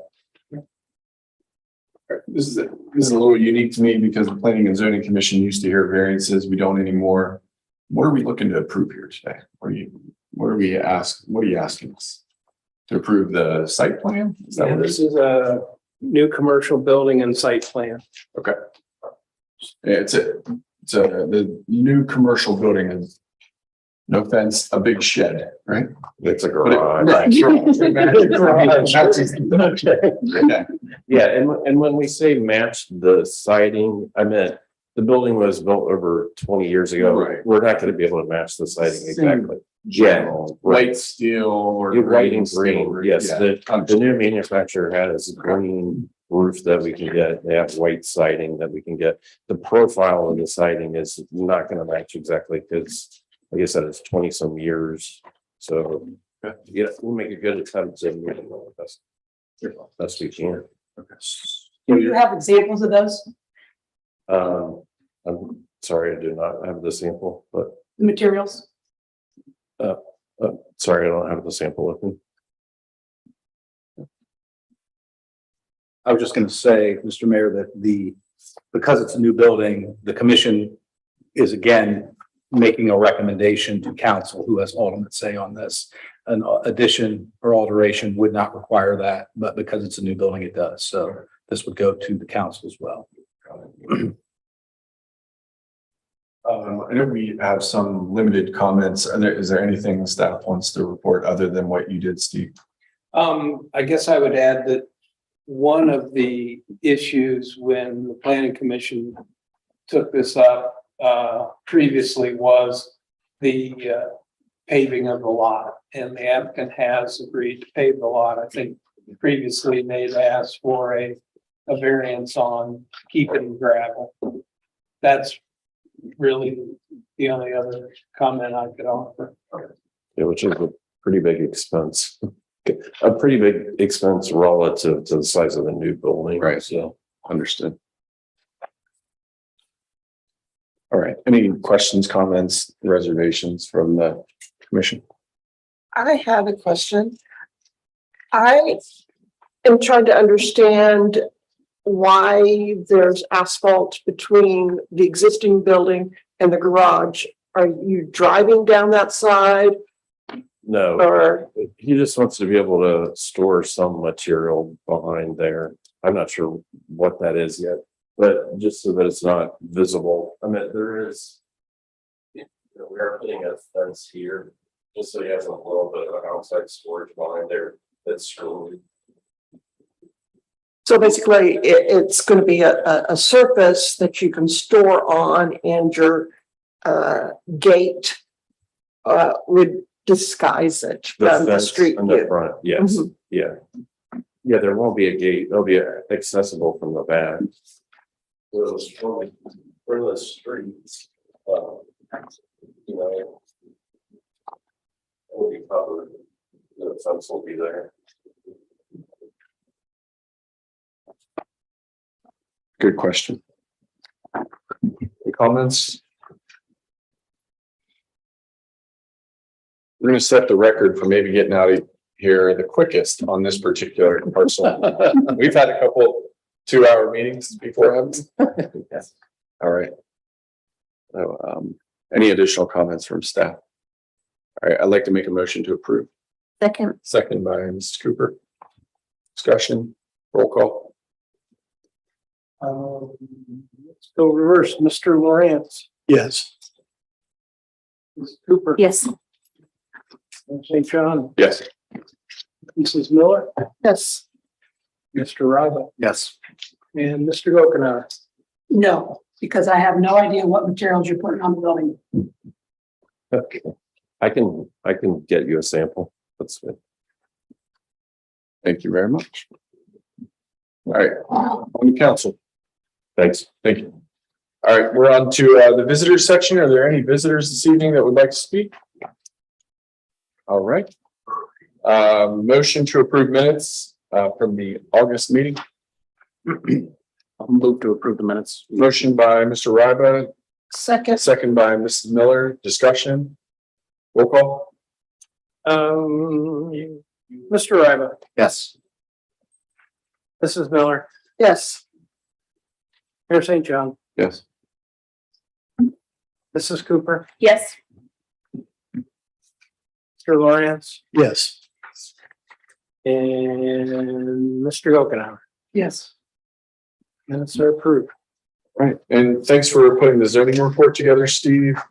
This is a little unique to me because the Planning and Zoning Commission used to hear variances. We don't anymore. What are we looking to approve here today? What are you asking us? To approve the site plan? Is that And what it this is? is a new commercial building and site plan. Okay. Yeah, the new commercial building is, no offense, a big shed, right? It's a garage. Right. Okay. Yeah, and when we say match the siding, I meant the building was built over 20 years ago. Right. We're not going to be able to match the siding Same exactly. general, white steel or White and green. steel, Yes, yeah. the new manufacturer has green roof that we can get. They have white siding that we can get. The profile of the siding is not going to match exactly because, like I said, it's 20 some years. So yeah, we'll make a good attempt to make it best we can. Do you have examples of those, I'm sorry, I do not have the sample, but the materials? sorry, I don't have the sample with me. I was just going to say, Mr. Mayor, that because it's a new building, the commission is again making a recommendation to council, who has ultimate say on this. An addition or alteration would not require that, but because it's a new building, it does. So this would go to the council as well. I know we have some limited comments. Is there anything staff wants to report other than what you did, Steve? I guess I would add that one of the issues when the planning commission took this up previously was the paving of the lot, and the applicant has agreed to pave the lot. I think previously they'd asked for a variance on keeping gravel. That's really the only other comment I could offer. Yeah, which is a pretty big expense. A pretty big expense relative to the size of the new building. Right. So understood. All right, any questions, comments, reservations from the commission? I have a question. I am trying to understand why there's asphalt between the existing building and the garage. Are you driving down that side? No, Or he just wants to be able to store some material behind there. I'm not sure what that is yet, but just so that it's not visible. I mean, there is, we are putting a fence here, just so he has a little bit of outside storage behind there that's screwed. so basically it's going to be a surface that you can store on, and your gate would disguise it from the fence street on the view. front, yes, Mhm. yeah. Yeah, there won't be a gate, it'll be accessible from the back. So from the streets, you know. It will be covered, the fence will be there. Good question. Any comments? We're gonna set the record for maybe getting out of here the quickest on this particular parcel. We've had a couple 2-hour meetings before. Yes. All right. So, any additional comments from staff? All right, I'd like to make a motion to approve. Second. Second by Mrs. Cooper. Discussion, roll call. Let's go reverse. Mr. Lawrence. Yes. Ms. Cooper. Yes. St. John. Yes. Mrs. Miller. Yes. Mr. Riva. Yes. And Mr. Gokenhour. No, because I have no idea what materials you're putting on the building. Okay, I can get you a sample. That's good. Thank you very much. All right, on the council. Thanks. Thank you. All right, we're on to the visitors section. Are there any visitors this evening that would like to speak? All right. Motion to approve minutes from the August meeting. I'll move to approve the minutes. Motion by Mr. Ryba, Second. second by Mrs. Miller. Discussion. Roll call. Mr. Riva. Yes. Mrs. Miller. Yes. Mayor St. John. Yes. Mrs. Cooper. Yes. Mr. Lawrence. Yes. And Mr. Gokenhour. Yes. Minutes are approved. Right, and thanks for putting the zoning report together, Steve.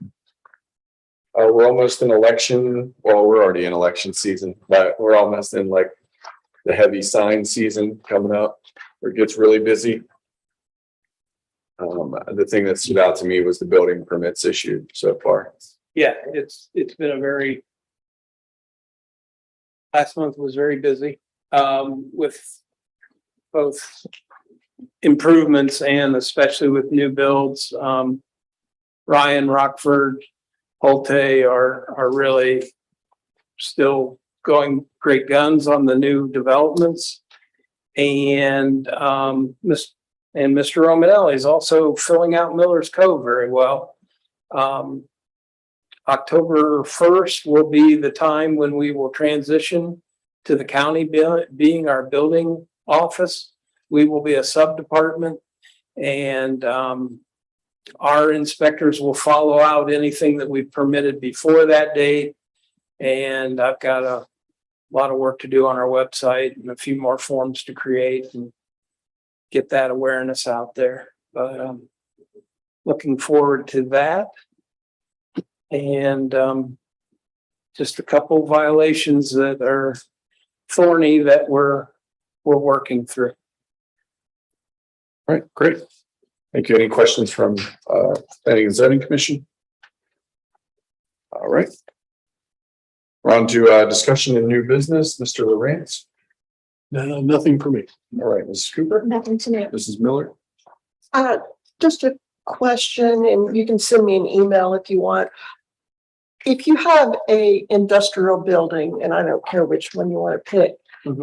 We're almost in election, well, we're already in election season, but we're almost in like the heavy sign season coming up, where it gets really busy. The thing that stood out to me was the building permits issued so far. Yeah, it's been a very. Last month was very busy, with both improvements and especially with new builds. Ryan, Rockford, Holte are really still going great guns on the new developments. And Mr. Romanelli is also filling out Miller's Cove very well. October 1st will be the time when we will transition to the county being our building office. We will be a sub-department, and our inspectors will follow out anything that we've permitted before that date. And I've got a lot of work to do on our website and a few more forms to create and get that awareness out there. But looking forward to that. And just a couple violations that are thorny that we're working through. All right, great. Thank you. Any questions from Planning and Zoning Commission? All right. We're on to discussion and new business. Mr. Lawrence. No, nothing for me. All right, Mrs. Cooper. Nothing to me. Mrs. Miller. Just a question, and you can send me an email if you want. If you have a industrial building, and I don't care which one you want to pick,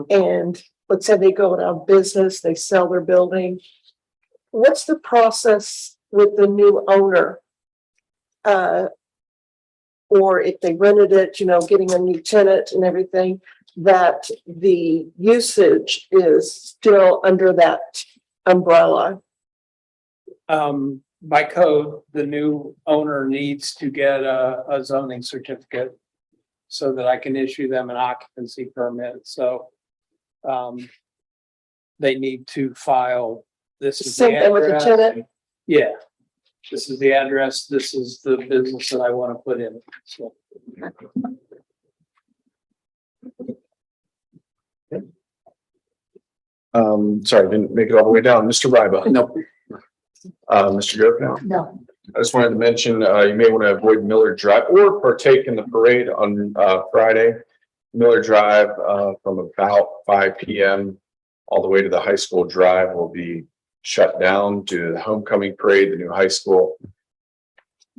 and let's say they go out of business, they sell their building, what's the process with the new owner or if they rented it, you know, getting a new tenant and everything, that the usage is still under that umbrella? By code, the new owner needs to get a zoning certificate so that I can issue them an occupancy permit. So they need to file, this is the Same thing with the address. tenant? Yeah, this is the address, this is the business that I want to put in. So. Sorry, didn't make it all the way down. Mr. Ryba. No. Mr. Grove. No. I just wanted to mention, you may want to avoid Miller Drive or partake in the parade on, Friday. Miller Drive, from about 5 p.m. all the way to the high school drive will be shut down due to the homecoming parade, the new high school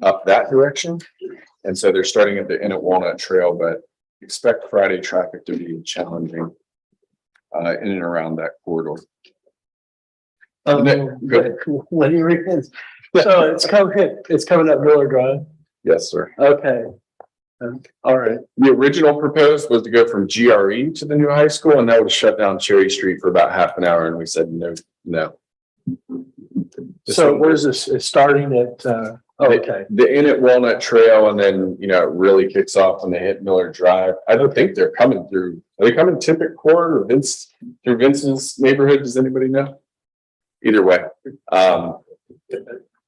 up that direction. And so they're starting at the Inn at Walnut Trail, but expect Friday traffic to be challenging in and around that corridor. Good. What do you reckon? So it's coming up Miller Drive. Yes, sir. Okay. All right. The original proposed was to go from GRE to the new high school, and that would shut down Cherry Street for about half an hour, and we said no. So where's this? It's starting at, okay. The Inn at Walnut Trail, and then, you know, it really kicks off when they hit Miller Drive. I don't think they're coming through. Are they coming Tippett Court or through Vincent's neighborhood? Does anybody know? Either way.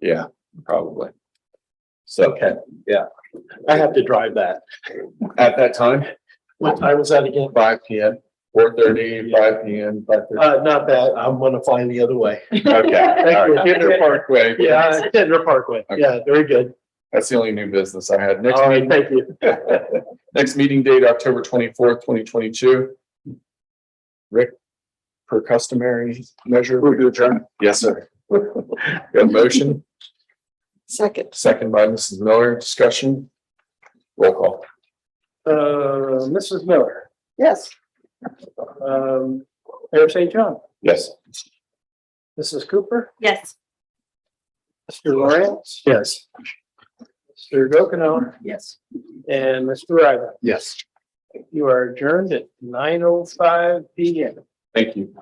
Yeah, probably. So, Okay, yeah. I have to drive that. at that time, What time was that again? 5 p.m., 4:30, 5 p.m., 5:30. Not that. I'm gonna find the other way. Okay, all right. Kinder Parkway. Yeah, Kinder Parkway. Okay. Yeah, very good. That's the only new business I had. Next All right, meeting, thank you. next meeting date, October 24th, 2022. Rick, per customary measure. We're to adjourn. Yes, sir. Got a motion, second by Mrs. Miller. Discussion. Roll call. Mrs. Miller, Yes. Mayor St. John, Yes. Mrs. Cooper, Yes. Mr. Lawrence. Yes. Mr. Gokenhour. Yes. And Mr. Ryder. Yes. You are adjourned at 9:05 p.m. Thank you.